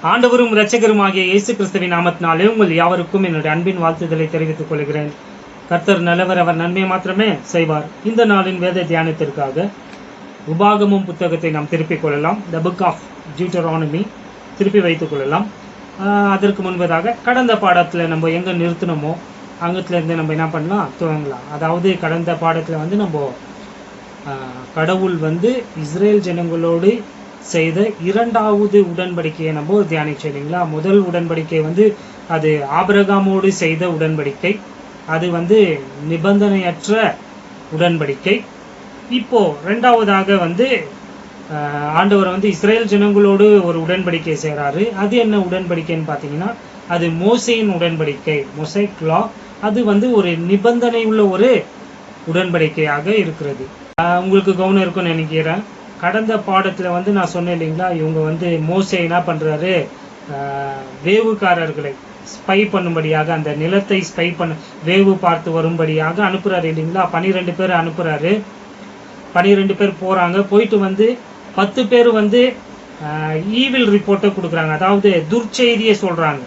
ஆண்டவரும் இரட்சகருமாகிய இயேசு கிறிஸ்துவின் நாமத்தினாலே உங்கள் யாவருக்கும் என்னுடைய அன்பின் வாழ்த்துதலை தெரிவித்துக் கொள்கிறேன். கர்த்தர் நல்லவர், அவர் நன்மை மாத்திரமே செய்வார். இந்த நாளின் வேத தியானத்திற்காக உபாகமம் புத்தகத்தை நாம் திருப்பிக் கொள்ளலாம். த புக் ஆஃப் டியூட்டரானமி திருப்பி வைத்துக் கொள்ளலாம். அதற்கு முன்பதாக கடந்த பாடத்தில் நம்ம எங்கே நிறுத்தினோமோ அங்கத்துலேருந்து நம்ம என்ன பண்ணலாம், துவங்கலாம். அதாவது கடந்த பாடத்தில் நம்ம கடவுள் இஸ்ரேல் ஜனங்களோடு செய்த இரண்டாவது உடன்படிக்கையை நம்ம தியானிச்சோம் இல்லைங்களா. முதல் உடன்படிக்கை அது ஆபிரகாமோடு செய்த உடன்படிக்கை. அது நிபந்தனையற்ற உடன்படிக்கை. இப்போ ரெண்டாவதாக ஆண்டவர் இஸ்ரேல் ஜனங்களோடு ஒரு உடன்படிக்கை செய்கிறாரு. அது என்ன உடன்படிக்கைன்னு பார்த்தீங்கன்னா, அது மோசேயின் உடன்படிக்கை, மொசைக் லா. அது ஒரு நிபந்தனை உள்ள ஒரு உடன்படிக்கையாக இருக்கிறது. உங்களுக்கு கவனம் இருக்குன்னு நினைக்கிறேன். கடந்த பாடத்தில் நான் சொன்னேன் இல்லைங்களா, இவங்க மோசே என்ன பண்ணுறாரு, வேவுக்காரர்களை ஸ்பை பண்ணும்படியாக, அந்த நிலத்தை ஸ்பை வேவு பார்த்து வரும்படியாக அனுப்புறாரு இல்லைங்களா. 12 பேர் அனுப்புறாரு. 12 பேர் போகிறாங்க. போயிட்டு 10 பேர் ஈவில் ரிப்போர்ட்டை கொடுக்குறாங்க, அதாவது துர்ச்செய்தியை சொல்கிறாங்க.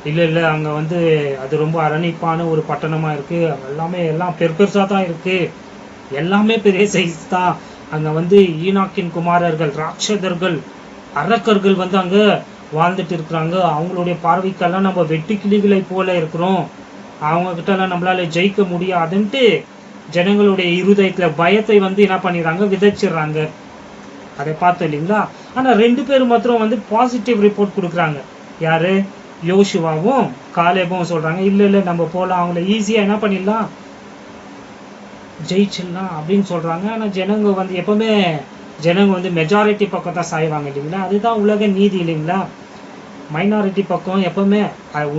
இல்லை அங்கே அது ரொம்ப அரணிப்பான ஒரு பட்டணமாக இருக்குது, எல்லாம் பெருசாக தான் இருக்குது, எல்லாமே பெரிய சைஸ் தான். அங்கே ஈனாக்கின் குமாரர்கள், ராட்சதர்கள், அரக்கர்கள் அங்கே வாழ்ந்துட்டு இருக்கிறாங்க. அவங்களுடைய பார்வைக்கெல்லாம் நம்ம வெட்டி கிளிகளை போல இருக்கிறோம், அவங்க கிட்டலாம் நம்மளால ஜெயிக்க முடியாதுன்ட்டு ஜனங்களுடைய இருதயத்தில் பயத்தை என்ன பண்ணிடுறாங்க, விதைச்சிடுறாங்க. அதை பார்த்தோம் இல்லைங்களா. ஆனால் 2 பேர் மாத்திரம் பாசிட்டிவ் ரிப்போர்ட் கொடுக்குறாங்க. யாரு? யோசுவாவும் காலேபும் சொல்கிறாங்க, இல்லை நம்ம போகலாம், அவங்கள ஈஸியாக என்ன பண்ணிடலாம், ஜெயிச்சிடலாம் அப்படின்னு சொல்கிறாங்க. ஆனால் ஜனங்க எப்பவுமே ஜனங்க மெஜாரிட்டி பக்கம் தான் சாய்வாங்க இல்லைங்களா. அதுதான் உலக நீதி இல்லைங்களா. மைனாரிட்டி பக்கம் எப்பவுமே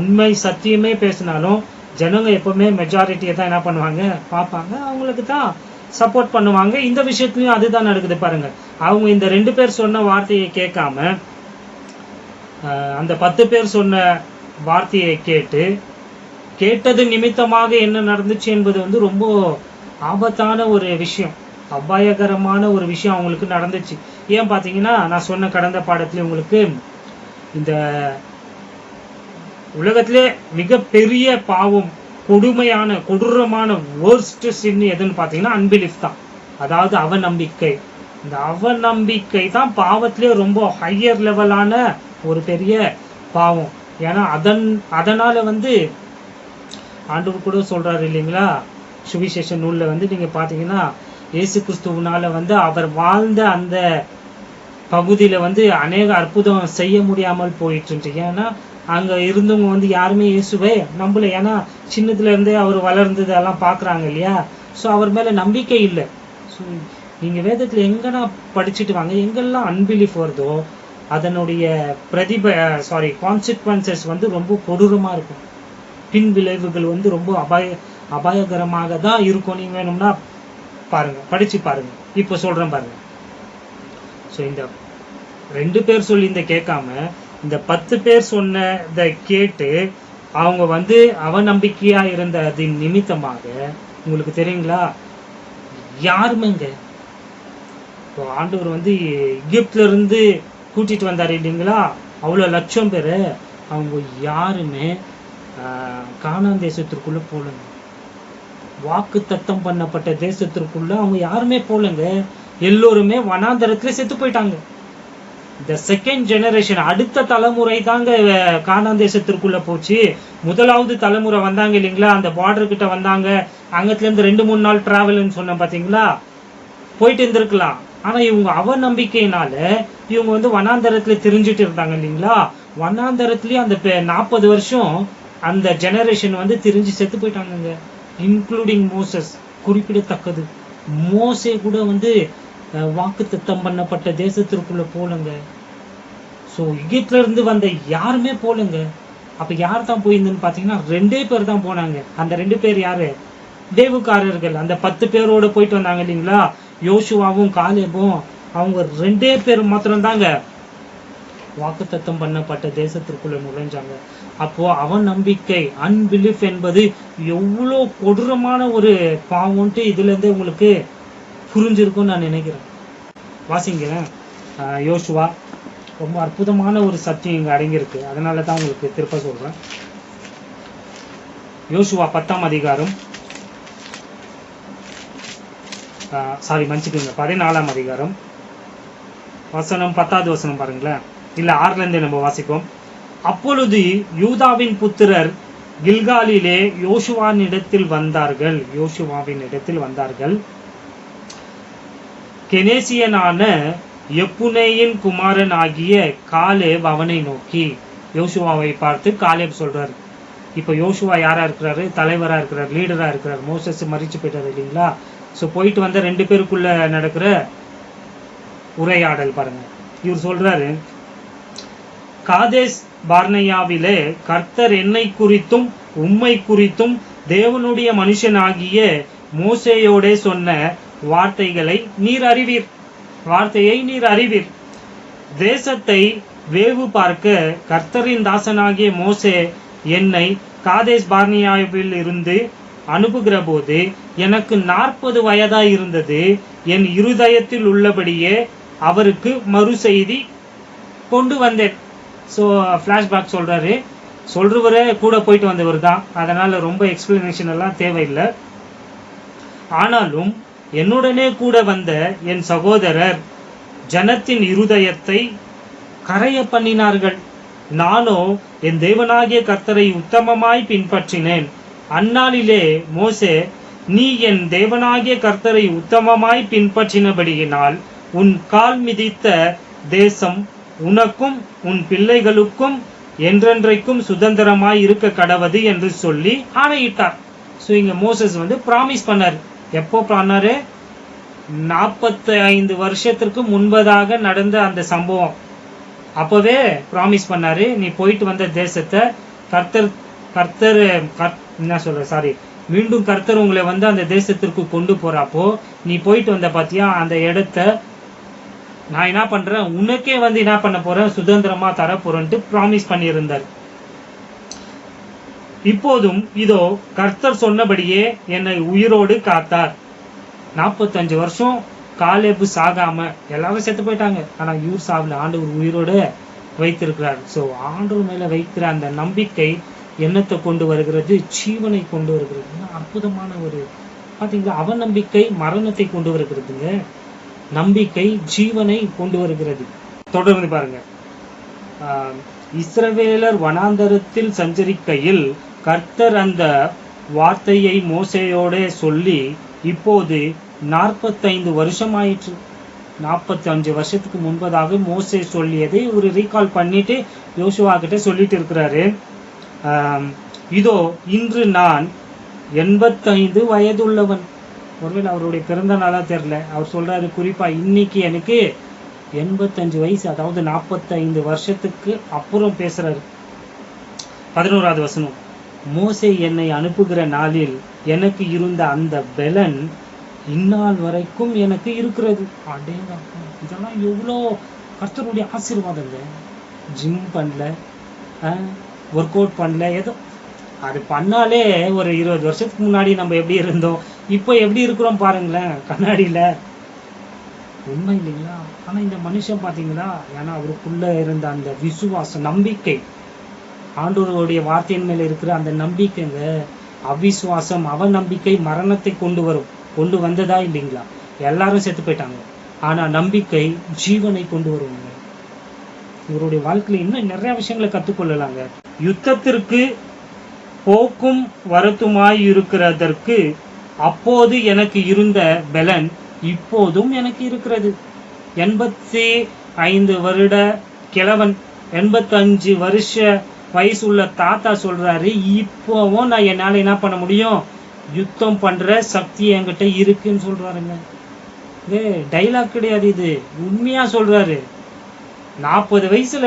உண்மை சத்தியமே பேசினாலும் ஜனங்க எப்பவுமே மெஜாரிட்டியை தான் என்ன பண்ணுவாங்க, பார்ப்பாங்க, அவங்களுக்கு தான் சப்போர்ட் பண்ணுவாங்க. இந்த விஷயத்துலையும் அதுதான் நடக்குது பாருங்க. அவங்க இந்த 2 பேர் சொன்ன வார்த்தையை கேட்காம அந்த 10 பேர் சொன்ன வார்த்தையை கேட்டது நிமித்தமாக என்ன நடந்துச்சு என்பது ரொம்ப ஆபத்தான ஒரு விஷயம், அபாயகரமான ஒரு விஷயம் அவங்களுக்கு நடந்துச்சு. ஏன் பார்த்தீங்கன்னா, நான் சொன்ன கடந்த பாடத்துல உங்களுக்கு இந்த உலகத்திலே மிகப்பெரிய பாவம், கொடூரமான வேர்ஸ்ட் சின் எதுன்னு பார்த்தீங்கன்னா அன்பிலீஃப் தான். அதாவது அவநம்பிக்கை. இந்த அவநம்பிக்கை தான் பாவத்திலே ரொம்ப ஹையர் லெவலான ஒரு பெரிய பாவம். ஏன்னா அதனால ஆண்டவர் கூட சொல்றாரு இல்லைங்களா, சுவிசேஷ நூலில் நீங்க பார்த்தீங்கன்னா, இயேசு கிறிஸ்துவனால அவர் வாழ்ந்த அந்த பகுதியில் அநேக அற்புதம் செய்ய முடியாமல் போயிட்டு. ஏன்னா அங்கே இருந்தவங்க யாருமே இயேசுவை நம்பல. ஏன்னா சின்னத்துல இருந்தே அவர் வளர்ந்ததெல்லாம் பார்க்குறாங்க இல்லையா. ஸோ அவர் மேலே நம்பிக்கை இல்லை. ஸோ நீங்கள் வேதத்தில் எங்கன்னா படிச்சுட்டு வாங்க, எங்கெல்லாம் அன்பிலீஃப் வருதோ அதனுடைய கான்சிக்வன்சஸ் ரொம்ப கொடூரமாக இருக்கும். பின் விளைவுகள் ரொம்ப அபாயகரமாக தான் இருக்கும். நீங்கள் வேணும்னா பாருங்க, படிச்சு பாருங்க. இப்போ சொல்றேன் பாருங்க. ஸோ இந்த 2 பேர் சொல்லி இந்த கேட்காம இந்த 10 பேர் சொன்னதை கேட்டு அவங்க அவநம்பிக்கையா இருந்ததின் நிமித்தமாக, உங்களுக்கு தெரியுங்களா, யாருமேங்க இப்போ ஆண்டவர் எகிப்துல இருந்து கூட்டிட்டு வந்தார் இல்லைங்களா, அவ்வளோ லட்சம் பேர், அவங்க யாருமே கானான் தேசத்திற்குள்ள போலங்க. வாக்கு தத்தம் பண்ணப்பட்ட தேசத்திற்குள்ள அவங்க யாருமே போலங்க. எல்லோருமே வனாந்தரத்துல செத்து போயிட்டாங்க. இந்த செகண்ட் ஜெனரேஷன், அடுத்த தலைமுறை தாங்க கானான் தேசத்திற்குள்ள போச்சு. முதலாவது தலைமுறை வந்தாங்க இல்லைங்களா, அந்த பார்டர் கிட்ட வந்தாங்க, அங்கத்துல இருந்து 2-3 நாள் டிராவல்னு சொன்ன பாத்தீங்களா, போயிட்டு இருந்திருக்கலாம். ஆனா இவங்க அவநம்பிக்கையினால இவங்க வனாந்தரத்துல திரிஞ்சிட்டு இருந்தாங்க இல்லைங்களா. வனாந்தரத்துலயும் அந்த 40 வருஷம் அந்த ஜெனரேஷன் திரிஞ்சு செத்து போயிட்டாங்க, இன்க்ளூடிங் மோசஸ். குறிப்பிடத்தக்கது, மோசே கூட வாக்கு தத்தம் பண்ணப்பட்ட தேசத்திற்குள்ள போலங்க. ஸோ எகிப்துல இருந்து வந்த யாருமே போலங்க. அப்ப யார் தான் போயிருந்துன்னு பாத்தீங்கன்னா 2 பேர் தான் போனாங்க. அந்த 2 பேர் யாரு? வேவுக்காரர்கள். அந்த 10 பேரோட போயிட்டு வந்தாங்க இல்லைங்களா, யோசுவாவும் காலேபும். அவங்க 2 பேர் மாத்திரம் தாங்க வாக்கு தத்தம் பண்ணப்பட்ட தேசத்திற்குள்ள நுழைஞ்சாங்க. அப்போ அவன் நம்பிக்கை, அன்பிலீஃப் என்பது எவ்வளோ கொடூரமான ஒரு பாவம்ட்டு இதுல இருந்து உங்களுக்கு புரிஞ்சிருக்கும்னு நான் நினைக்கிறேன். வாசிங்க யோசுவா ரொம்ப அற்புதமான ஒரு சத்தியம் இங்கே அடங்கியிருக்கு. அதனால தான் உங்களுக்கு திருப்ப சொல்கிறேன். யோசுவா 10ஆம் அதிகாரம், மன்னிச்சுக்குங்க, 14ஆம் அதிகாரம் வசனம் 10வது வசனம் பாருங்களேன். இல்லை 6லேருந்து நம்ம வாசிப்போம். அப்பொழுது யூதாவின் புத்திரர் கில்காலிலே யோசுவாவின் இடத்தில் வந்தார்கள். கெனேசியனான எப்புனேயின் குமாரன் ஆகிய காலேப் அவனை நோக்கி, யோசுவாவை பார்த்து காலேப் சொல்றார். இப்போ யோசுவா யாரா இருக்கிறாரு? தலைவரா இருக்கிறார், லீடரா இருக்கிறார். மோசஸ் மரிச்சு போயிட்டாரு இல்லைங்களா? ஸோ போயிட்டு வந்த 2 பேருக்குள்ள நடக்கிற உரையாடல் பாருங்க. இவர் சொல்றாரு, காதேஸ் பார்னேயாவிலே கர்த்தர் என்னை குறித்தும் உம்மை குறித்தும் தேவனுடைய மனுஷனாகிய மோசேயோடே சொன்ன வார்த்தையை நீர் அறிவீர். தேசத்தை வேவு பார்க்க கர்த்தரின் தாசனாகிய மோசே என்னை காதேஸ் பார்னேயாவில் இருந்து அனுப்புகிற போது எனக்கு 40 வயதாய் இருந்தது. என் இருதயத்தில் உள்ளபடியே அவருக்கு மறு செய்தி கொண்டு வந்தேன். ஸோ ஃப்ளாஷ்பேக் சொல்றாரு. சொல்றவரே கூட போயிட்டு வந்தவர் தான், அதனால ரொம்ப எக்ஸ்பிளனேஷன் எல்லாம் தேவையில்லை. ஆனாலும் என்னுடனே கூட வந்த என் சகோதரர் ஜனத்தின் இருதயத்தை கரைய பண்ணினார்கள். நானோ என் தேவனாகிய கர்த்தரை உத்தமமாய் பின்பற்றினேன். அந்நாளிலே மோசே, நீ என் தேவனாகிய கர்த்தரை உத்தமமாய் பின்பற்றினபடியினால் உன் கால் மிதித்த தேசம் உனக்கும் உன் பிள்ளைகளுக்கும் என்றென்றைக்கும் சுதந்திரமாய் இருக்க கடவது என்று சொல்லி ஆணையிட்டார். ஸோ இங்க மோசஸ் ப்ராமிஸ் பண்ணார். எப்போ பண்ணாரு? 45 வருஷத்திற்கு முன்பதாக நடந்த அந்த சம்பவம். அப்பவே ப்ராமிஸ் பண்ணாரு, நீ போயிட்டு வந்த தேசத்தை மீண்டும் கர்த்தர் உங்களை அந்த தேசத்திற்கு கொண்டு போறப்போ நீ போயிட்டு வந்த பாத்தியா, அந்த இடத்த நான் என்ன பண்றேன், உனக்கே என்ன பண்ண போறேன், சுதந்திரமா தர போறேன்ட்டு ப்ராமிஸ் பண்ணியிருந்தார். இப்போதும் இதோ கர்த்தர் சொன்னபடியே என்னை உயிரோடு காத்தார். 45 வருஷம் காலேபு சாகாம, எல்லாரும் செத்து போயிட்டாங்க, ஆனா இவர் சாகல, ஆண்டவர் உயிரோடு வைத்திருக்கிறார். ஸோ ஆண்டவர் மேல வைக்கிற அந்த நம்பிக்கை என்னத்தை கொண்டு வருகிறது? ஜீவனை கொண்டு வருகிறது. அற்புதமான ஒரு பாத்தீங்களா, அவநம்பிக்கை மரணத்தை கொண்டு வருகிறதுங்க, நம்பிக்கை ஜீவனை கொண்டு வருகிறது. தொடர்ந்து பாருங்க. இஸ்ரவேலர் வனாந்தரத்தில் சஞ்சரிக்கையில் கர்த்தர் அந்த வார்த்தையை மோசேயோட சொல்லி இப்போது 45 வருஷம் ஆயிற்று. 45 வருஷத்துக்கு முன்பதாக மோசே சொல்லியதை ஒரு ரீகால் பண்ணிட்டு யோசுவா கிட்ட சொல்லிட்டு இருக்கிறாரு. இதோ இன்று நான் 85 வயதுள்ளவன். ஒருவேளை அவருடைய பிறந்த நாளா தெரியல, அவர் சொல்றாரு குறிப்பா, இன்னைக்கு எனக்கு 85 வயசு, அதாவது 45 வருஷத்துக்கு அப்புறம் பேசுறாரு. 11வது வசனம், மோசே என்னை அனுப்புகிற நாளில் எனக்கு இருந்த அந்த பெலன் இந்நாள் வரைக்கும் எனக்கு இருக்கிறது. அடேங்கப்பா, இதெல்லாம் எவ்வளோ கர்த்தருடைய ஆசீர்வாதங்க. ஜிம் பண்ணல, ஒர்க் அவுட் பண்ணல, ஏதோ அது பண்ணாலே ஒரு 20 வருஷத்துக்கு முன்னாடி நம்ம எப்படி இருந்தோம், இப்போ எப்படி இருக்கிறோம் பாருங்களேன் கண்ணாடியில. உண்மை இல்லைங்களா? ஆனா இந்த மனுஷன் பாத்தீங்களா, ஏன்னா அவருக்குள்ள இருந்த அந்த விசுவாசம், நம்பிக்கை, ஆண்டவருடைய வார்த்தையின் மேல இருக்கிற அந்த நம்பிக்கைங்க. அவிசுவாசம், அவநம்பிக்கை மரணத்தை கொண்டு வந்ததா இல்லைங்களா? எல்லாரும் செத்து போயிட்டாங்க. ஆனா நம்பிக்கை ஜீவனை கொண்டு வருவாங்க. இவருடைய வாழ்க்கையில இன்னும் நிறைய விஷயங்களை கற்றுக்கொள்ளலாங்க. யுத்தத்திற்கு போக்கும் வரத்துமாய் இருக்கிறதற்கு அப்போது எனக்கு இருந்த பலன் இப்போதும் எனக்கு இருக்கிறது. 85 வருட கிழவன், 85 வருஷ வயசுள்ள தாத்தா சொல்றாரு, இப்போவும் நான் என்னால என்ன பண்ண முடியும், யுத்தம் பண்ற சக்தி என்கிட்ட இருக்குன்னு சொல்றாருங்க. இது டைலாக் கிடையாது, இது உண்மையா சொல்றாரு. 40 வயசுல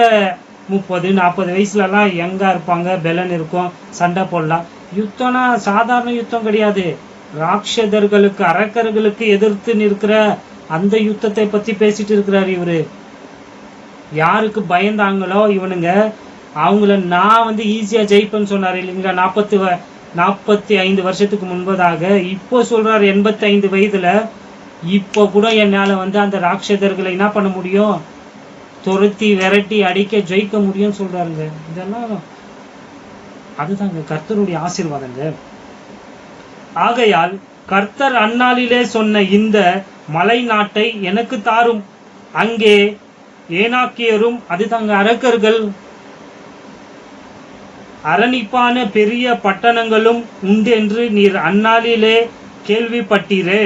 30-40 வயசுலலாம் எங்கா இருப்பாங்க, பெலன் இருக்கும், சண்டை போடலாம். யுத்தம்னா சாதாரண யுத்தம் கிடையாது. ராட்சதர்களுக்கு, அரக்கர்களுக்கு எதிர்த்து நிற்கிற அந்த யுத்தத்தை பத்தி பேசிட்டு இருக்கிறாரு இவரு. யாருக்கு பயந்தாங்களோ இவனுங்க, அவங்கள நான் ஈஸியா ஜெயிப்பேன்னு சொன்னாரு இல்லைங்களா 45 வருஷத்துக்கு முன்பதாக. இப்போ சொல்றாரு 85 வயதுல இப்போ கூட என்னால அந்த ராட்சதர்களை என்ன பண்ண முடியும், துரத்தி விரட்டி அடிக்க ஜெயிக்க முடியும்னு சொல்றாருங்க. இதெல்லாம் அதுதாங்க கர்த்தருடைய ஆசீர்வாதங்க. ஆகையால் கர்த்தர் அந்நாளிலே சொன்ன இந்த மலை நாட்டை எனக்கு தாரும், அங்கே ஏனாக்கியரும், அதுதாங்க அரக்கர்கள், அரணிப்பான பெரிய பட்டணங்களும் உண்டென்று நீர் அந்நாளிலே கேள்விப்பட்டீரே.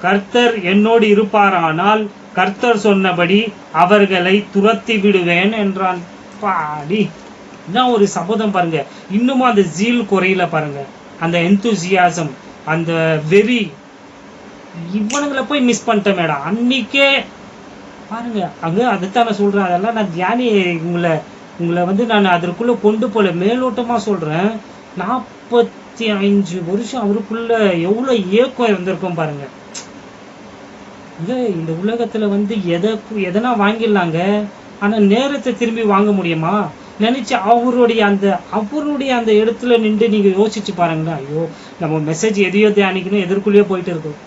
கர்த்தர் என்னோடு இருப்பாரானால் கர்த்தர் சொன்னபடி அவர்களை துரத்தி விடுவேன் என்றான். பாடி இதான் ஒரு சபதம் பாருங்க. இன்னும் அந்த ஜீல் குறையில பாருங்க, அந்த எந்தூசியாசம், அந்த வெறி. இவனுங்களை போய் மிஸ் பண்ணிட்டேன் மேடம் அன்னைக்கே பாருங்க. அங்க அதுதான் நான் சொல்றேன். அதெல்லாம் நான் தியானி உங்களை வந்து நான் அதற்குள்ள கொண்டு போல, மேலோட்டமா சொல்றேன். 45 வருஷம் அவருக்குள்ள எவ்வளவு ஏக்கம் இருந்திருக்கும் பாருங்க. இந்த உலகத்துல வந்து எதனா வாங்கிடலாங்க, ஆனா நேரத்தை திரும்பி வாங்க முடியுமா நினைச்சு அவருடைய அந்த இடத்துல நின்று நீங்க யோசிச்சு பாருங்களேன். ஐயோ நம்ம மெசேஜ் எதையோ தியானிக்கணும் எதற்குள்ளேயே போயிட்டு இருக்கோம்.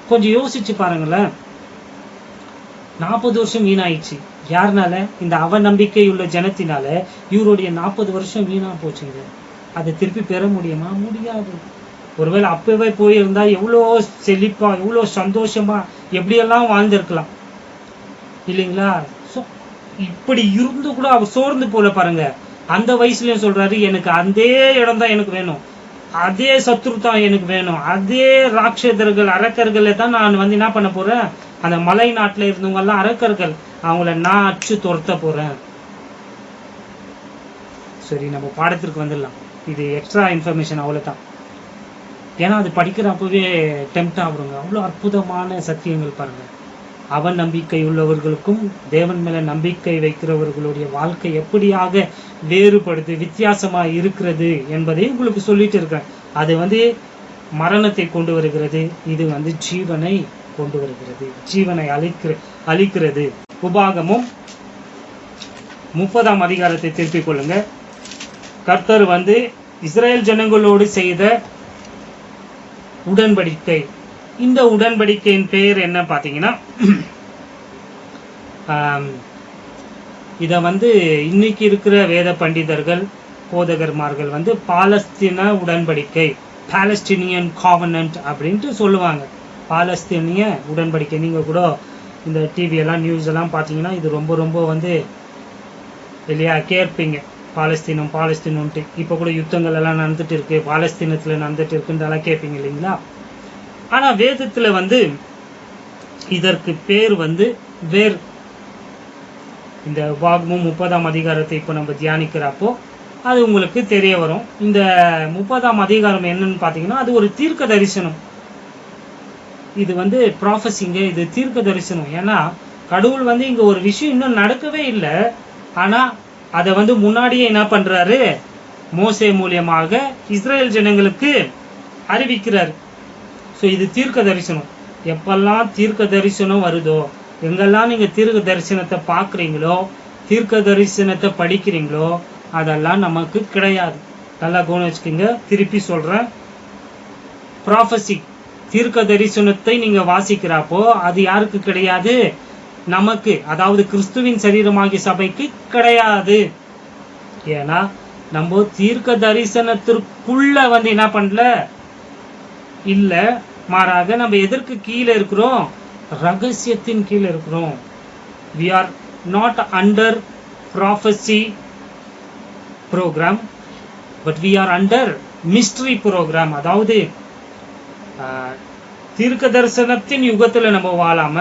கொஞ்சம் யோசிச்சு பாருங்களேன். 40 வருஷம் வீணாயிடுச்சு. யாருனால? இந்த அவநம்பிக்கை உள்ள ஜனத்தினால இவருடைய 40 வருஷம் வீணா போச்சுங்க. அதை திருப்பி பெற முடியுமா? முடியாது. ஒருவேளை அப்பவே போயிருந்தா எவ்வளோ செழிப்பா, எவ்வளோ சந்தோஷமா, எப்படியெல்லாம் வாழ்ந்திருக்கலாம் இல்லைங்களா? இப்படி இருந்து கூட அவர் சோர்ந்து போல பாருங்க. அந்த வயசுலயும் சொல்றாரு, எனக்கு அதே இடம் தான் எனக்கு வேணும், அதே சத்ரு தான் எனக்கு வேணும், அதே ராட்சதர்கள் அரக்கர்களை தான் நான் வந்து என்ன பண்ண போறேன், அந்த மலை நாட்டுல இருந்தவங்க எல்லாம் அரக்கர்கள், அவங்கள நான் அச்சு துரத்த போறேன். சரி, நம்ம பாடத்திற்கு வந்துடலாம். இது எக்ஸ்ட்ரா இன்ஃபர்மேஷன் அவ்வளவுதான். ஏன்னா அது படிக்கிறப்பவே டெம்ட் ஆகுறோங்க. அவ்வளோ அற்புதமான சத்தியங்கள் பாருங்க. அவன் நம்பிக்கை உள்ளவர்களுக்கும் தேவன் மேல நம்பிக்கை வைக்கிறவர்களுடைய வாழ்க்கை எப்படியாக வேறுபடுது, வித்தியாசமா இருக்கிறது என்பதை உங்களுக்கு சொல்லிட்டு இருக்கேன். அது வந்து மரணத்தை கொண்டு வருகிறது, இது வந்து ஜீவனை கொண்டு வருகிறது, ஜீவனை அழிக்கிறது. உபாகமும் 30ஆம் அதிகாரத்தை திருப்பிக் கொள்ளுங்க. கர்த்தர் வந்து இஸ்ரேல் ஜனங்களோடு செய்த உடன்படிக்கை. இந்த உடன்படிக்கையின் பெயர் என்ன பாத்தீங்கன்னா, இத வந்து இன்னைக்கு இருக்கிற வேத பண்டிதர்கள் போதகர்மார்கள் வந்து பாலஸ்தீன உடன்படிக்கை, பாலஸ்தீனியன் காவனன்ட் அப்படின்ட்டு சொல்லுவாங்க. பாலஸ்தீனிய உடன்படிக்கை. நீங்க கூட இந்த டிவி எல்லாம் நியூஸ் எல்லாம் பாத்தீங்கன்னா இது ரொம்ப ரொம்ப வந்து இல்லையா கேட்பீங்க, பாலஸ்தீனம்ட்டு. இப்ப கூட யுத்தங்கள் எல்லாம் நடந்துட்டு இருக்கு, பாலஸ்தீனத்துல நடந்துட்டு இருக்குன்றதெல்லாம் கேட்பீங்க இல்லைங்களா? ஆனா வேதத்துல வந்து இதற்கு பேர் வந்து வேர். இந்த உபாகமம் 30ஆம் அதிகாரத்தை இப்ப நம்ம தியானிக்கிறப்போ அது உங்களுக்கு தெரிய வரும். இந்த 30ஆம் அதிகாரம் என்னன்னு பாத்தீங்கன்னா, அது ஒரு தீர்க்க தரிசனம். இது வந்து ப்ராஃபஸிங்க, இது தீர்க்க தரிசனம். ஏன்னா கடவுள் வந்து இங்க ஒரு விஷயம் இன்னும் நடக்கவே இல்லை, ஆனா அதை வந்து முன்னாடியே என்ன பண்றாரு, மோசே மூலியமாக இஸ்ரேல் ஜனங்களுக்கு அறிவிக்கிறார். ஸோ இது தீர்க்க தரிசனம். எப்பெல்லாம் தீர்க்க தரிசனம் வருதோ, எங்கெல்லாம் நீங்க தீர்க்க தரிசனத்தை பார்க்குறீங்களோ, தீர்க்க தரிசனத்தை படிக்கிறீங்களோ, அதெல்லாம் நமக்கு கிடையாது. நல்லா கவனிச்சுக்கோங்க. திருப்பி சொல்றேன், ப்ராஃபஸி தீர்க்க தரிசனத்தை நீங்க வாசிக்கிறப்போ அது யாருக்கு கிடையாது? நமக்கு, அதாவது கிறிஸ்துவின் சரீரமாகிய சபைக்கு கிடையாது. ஏன்னா நம்ம தீர்க்க தரிசனத்திற்குள்ள வந்து என்ன பண்ணல இல்ல, மாறாக நம்ம எதற்கு கீழே இருக்கிறோம்? ரகசியத்தின் கீழே இருக்கிறோம். we are not under prophecy program but we are under mystery program. அதாவது தீர்க்க தரிசனத்தின் யுகத்துல நம்ம வாழாம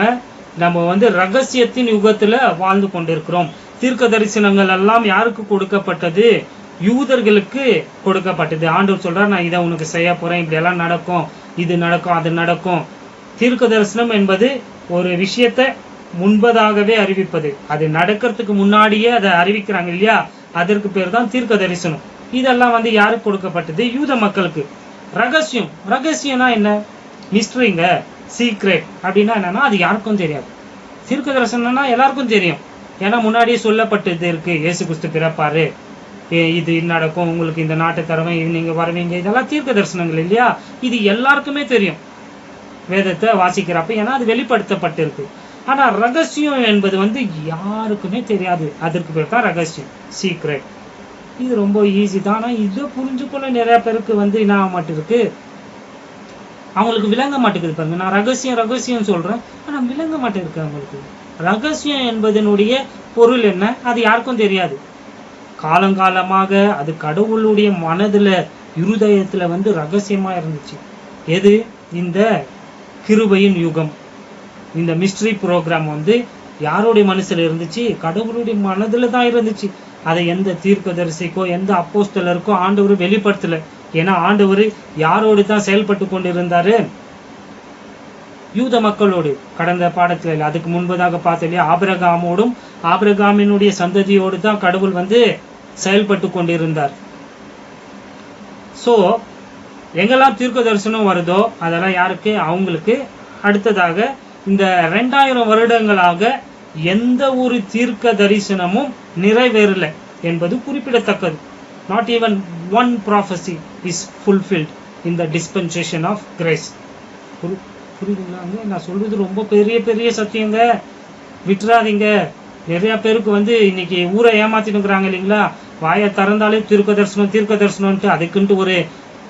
நம்ம வந்து ரகசியத்தின் யுகத்துல வாழ்ந்து கொண்டிருக்கிறோம். தீர்க்க தரிசனங்கள் எல்லாம் யாருக்கு கொடுக்கப்பட்டது? யூதர்களுக்கு கொடுக்கப்பட்டது. ஆண்டவர் சொல்றார், நான் இதை உனக்கு செய்ய போறேன், இப்படி எல்லாம் நடக்கும், இது நடக்கும், அது நடக்கும். தீர்க்க தரிசனம் என்பது ஒரு விஷயத்தை முன்பதாகவே அறிவிப்பது. அது நடக்கிறதுக்கு முன்னாடியே அதை அறிவிக்கிறாங்க இல்லையா, அதற்கு பேர் தான் தீர்க்க தரிசனம். இதெல்லாம் வந்து யாருக்கு கொடுக்கப்பட்டது? யூத மக்களுக்கு. ரகசியம், ரகசியம்னா என்ன? மிஸ்ட்ரிங்க, சீக்ரெட் அப்படின்னா என்னன்னா அது யாருக்கும் தெரியாது. தீர்க்க தரிசனம்னா எல்லாருக்கும் தெரியும், ஏன்னா முன்னாடியே சொல்லப்பட்டது இருக்கு. இயேசு கிறிஸ்து பிறப்பாரு, இது நடக்கும், உங்களுக்கு இந்த நாட்டை தருவேன், நீங்க வருவீங்க, இதெல்லாம் தீர்க்க தரிசனங்கள் இல்லையா? இது எல்லாருக்குமே தெரியும் வேதத்தை வாசிக்கிறப்ப, ஏன்னா அது வெளிப்படுத்தப்பட்டிருக்கு. ஆனா ரகசியம் என்பது வந்து யாருக்குமே தெரியாது. அதற்கு பேர் தான் ரகசியம், சீக்ரெட். இது ரொம்ப ஈஸி தான். ஆனா இதை புரிஞ்சுக்கொள்ள நிறைய பேருக்கு வந்து என்ன ஆக மாட்டேருக்கு, அவங்களுக்கு விளங்க மாட்டேங்குது. பாருங்க, நான் ரகசியம் ரகசியம் சொல்றேன், ஆனா விளங்க மாட்டேருக்கு அவங்களுக்கு. ரகசியம் என்பதனுடைய பொருள் என்ன, அது யாருக்கும் தெரியாது. காலங்காலமாக அது கடவுளுடைய மனதுல, இருதயத்துல வந்து ரகசியமா இருந்துச்சு. எது? இந்த கிருபையின் யுகம், இந்த மிஸ்ட்ரி ப்ரோக்ராம் வந்து யாருடைய மனசுல இருந்துச்சு? கடவுளுடைய மனதுல தான் இருந்துச்சு. அதை எந்த தீர்க்கதரிசிக்கோ எந்த அப்போஸ்தலருக்கோ ஆண்டவர் வெளிப்படுத்தல. ஏன்னா ஆண்டவர் யாரோடு தான் செயல்பட்டு கொண்டிருந்தாரு? யூத மக்களோடு. கடந்த பாடத்துல அதுக்கு முன்பதாக பார்த்த இல்லையா, ஆபிரகாமோடும் ஆபிரகாமினுடைய சந்ததியோடு தான் கடவுள் வந்து செயல்பட்டு கொண்டிருந்தார். சோ எங்கெல்லாம் தீர்க்க தரிசனம் வருதோ அதெல்லாம் யாருக்கு? அவங்களுக்கு. அடுத்ததாக இந்த 2000 வருடங்களாக எந்த ஒரு தீர்க்க தரிசனமும் நிறைவேறல என்பது குறிப்பிடத்தக்கது. Not even one prophecy is fulfilled in the dispensation of grace. புரியுதுங்களா? நான் சொல்றது ரொம்ப பெரிய பெரிய சத்தியங்க, விட்டுறாதீங்க. நிறைய பேருக்கு வந்து இன்னைக்கு ஊரை ஏமாத்தினுக்குறாங்க இல்லைங்களா? வாயை திறந்தாலே தீர்க்க தரிசனம் தீர்க்க தரிசனம்ட்டு அதுக்குன்ட்டு ஒரு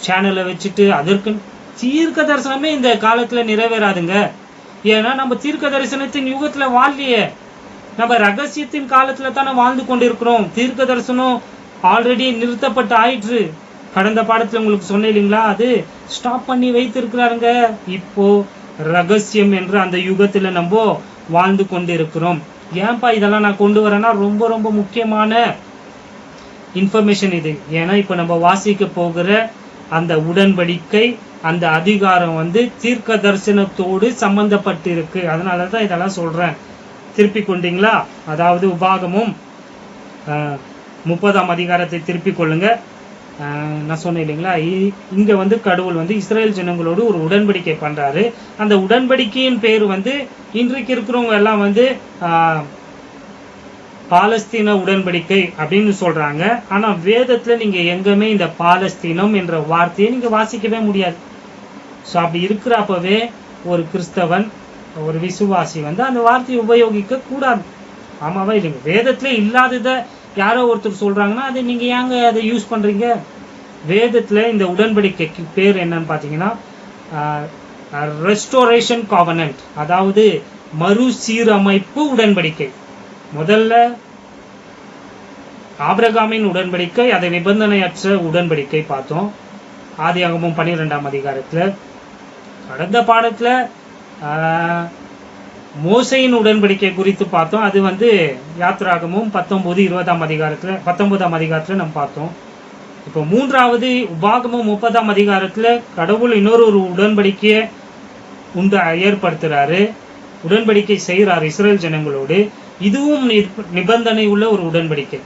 சேனலை வச்சுட்டு அதற்கு தீர்க்க தரிசனமே இந்த காலத்துல நிறைவேறாதுங்க. ஏன்னா நம்ம தீர்க்க தரிசனத்தின் யுகத்துல வாழலையே, நம்ம ரகசியத்தின் காலத்துல தானே வாழ்ந்து கொண்டிருக்கிறோம். தீர்க்க தரிசனம் ஆல்ரெடி நிறுத்தப்பட்டு ஆயிற்று. கடந்த பாடத்துல உங்களுக்கு சொன்னேன் இல்லைங்களா, அது ஸ்டாப் பண்ணி வைத்திருக்கிறாருங்க. இப்போ ரகசியம் என்ற அந்த யுகத்துல நம்ம வாழ்ந்து கொண்டு இருக்கிறோம். ஏன்பா இதெல்லாம் நான் கொண்டு வரேன்னா, ரொம்ப ரொம்ப முக்கியமான இன்ஃபர்மேஷன் இது. ஏன்னா இப்ப நம்ம வாசிக்க போகிற அந்த உடன்படிக்கை, அந்த அதிகாரம் வந்து தீர்க்க தரிசனத்தோடு சம்பந்தப்பட்டு இருக்கு. அதனாலதான் இதெல்லாம் சொல்றேன். திருப்பி கொண்டீங்களா? அதாவது உபாகமும் 30ஆம் அதிகாரத்தை திருப்பி கொள்ளுங்க. நான் சொன்னேன் இல்லைங்களா, இங்க வந்து கடவுள் வந்து இஸ்ரேல் ஜனங்களோடு ஒரு உடன்படிக்கை பண்றாரு. அந்த உடன்படிக்கையின் பேர் வந்து இன்றைக்கு இருக்கிறவங்க எல்லாம் வந்து பாலஸ்தீன உடன்படிக்கை அப்படின்னு சொல்றாங்க. ஆனா வேதத்துல நீங்க எங்குமே இந்த பாலஸ்தீனம் என்ற வார்த்தையை நீங்க வாசிக்கவே முடியாது. ஸோ அப்படி இருக்கிறப்பவே ஒரு கிறிஸ்தவன், ஒரு விசுவாசி வந்து அந்த வார்த்தையை உபயோகிக்க கூடாது. ஆமாவா இல்லைங்க? வேதத்துல இல்லாததை யாரோ ஒருத்தர் சொல்றாங்கன்னா அதை நீங்க ஏங்க அதை யூஸ் பண்றீங்க? வேதத்துல இந்த உடன்படிக்கைக்கு பேர் என்னன்னு பாத்தீங்கன்னா ரெஸ்டோரேஷன் காவனன்ட், அதாவது மறுசீரமைப்பு உடன்படிக்கை. முதல்ல ஆபிரகாமின் உடன்படிக்கை, அதை நிபந்தனையற்ற உடன்படிக்கை பார்த்தோம் ஆதியாகமம் 12ஆம் அதிகாரத்துல. கடந்த பாடத்துல மோசையின் உடன்படிக்கை குறித்து பார்த்தோம். அது வந்து யாத்ராகமும் 19-20ஆம் அதிகாரத்துல 19ஆம் அதிகாரத்துல நம்ம பார்த்தோம். இப்போ மூன்றாவது உபாகமும் 30ஆம் அதிகாரத்துல கடவுள் இன்னொரு உடன்படிக்கையை ஏற்படுத்துறாரு, உடன்படிக்கை செய்யறாரு இஸ்ரேல் ஜனங்களோடு. இதுவும் நிபந்தனை உள்ள ஒரு உடன்படிக்கை.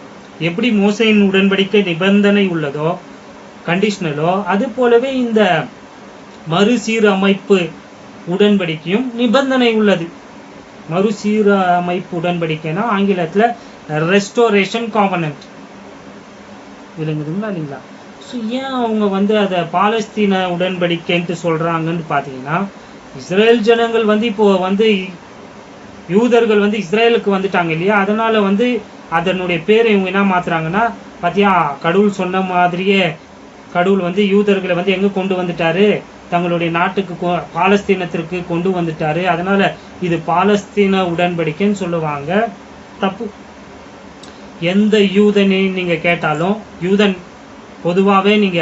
எப்படி மோசையின் உடன்படிக்கை நிபந்தனை உள்ளதோ, கண்டிஷனலோ, அது போலவே இந்த மறுசீரமைப்பு உடன்படிக்கையும் நிபந்தனை உள்ளது. மறுசீரமைப்பு உடன்படிக்கைனா ஆங்கிலத்துல ரெஸ்டோரேஷன் காவனன்ட். விளங்குதுங்களா இல்லைங்களா? ஸோ ஏன் அவங்க வந்து அதை பாலஸ்தீன உடன்படிக்கைன்ட்டு சொல்றாங்கன்னு பாத்தீங்கன்னா, இஸ்ரேல் ஜனங்கள் வந்து இப்போ வந்து யூதர்கள் வந்து இஸ்ரேலுக்கு வந்துட்டாங்க இல்லையா, அதனால வந்து அதனுடைய பேரை இவங்க என்ன மாத்துறாங்கன்னா, பாத்தியா கடவுள் சொன்ன மாதிரியே கடவுள் வந்து யூதர்களை வந்து எங்க கொண்டு வந்துட்டாரு? தங்களுடைய நாட்டுக்கு, பாலஸ்தீனத்திற்கு கொண்டு வந்துட்டாரு. அதனால இது பாலஸ்தீன உடன்படிக்கைன்னு சொல்லுவாங்க. தப்பு. எந்த யூதனை நீங்க கேட்டாலும், யூதன் பொதுவாகவே நீங்க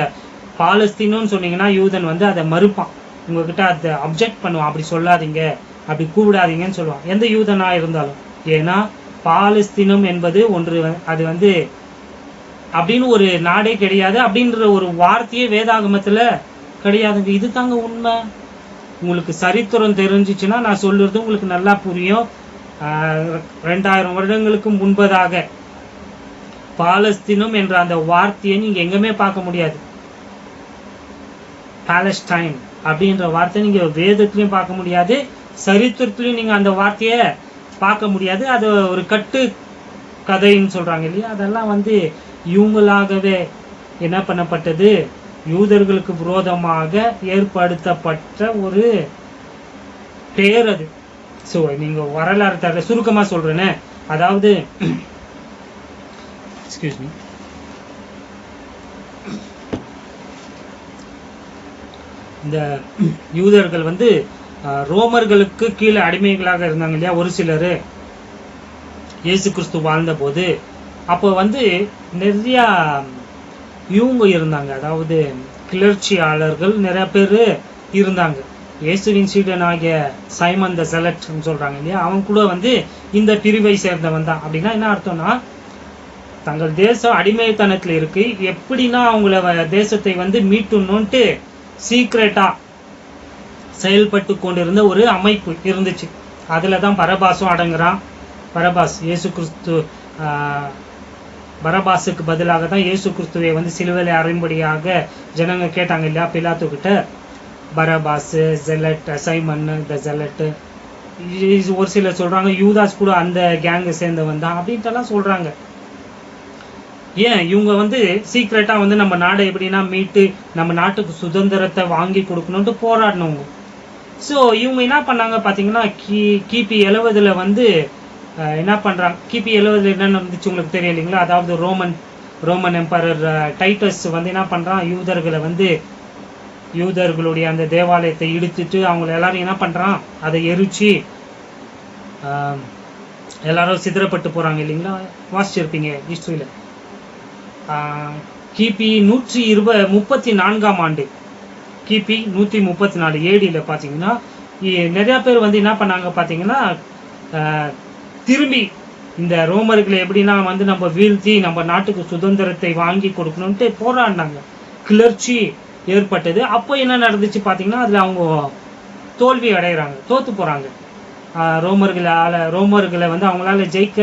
பாலஸ்தீனம்னு சொன்னீங்கன்னா யூதன் வந்து அதை மறுப்பான், உங்ககிட்ட அதை அப்ஜெக்ட் பண்ணுவான். அப்படி சொல்லாதீங்க, அப்படி கூப்பிடாதீங்கன்னு சொல்லுவான், எந்த யூதனா இருந்தாலும். ஏன்னா பாலஸ்தீனம் என்பது ஒன்று, அது வந்து அப்படின்னு ஒரு நாடே கிடையாது, அப்படின்ற ஒரு வார்த்தையே வேதாகமத்துல கிடையாதுங்க. இது தாங்க உண்மை. உங்களுக்கு சரித்திரம் தெரிஞ்சிச்சுன்னா நான் சொல்றது உங்களுக்கு நல்லா புரியும். 2000 வருடங்களுக்கு முன்பதாக பாலஸ்தீனம் என்ற அந்த வார்த்தையை நீங்க எங்குமே பார்க்க முடியாது. பாலஸ்டைன் அப்படின்ற வார்த்தை நீங்க வேதத்திலையும் பார்க்க முடியாது, சரித்திரத்திலையும் நீங்க அந்த வார்த்தையை பார்க்க முடியாது. அது ஒரு கட்டு கதைன்னு சொல்றாங்க இல்லையா, அதெல்லாம் வந்து இவங்களாகவே என்ன பண்ணப்பட்டது, யூதர்களுக்கு விரோதமாக ஏற்படுத்தப்பட்ட ஒரு பேர், அது ஸோ நீங்கள் வரலாறு தர சுருக்கமாக சொல்கிறேன்னு, அதாவது எக்ஸ்கியூஸ் மீ, இந்த யூதர்கள் வந்து ரோமர்களுக்கு கீழே அடிமைகளாக இருந்தாங்க இல்லையா ஒரு சிலர் இயேசு கிறிஸ்து வாழ்ந்த போது. அப்போ வந்து நிறையா இவங்க இருந்தாங்க, அதாவது கிளர்ச்சியாளர்கள் நிறைய பேர் இருந்தாங்க. இயேசுவின் சீடன் ஆகிய சைமன் த செலட் சொல்றாங்க இல்லையா, அவன் கூட வந்து இந்த பிரிவை சேர்ந்தவன் தான். அப்படின்னா என்ன அர்த்தம்னா, தங்கள் தேசம் அடிமைத்தனத்தில் இருக்கு, எப்படின்னா அவங்கள தேசத்தை வந்து மீட்டுணுன்ட்டு சீக்ரெட்டா செயல்பட்டு கொண்டிருந்த ஒரு அமைப்பு இருந்துச்சு. அதுல தான் பரபாசும் அடங்குறான். பரபாஸ் இயேசு கிறிஸ்து, பரபாசுக்கு பதிலாக தான் இயேசு கிறிஸ்துவை வந்து சிலுவையில் அறையும்படியாக ஜனங்க கேட்டாங்க இல்லையா பிலாத்துக்கிட்ட. பரபாஸ், ஜெலட், சைமன் த ஜெலட், ஒரு சிலர் சொல்றாங்க யூதாஸ் கூட அந்த கேங்கை சேர்ந்தவன் தான் அப்படின்ட்டுலாம் சொல்றாங்க. ஏன் இவங்க வந்து சீக்ரெட்டா வந்து நம்ம நாடை எப்படின்னா மீட்டு நம்ம நாட்டுக்கு சுதந்திரத்தை வாங்கி கொடுக்கணும்ட்டு போராடினவங்க. ஸோ இவங்க என்ன பண்ணாங்க பார்த்தீங்கன்னா, கிபி 70 வந்து என்ன பண்ணுறாங்க, கிபி 70 என்ன நடந்துச்சு உங்களுக்கு தெரியலைங்களா? அதாவது ரோமன் எம்பரர் டைட்டஸ் வந்து என்ன பண்ணுறான், யூதர்களுடைய அந்த தேவாலயத்தை இடித்துட்டு அவங்கள எல்லாரும் என்ன பண்ணுறான், அதை எரிச்சு எல்லாரும் சிதறப்பட்டு போகிறாங்க இல்லைங்களா? வாசிச்சிருப்பீங்க ஹிஸ்ட்ரியில். கிபி 134 ஆண்டு, கிபி 134 ஏடியில் பார்த்தீங்கன்னா நிறையா பேர் வந்து என்ன பண்ணாங்க பார்த்தீங்கன்னா, திரும்பி இந்த ரோமர்களை எப்படின்னா வந்து நம்ம வீழ்த்தி நம்ம நாட்டுக்கு சுதந்திரத்தை வாங்கி கொடுக்கணும்ட்டு போராடினாங்க. கிளர்ச்சி ஏற்பட்டது. அப்போ என்ன நடந்துச்சு பார்த்தீங்கன்னா, அதில் அவங்க தோல்வி அடைகிறாங்க, தோற்று போகிறாங்க. ரோமர்களை வந்து அவங்களால ஜெயிக்க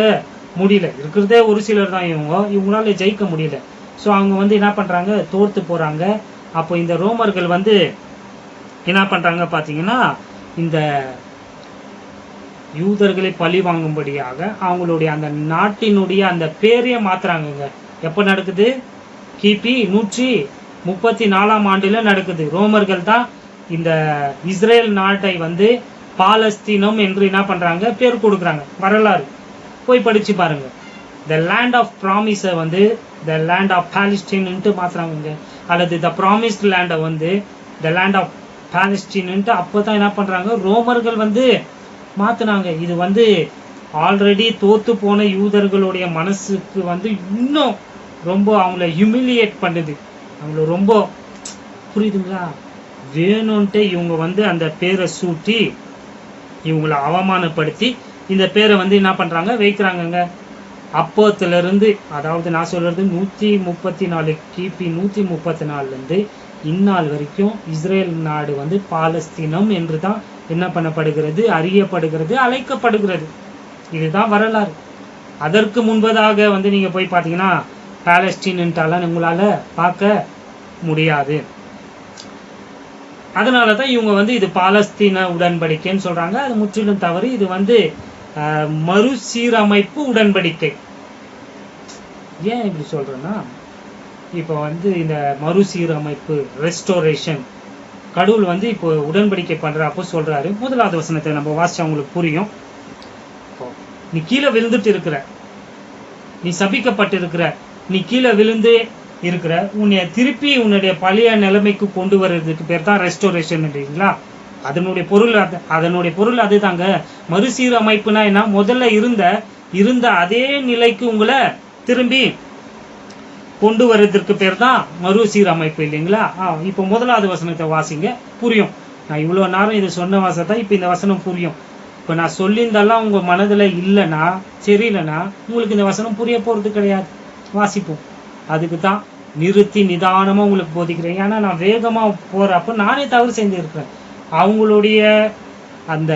முடியல. இருக்கிறதே ஒரு சிலர் தான் இவங்களால ஜெயிக்க முடியல. ஸோ அவங்க வந்து என்ன பண்ணுறாங்க, தோற்று போகிறாங்க. அப்போ இந்த ரோமர்கள் வந்து என்ன பண்ணுறாங்க பார்த்தீங்கன்னா, இந்த யூதர்களை பழி வாங்கும்படியாக அவங்களுடைய அந்த நாட்டினுடைய அந்த பேரையே மாத்துறாங்க. எப்போ நடக்குது? கிபி 134 ஆண்டுல நடக்குது. ரோமர்கள் தான் இந்த இஸ்ரேல் நாட்டை வந்து பாலஸ்தீனம் என்று என்ன பண்றாங்க, பேர் கொடுக்குறாங்க. வரலாறு போய் படிச்சு பாருங்க. த லேண்ட் ஆஃப் ப்ராமிஸை வந்து த லேண்ட் ஆஃப் பாலஸ்டீன்ட்டு மாத்துறாங்க, அல்லது த ப்ராமிஸ்ட் லேண்டை வந்து த லேண்ட் ஆஃப் பாலஸ்டீன்ட்டு அப்போதான் என்ன பண்றாங்க, ரோமர்கள் வந்து மாத்தினாங்க. இது வந்து ஆல்ரெடி தோத்து போன யூதர்களுடைய மனசுக்கு வந்து இன்னும் ரொம்ப அவங்கள ஹியூமிலியேட் பண்ணுது. அவங்கள ரொம்ப, புரியுதுங்களா, வேணும்ன்ட்டு இவங்க வந்து அந்த பேரை சூட்டி இவங்கள அவமானப்படுத்தி இந்த பேரை வந்து என்ன பண்றாங்க, வைக்கிறாங்கங்க. அப்போத்துல இருந்து, அதாவது நான் சொல்றது 134 கிபி 134 இந்நாள் வரைக்கும் இஸ்ரேல் நாடு வந்து பாலஸ்தீனம் என்று தான் என்ன பண்ணப்படுகிறது, அறியப்படுகிறது, அழைக்கப்படுகிறது. இதுதான் வரலாறு. அதற்கு முன்பதாக வந்து நீங்க போய் பார்த்தீங்கன்னா பாலஸ்டீன்ட்டால உங்களால பார்க்க முடியாது. அதனாலதான் இவங்க வந்து இது பாலஸ்தீன உடன்படிக்கைன்னு சொல்றாங்க. அது முற்றிலும் தவறு. இது வந்து மறுசீரமைப்பு உடன்படிக்கை. ஏன் இப்படி சொல்றேன்னா, இப்போ வந்து இந்த மறுசீரமைப்பு, ரெஸ்டோரேஷன், கடவுள் வந்து இப்போ உடன்படிக்கை பண்றப்போ சொல்றாரு. 1வது வசனத்தை நம்ம வாசிச்சா உங்களுக்கு புரியும். நீ கீழே விழுந்துட்டு இருக்கிற, நீ சபிக்கப்பட்டு இருக்கிற, நீ கீழே விழுந்து இருக்கிற, உன்னை திருப்பி உன்னுடைய பழைய நிலைமைக்கு கொண்டு வர்றதுக்கு பேர் தான் ரெஸ்டோரேஷன் இல்லைங்களா? அதனுடைய பொருள் அதுதாங்க. மறுசீரமைப்புனா என்ன, முதல்ல இருந்த அதே நிலைக்கு உங்களை திரும்பி கொண்டு வர்றதுக்கு பேர் தான் மறுசீரமைப்பு இல்லைங்களா? இப்போ 1வது வசனத்தை வாசிங்க, புரியும். நான் இவ்வளோ நேரம் இது சொன்ன வாசத்தான் இப்போ இந்த வசனம் புரியும். இப்போ நான் சொல்லியிருந்தாலும் உங்க மனதில் இல்லைன்னா, சரியில்லைன்னா உங்களுக்கு இந்த வசனம் புரிய போறது கிடையாது. வாசிப்போம். அதுக்கு தான் நிறுத்தி நிதானமா உங்களுக்கு போதிக்கிறேன். ஏன்னா நான் வேகமா போறப்ப நானே தவறு செஞ்சிருக்கிறேன். அவங்களுடைய அந்த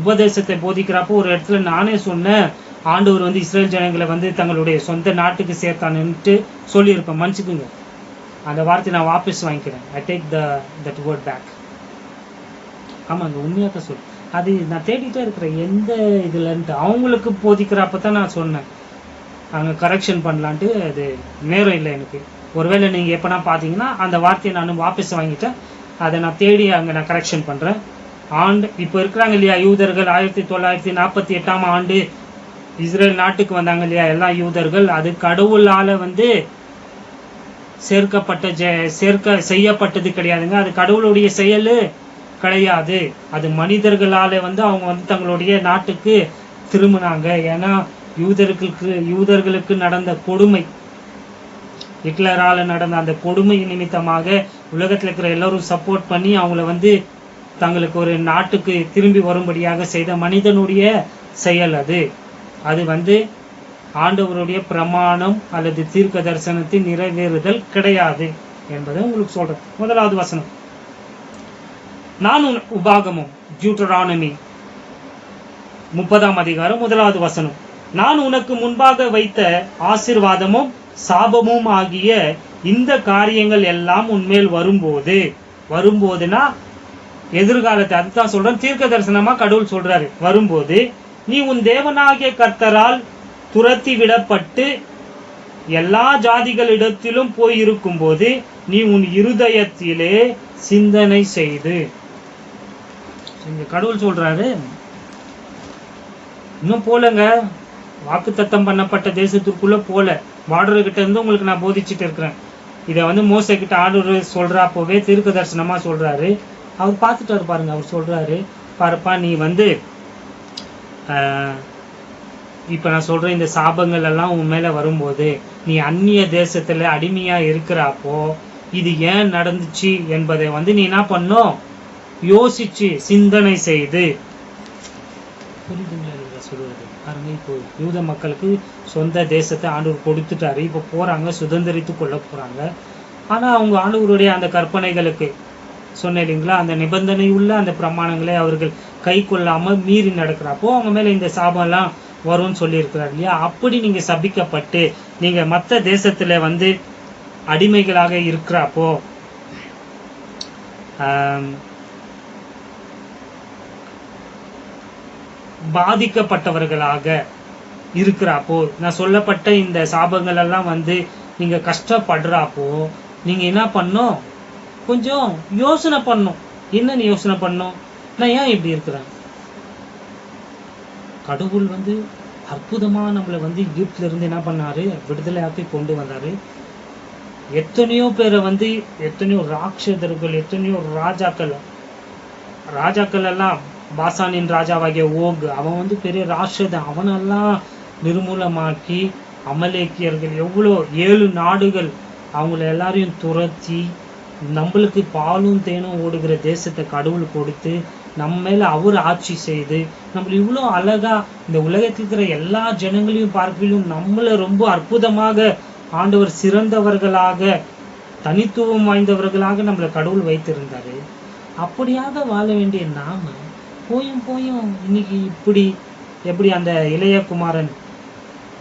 உபதேசத்தை போதிக்கிறப்போ ஒரு இடத்துல நானே சொன்னேன், ஆண்டவர் வந்து இஸ்ரேல் ஜனங்களை வந்து தங்களுடைய சொந்த நாட்டுக்கு சேர்த்தானுட்டு சொல்லியிருப்பேன். மன்னிச்சுக்குங்க, அந்த வார்த்தை நான் வாபஸ் வாங்கிக்கிறேன். I take that word back. ஆமாங்க, உண்மையாக தான் சொல். அது நான் தேடிட்டே இருக்கிறேன் எந்த இதுலன்ட்டு. அவங்களுக்கு போதிக்கிறப்ப தான் நான் சொன்னேன் அங்கே கரெக்ஷன் பண்ணலான்ட்டு. அது நேரம் இல்லை எனக்கு. ஒருவேளை நீங்கள் எப்போனா பார்த்தீங்கன்னா அந்த வார்த்தையை நான் வாபஸ் வாங்கிட்டேன். அதை நான் தேடி அங்கே நான் கரெக்ஷன் பண்ணுறேன். இப்ப இருக்கிறாங்க இல்லையா யூதர்கள், 1948ஆம் ஆண்டு இஸ்ரேல் நாட்டுக்கு வந்தாங்க இல்லையா எல்லா யூதர்கள், அது கடவுளால வந்து செய்யப்பட்டது கிடையாதுங்க. அது கடவுளுடைய செயல் கிடையாது. அது மனிதர்களால வந்து அவங்க வந்து தங்களுடைய நாட்டுக்கு திரும்பினாங்க. ஏன்னா யூதர்களுக்கு நடந்த கொடுமை, ஹிட்லரால நடந்த அந்த கொடுமை நிமித்தமாக உலகத்தில் இருக்கிற எல்லாரும் சப்போர்ட் பண்ணி அவங்கள வந்து தங்களுக்கு ஒரு நாட்டுக்கு திரும்பி வரும்படியாக செய்த மனிதனுடைய செயல் அது. அது வந்து ஆண்டவருடைய பிரமாணம் அல்லது தீர்க்க தரிசனத்தின் நிறைவேறுதல் கிடையாது என்பதை உங்களுக்கு சொல்றேன். முதலாவது வசனம், நான் உபாகமம், டியூட்டரானமி 30ஆம் அதிகாரம் 1வது வசனம், நான் உனக்கு முன்பாக வைத்த ஆசீர்வாதமும் சாபமும் ஆகிய இந்த காரியங்கள் எல்லாம் உன்மேல் வரும்போதுனா எதிர்காலத்தை, அதுதான் சொல்றேன், தீர்க்க தரிசனமா கடவுள் சொல்றாரு. வரும்போது நீ உன் தேவனாகிய கர்த்தரால் துரத்தி விடப்பட்டு எல்லா ஜாதிகளிடத்திலும் போயிருக்கும் போது நீ உன் இருதயத்திலே சிந்தனை செய்து. இங்க கடவுள் சொல்றாரு, இன்னும் போலங்க, வாக்குத்தத்தம் பண்ணப்பட்ட தேசத்திற்குள்ள போல, பார்டர் கிட்ட இருந்து உங்களுக்கு நான் போதிச்சுட்டு இருக்கிறேன். இதை வந்து மோசே கிட்ட ஆண்டவர் சொல்றாப்போவே தீர்க்க தரிசனமா சொல்றாரு. அவர் பார்த்துட்டாரு பாருங்க. அவர் சொல்றாரு, பாருப்பா நீ வந்து இப்ப நான் சொல்றேன், இந்த சாபங்கள் எல்லாம் உன் மேல வரும்போது நீ அந்நிய தேசத்துல அடிமையா இருக்கிறப்போ இது ஏன் நடந்துச்சு என்பதை வந்து நீ என்ன பண்ணும், யோசிச்சு சிந்தனை செய்து. புரியுதுங்களா சொல்லுவது பாருங்க. இப்போ யூத மக்களுக்கு சொந்த தேசத்தை ஆண்டவர் கொடுத்துட்டாரு. இப்ப போறாங்க, சுதந்திரித்து கொள்ள போறாங்க. ஆனா அவங்க ஆண்டவருடைய அந்த கற்பனைகளுக்கு சொன்ன இல்லைங்களா, அந்த நிபந்தனை உள்ள அந்த பிரமாணங்களை அவர்கள் கை கொள்ளாம மீறி நடக்கிறப்போ அவங்க மேல இந்த சாபம் எல்லாம் வரும்னு சொல்லி இருக்கிறார் இல்லையா. அப்படி நீங்க சபிக்கப்பட்டு நீங்க மற்ற தேசத்துல வந்து அடிமைகளாக இருக்கிறப்போ பாதிக்கப்பட்டவர்களாக இருக்கிறப்போ, நான் சொல்லப்பட்ட இந்த சாபங்கள் எல்லாம் வந்து நீங்க கஷ்டப்படுறாப்போ நீங்க என்ன பண்ணும், கொஞ்சம் யோசனை பண்ணும். என்ன யோசனை பண்ணும், நான் ஏன் இப்படி இருக்கிறேன்? கடவுள் வந்து அற்புதமா நம்மளை வந்து எகிப்துல இருந்து என்ன பண்ணாரு, விடுதலையாக்கி கொண்டு வந்தாரு. எத்தனையோ பேரை வந்து, எத்தனையோ ராட்சதர்கள், எத்தனையோ ராஜாக்கள் எல்லாம், பாசானின் ராஜாவாகிய ஓக், அவன் வந்து பெரிய ராட்சதன், அவனெல்லாம் நிர்மூலமாக்கி அமலேக்கியர்கள் எவ்வளோ 7 நாடுகள் அவங்கள எல்லாரையும் துரத்தி நம்மளுக்கு பாலும் தேனும் ஓடுகிற தேசத்தை கடவுள் கொடுத்து நம்ம மேல அவர் ஆட்சி செய்து நம்மள இவ்வளோ அழகா இந்த உலகத்தில் இருக்கிற எல்லா ஜனங்களையும் பார்க்கலும் நம்மள ரொம்ப அற்புதமாக ஆண்டவர் சிறந்தவர்களாக தனித்துவம் வாய்ந்தவர்களாக நம்மளை கடவுள் வைத்திருந்தாரு. அப்படியாக வாழ வேண்டிய நாம போயும் இன்னைக்கு எப்படி அந்த இளையகுமாரன்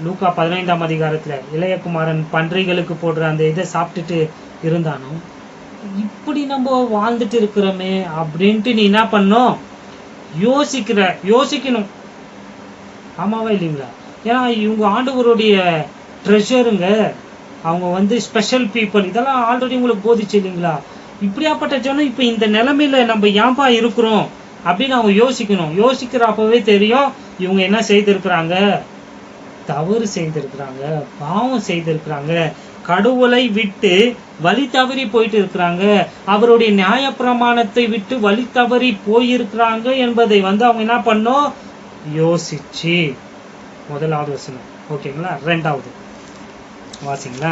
லூக்கா 15ஆம் அதிகாரத்துல இளையகுமாரன் பன்றிகளுக்கு போடுற அந்த இதை சாப்பிட்டுட்டு இருந்தானோ, இப்படி நம்ம வாழ்ந்துட்டு இருக்கிறோமே அப்படின்ட்டு நீ என்ன பண்ணும், யோசிக்கணும். ஆமாவா இல்லைங்களா? ஏன்னா இவங்க ஆண்டவருடைய ட்ரெஷருங்க, அவங்க வந்து ஸ்பெஷல் பீப்புள். இதெல்லாம் ஆல்ரெடி உங்களுக்கு போதிச்சு இல்லைங்களா? இப்படியாப்பட்ட ஜனம் இப்ப இந்த நிலைமையில நம்ம ஏன்பா இருக்கிறோம் அப்படின்னு அவங்க யோசிக்கணும். யோசிக்கிறப்பவே தெரியும் இவங்க என்ன செய்திருக்கிறாங்க, தவறு செய்திருக்கிறாங்க, பாவம் செய்திருக்கிறாங்க, கடவுளை விட்டு வழி தவறி போயிட்டு இருக்கிறாங்க, அவருடைய நியாய பிரமாணத்தை விட்டு வழி தவறி போயிருக்கிறாங்க என்பதை வந்து அவங்க என்ன பண்ணோம், யோசிச்சு. முதலாவது வசனம் ஓகேங்களா. 2வது வாசிங்களா.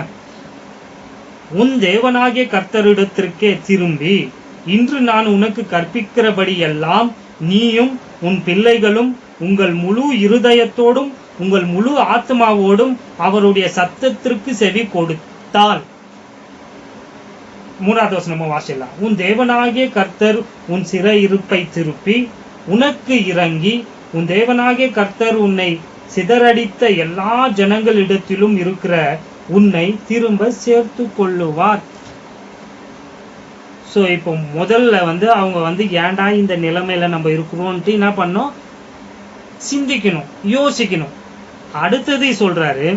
உன் தேவனாகிய கர்த்தரிடத்திற்கே திரும்பி இன்று நான் உனக்கு கற்பிக்கிறபடி எல்லாம் நீயும் உன் பிள்ளைகளும் உங்கள் முழு இருதயத்தோடும் உங்கள் முழு ஆத்மாவோடும் அவருடைய சத்தத்திற்கு செவி கொடுத்தால். 3வது வசனமும் வாசிக்கலாம். உன் தேவனாகிய கர்த்தர் உன் சிறையிருப்பை திருப்பி உனக்கு இறங்கி உன் தேவனாகிய கர்த்தர் உன்னை சிதறடித்த எல்லா ஜனங்களிடத்திலும் இருக்கிற உன்னை திரும்ப சேர்த்து கொள்ளுவார். ஸோ இப்போ முதல்ல வந்து அவங்க வந்து ஏன்டா இந்த நிலைமையில நம்ம இருக்கிறோம்ட்டு என்ன பண்ணோம், சிந்திக்கணும், யோசிக்கணும். அடுத்தது சொல்றாரு,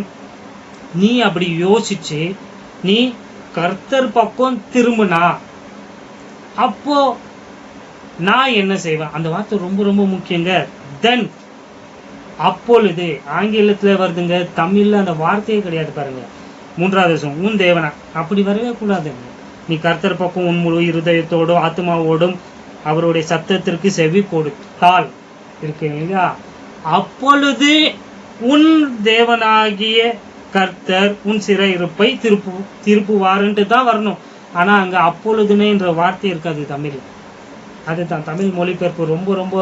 நீ அப்படி யோசிச்சு நீ கர்த்தர் பக்கம் திரும்பினா அப்போ நான் என்ன செய்வேன். அந்த வார்த்தை ரொம்ப ரொம்ப முக்கியங்க. தென், அப்பொழுது. ஆங்கிலத்துல வருதுங்க, தமிழ்ல அந்த வார்த்தையே கிடையாது பாருங்க. 3வது வசனம், உன் தேவனா. அப்படி வரவே கூடாதுங்க. நீ கர்த்தர் பக்கம் உன் முழு இருதயத்தோடும் ஆத்மாவோடும் அவருடைய சத்தத்திற்கு செவி கொடுத்தால் இருக்கு இல்லையா, அப்பொழுது உன் தேவனாகிய கர்த்தர் உன் சிறையிருப்பை திருப்புவாருன்ட்டு தான் வரணும். ஆனா அங்க அப்பொழுதுனேன்ற வார்த்தை இருக்காது தமிழ். அதுதான் தமிழ் மொழிபெயர்ப்பு ரொம்ப ரொம்ப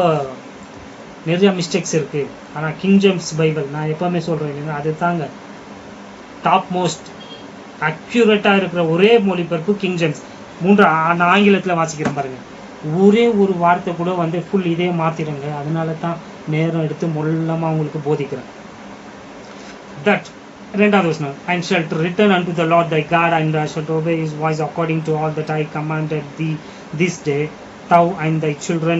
நிறைய மிஸ்டேக்ஸ் இருக்கு. ஆனா கிங் ஜேம்ஸ் பைபிள் நான் எப்பவுமே சொல்றேன் இல்லைன்னா, அது தாங்க டாப் மோஸ்ட் அக்யூரேட்டா இருக்கிற ஒரே மொழிபெயர்ப்பு கிங் ஜேம்ஸ். நான் ஆங்கிலத்துல வாசிக்கிறேன் பாருங்க. ஒரே ஒரு வார்த்தை கூட வந்து ஃபுல் இதே மாத்திடுங்க. அதனால தான் நேரம் எடுத்து மொல்லமா உங்களுக்கு போதிக்கிறேன். தட் 2வது வசனம், and shalt return unto the Lord thy God, and thou shalt obey his voice according to all that I commanded thee this day, thou and thy children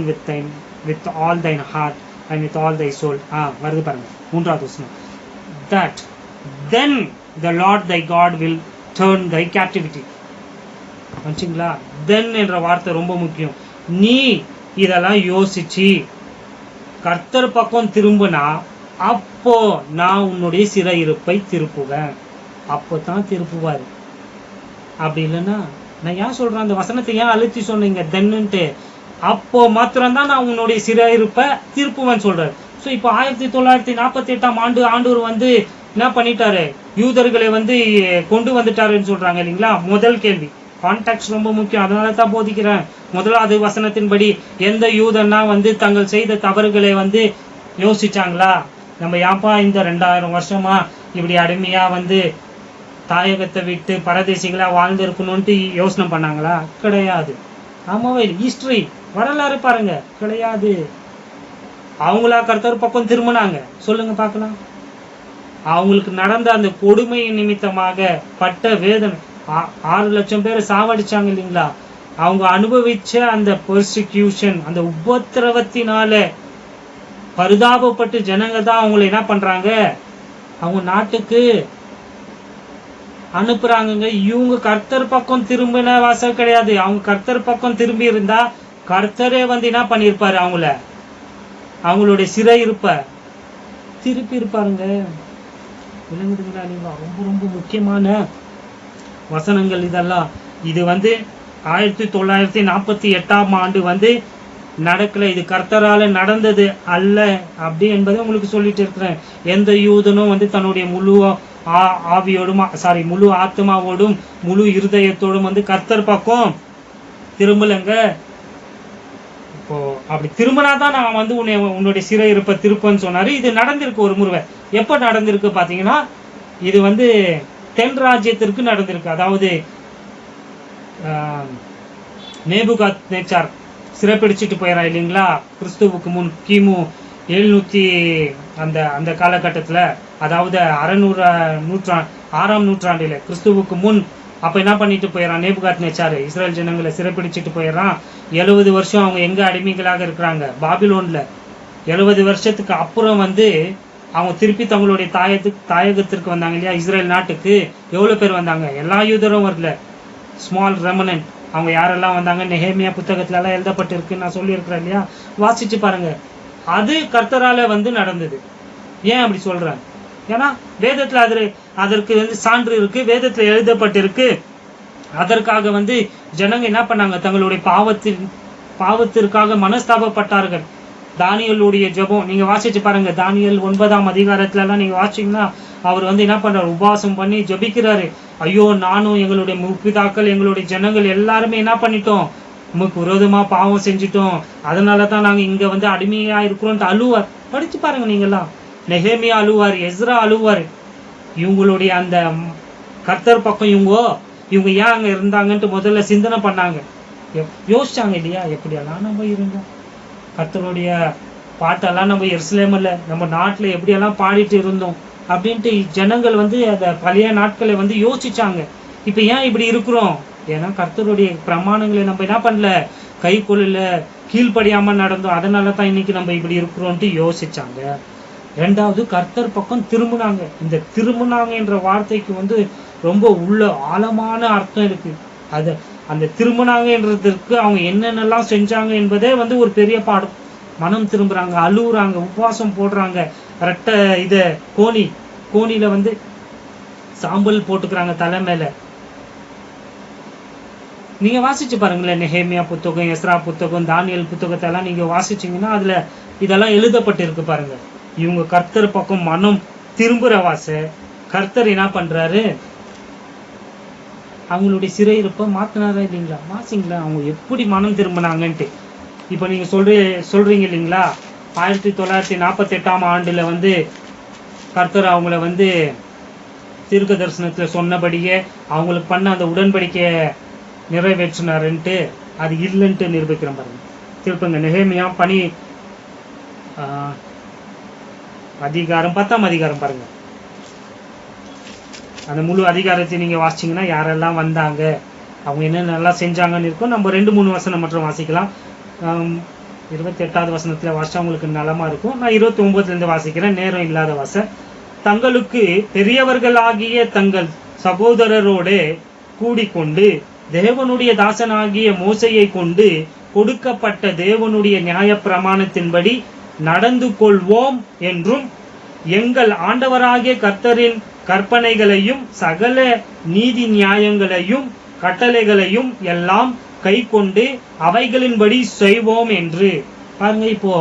with all thine heart and with all thy soul. வருது பாருங்க 3வது வசனம். That then the Lord thy God will turn thy captivity. வந்துங்களா? then என்ற வார்த்தை ரொம்ப முக்கியம். நீ இதெல்லாம் யோசிச்சு கர்த்தர் பக்கம் திரும்பினா அப்போ நான் உன்னுடைய சிறையிருப்பை திருப்புவேன். அப்போதான் திருப்புவாரு. அப்படி இல்லைன்னா, நான் ஏன் சொல்றேன் அந்த வசனத்தை ஏன் அழுத்தி சொன்னீங்க தென்னுட்டு, அப்போ மாத்திரம்தான் நான் உன்னுடைய சிறையிருப்பை திருப்புவேன் சொல்றாரு. ஸோ இப்போ 1948ஆம் ஆண்டு ஆண்டவர் வந்து என்ன பண்ணிட்டாரு, யூதர்களை வந்து கொண்டு வந்துட்டாருன்னு சொல்றாங்க இல்லைங்களா. முதல் கேள்வி, கான்டாக்ட் ரொம்ப முக்கியம். அதனால தான் போதிக்கிறேன். 1வது வசனத்தின்படி எந்த யூதன்னா வந்து தங்கள் செய்த தவறுகளை வந்து யோசிச்சாங்களா, நம்ம ஏன்பா இந்த 2000 வருஷமா இப்படி அடிமையா வந்து தாயகத்தை விட்டு பரதேசிகளா வாழ்ந்துருக்கணும்ட்டு யோசனை பண்ணாங்களா? கிடையாது. ஆமாவே, ஹிஸ்டரி வரலாறு பாருங்க, கிடையாது. அவங்களா கர்த்தர் பக்கம் திரும்பினாங்க? சொல்லுங்க பார்க்கலாம். அவங்களுக்கு நடந்த அந்த கொடுமை நிமித்தமாக பட்ட வேதனை, 6 லட்சம் பேர் சாவடிச்சாங்க இல்லைங்களா. அவங்க அனுபவிச்ச அந்த பெர்சிக்யூஷன், அந்த உபத்திரவத்தினால பரிதாபப்பட்டு ஜனங்க தான் அவங்களை என்ன பண்றாங்க, அவங்க நாட்டுக்கு அனுப்புறாங்க. இவங்க கர்த்தர் பக்கம் திரும்பின வாசல் கிடையாது. அவங்க கர்த்தர் பக்கம் திரும்பி இருந்தா கர்த்தரே வந்து என்ன பண்ணிருப்பாரு, அவங்களுடைய சிறையிருப்ப திருப்பி இருப்பாருங்க. விளங்குதுங்களா? நீங்க ரொம்ப ரொம்ப முக்கியமான வசனங்கள் இதெல்லாம். இது வந்து 1948ஆம் ஆண்டு வந்து நடக்கல. இது கர்த்தரால நடந்தது அல்ல அப்படி என்பதை உங்களுக்கு சொல்லிட்டு இருக்கிறேன். எந்த யூதனும் வந்து தன்னுடைய முழு ஆவியோடும் முழு ஆத்மாவோடும் முழு இருதயத்தோடும் வந்து கர்த்தர் பக்கம் திரும்பலங்க. இப்போ அப்படி திரும்பினாதான் நான் வந்து உன்னுடைய சிறையிருப்பை திருப்பன்னு சொன்னாரு. இது நடந்திருக்கு ஒரு முறை. எப்ப நடந்திருக்கு பாத்தீங்கன்னா, இது வந்து தென் ராஜ்யத்திற்கு நடந்திருக்கு. அதாவது நேபுகாத்நேச்சார் சிறைப்பிடிச்சிட்டு போயிடறா இல்லைங்களா, கிறிஸ்துவுக்கு முன் கிமு 700 அந்த காலகட்டத்துல, அதாவது 6ஆம் நூற்றாண்டில கிறிஸ்துவுக்கு முன். அப்ப என்ன பண்ணிட்டு போயிடறான் நேபுகாத்நேச்சார், இஸ்ரேல் ஜனங்களை சிறைப்பிடிச்சிட்டு போயிடறான். 70 வருஷம் அவங்க எங்க அடிமைகளாக இருக்கிறாங்க, பாபிலோன்ல. 70 வருஷத்துக்கு அப்புறம் வந்து அவங்க திருப்பி தங்களுடைய தாயகத்திற்கு வந்தாங்க இல்லையா, இஸ்ரேல் நாட்டுக்கு. எவ்வளவு பேர் வந்தாங்க? எல்லா யூதரும் வரல, ஸ்மால் ரெமனன்ட். அவங்க யாரெல்லாம் வந்தாங்க, நெஹேமியா புத்தகத்துல எல்லாம் எழுதப்பட்டிருக்கு, நான் சொல்லியிருக்கிறேன் இல்லையா, வாசிச்சு பாருங்க. அது கர்த்தரால வந்து நடந்தது. ஏன் அப்படி சொல்றேன்? ஏன்னா வேதத்துல அதற்கு வந்து சான்று இருக்கு, வேதத்துல எழுதப்பட்டிருக்கு. அதற்காக வந்து ஜனங்க என்ன பண்ணாங்க, தங்களுடைய பாவத்திற்காக மனஸ்தாபப்பட்டார்கள். தானியலுடைய ஜெபம் நீங்க வாசிச்சு பாருங்க. தானியல் 9ஆம் அதிகாரத்துல எல்லாம் நீங்க வாசிச்சீங்கன்னா, அவர் வந்து என்ன பண்றாரு, உபவாசம் பண்ணி ஜெபிக்கிறாரு. ஐயோ, நானும் எங்களுடைய முற்பிதாக்கள் எங்களுடைய ஜனங்கள் எல்லாருமே என்ன பண்ணிட்டோம், நமக்கு விரோதமா பாவம் செஞ்சிட்டோம், அதனாலதான் நாங்க இங்க வந்து அடிமையா இருக்கிறோம் அழுவார். படிச்சு பாருங்க நீங்கெல்லாம். நெஹேமியா அழுவார், எஸ்ரா அழுவார். இவங்களுடைய அந்த கர்த்தர் பக்கம் இவங்க ஏன் அங்க இருந்தாங்கன்ட்டு முதல்ல சிந்தனை பண்ணாங்க, யோசிச்சாங்க இல்லையா, எப்படியெல்லாம் நம்ம இருந்தோம், கர்த்தருடைய பாட்டெல்லாம் நம்ம எருசலேம்ல நம்ம நாட்டுல எப்படியெல்லாம் பாடிட்டு இருந்தோம் அப்படின்ட்டு ஜனங்கள் வந்து அந்த பழைய நாட்களை வந்து யோசிச்சாங்க. இப்ப ஏன் இப்படி இருக்கிறோம்? ஏன்னா கர்த்தருடைய பிரமாணங்களை நம்ம என்ன பண்ணல, கை கொள்ளல, கீழ்படியாம நடந்தோம். அதனாலதான் இன்னைக்கு நம்ம இப்படி இருக்கிறோம்ட்டு யோசிச்சாங்க. 2வது, கர்த்தர் பக்கம் திரும்பினாங்க. இந்த திரும்பினாங்க என்ற வார்த்தைக்கு வந்து ரொம்ப உள்ள ஆழமான அர்த்தம் இருக்கு. அந்த திரும்பினாங்கன்றதுக்கு அவங்க என்னென்னலாம் செஞ்சாங்க என்பதே வந்து ஒரு பெரிய பாடம். மனம் திரும்புறாங்க, அழுகுறாங்க, உபவாசம் போடுறாங்க, ரெட்டை கோணியில வந்து சாம்பல் போட்டுக்கிறாங்க தலை மேல. நீங்க வாசிச்சு பாருங்களேன், நெஹேமியா புத்தகம், எஸ்ரா புத்தகம், தானியல் புத்தகத்தை எல்லாம் நீங்க வாசிச்சீங்கன்னா அதுல இதெல்லாம் எழுதப்பட்டிருக்கு பாருங்க. இவங்க கர்த்தர் பக்கம் மனம் திரும்புற கர்த்தர் என்ன பண்றாரு, அவங்களுடைய சிறையிருப்ப மாத்தினாரா இல்லைங்களா? வாசிங்களா அவங்க எப்படி மனம் திரும்பினாங்கன்ட்டு. இப்ப நீங்க சொல்றீங்க இல்லைங்களா, 1948 ஆண்டுல வந்து கர்த்தர் அவங்கள வந்து தீர்க்க தரிசனத்துல சொன்னபடியே அவங்களுக்கு பண்ண அந்த உடன்படிக்கைய நிறைவேற்றினாருன்ட்டு அது இல்லைன்ட்டு நிரூபிக்கிறேன் பாருங்க. திருப்பங்க நெஹேமியா அதிகாரம் 10ஆம் அதிகாரம் பாருங்க. அந்த முழு அதிகாரத்தை நீங்க வாசிச்சீங்கன்னா யாரெல்லாம் வந்தாங்க, அவங்க என்னென்னலாம் செஞ்சாங்கன்னு இருக்கும். நம்ம 2-3 வசனம் மட்டும் வாசிக்கலாம். 28வது வசனத்துல வாசிச்சா உங்களுக்கு நலமா இருக்கும். நான் 29ல இருந்து வாசிக்கிறேன், நேரம் இல்லாத தங்களுக்கு பெரியவர்களாகிய தங்கள் சகோதரரோடு கூடிக்கொண்டு தேவனுடைய தாசனாகிய மோசையை கொண்டு கொடுக்கப்பட்ட தேவனுடைய நியாய பிரமாணத்தின்படி நடந்து கொள்வோம் என்றும் எங்கள் ஆண்டவராகிய கர்த்தரின் கற்பனைகளையும் சகல நீதி நியாயங்களையும் கட்டளைகளையும் எல்லாம் கை கொண்டு அவைகளின்படி செய்வோம் என்று. பாருங்க, இப்போ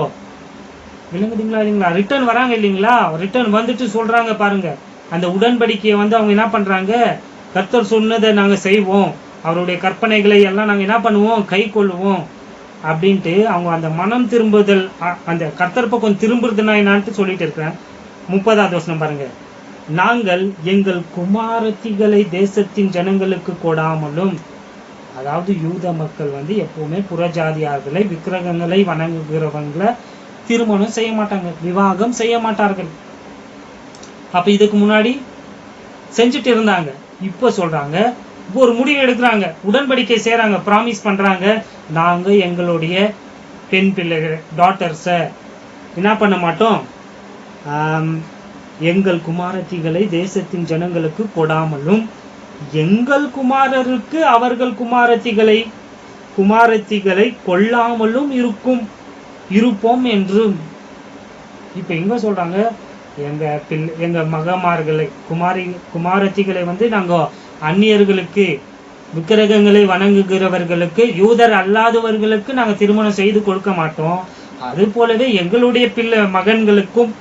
விளங்குதுங்களா இல்லைங்களா? ரிட்டர்ன் வராங்க இல்லைங்களா? ரிட்டர்ன் வந்துட்டு சொல்றாங்க பாருங்க, அந்த உடன்படிக்கையை வந்து அவங்க என்ன பண்றாங்க, கர்த்தர் சொன்னதை நாங்க செய்வோம், அவருடைய கற்பனைகளை எல்லாம் நாங்க என்ன பண்ணுவோம், கை கொள்ளுவோம் அப்படின்ட்டு அவங்க அந்த மனம் திரும்புதல், அந்த கர்த்தர் பக்கம் திரும்புறதுனா என்னான்ட்டு சொல்லிட்டு இருக்கிறேன். 30வது வசனம் பாருங்க. நாங்கள் எங்கள் குமாரத்திகளை தேசத்தின் ஜனங்களுக்கு கொடாமலும், அதாவது யூத மக்கள் வந்து எப்பவுமே புறஜாதியார்களை விக்கிரகங்களை வணங்குகிறவங்களை திருமணம் செய்ய மாட்டாங்க, விவாகம் செய்ய மாட்டார்கள். அப்ப இதுக்கு முன்னாடி செஞ்சுட்டு இருந்தாங்க. இப்ப சொல்றாங்க, இப்போ ஒரு முடிவு எடுக்கிறாங்க, உடன்படிக்கை செய்யறாங்க, ப்ராமிஸ் பண்றாங்க, நாங்க எங்களுடைய பெண் பிள்ளைகள் டாட்டர்ஸை என்ன பண்ண மாட்டோம், எங்கள் குமாரத்திகளை தேசத்தின் ஜனங்களுக்கு கொடாமலும் எங்கள் குமாரருக்கு அவர்கள் குமாரத்திகளை கொள்ளாமலும் இருப்போம் என்றும். இப்ப எங்க சொல்றாங்க, எங்க மகமார்களை குமாரத்திகளை வந்து நாங்க அந்நியர்களுக்கு விக்கிரகங்களை வணங்குகிறவர்களுக்கு யூதர் அல்லாதவர்களுக்கு நாங்க திருமணம் செய்து கொடுக்க மாட்டோம். அது போலவே எங்களுடைய மகன்களுக்கும்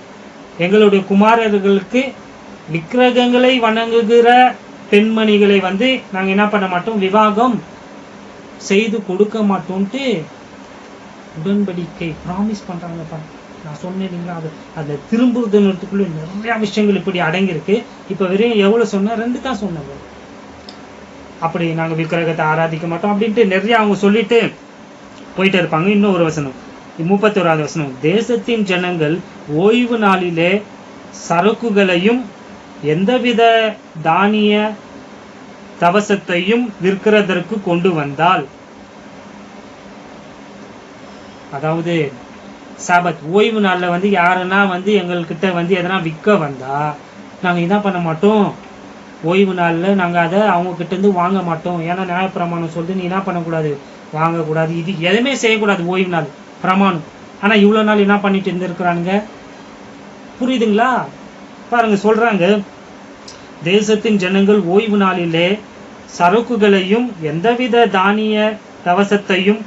எங்களுடைய குமாரர்களுக்கு விக்கிரகங்களை வணங்குகிற பெண்மணிகளை வந்து நாங்க என்ன பண்ண மாட்டோம், விவாகம் செய்து கொடுக்க மாட்டோம்ட்டு உடன்படிக்கை ப்ராமிஸ் பண்றாங்க. நான் சொன்னேன், அது திரும்புறதுக்குள்ள நிறைய விஷயங்கள் இப்படி அடங்கியிருக்கு. இப்ப வெறும் எவ்வளவு சொன்ன, 2 தான் சொன்னாங்க. அப்படி நாங்க விக்கிரகத்தை ஆராதிக்க மாட்டோம் அப்படின்ட்டு நிறைய அவங்க சொல்லிட்டு போயிட்டே இருப்பாங்க. இன்னும் ஒரு வசனம், 31வது வசனம். தேசத்தின் ஜனங்கள் ஓய்வு நாளிலே சரக்குகளையும் எந்தவித தானிய தவசத்தையும் விற்கிறதற்கு கொண்டு வந்தால், அதாவது சாபத் ஓய்வு நாள்ல வந்து யாருன்னா வந்து எங்கள்கிட்ட வந்து எதனா விற்க வந்தா நாங்க என்ன பண்ண மாட்டோம், ஓய்வு நாள்ல நாங்க அதை அவங்க கிட்ட இருந்து வாங்க மாட்டோம். ஏன்னா நியாயப்பிரமாணம் சொல்லிட்டு நீ என்ன பண்ணக்கூடாது, வாங்கக்கூடாது, இது எதுவுமே செய்யக்கூடாது ஓய்வு நாள் பிரமாணம். ஆனா இவ்வளவு நாள் என்ன பண்ணிட்டு இருந்திருக்கிறாங்க, புரியுதுங்களா? பாருங்க, சொல்றாங்க, தேசத்தின் ஜனங்கள் ஓய்வு நாளிலே சரக்குகளையும் எந்தவித தானிய தவசத்தையும்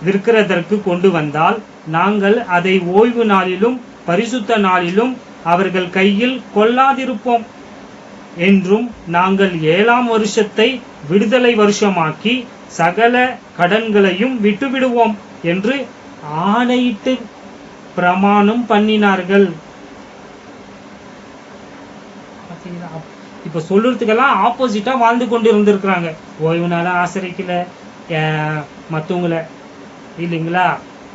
விற்கிறதற்கு கொண்டு வந்தால் நாங்கள் அதை ஓய்வு நாளிலும் பரிசுத்த நாளிலும் அவர்கள் கையில் கொள்ளாதிருப்போம் என்றும் நாங்கள் 7ஆம் வருஷத்தை விடுதலை வருஷமாக்கி சகல கடன்களையும் விட்டுவிடுவோம் என்று ஆணையிட்டு பிரமாணம் பண்ணினார்கள். இப்ப சொல்றதுக்கெல்லாம் ஆப்போசிட்டா வாழ்ந்து கொண்டு இருந்திருக்கிறாங்க. ஓய்வு நாள ஆசரிக்கல, மற்றவங்களை இல்லைங்களா,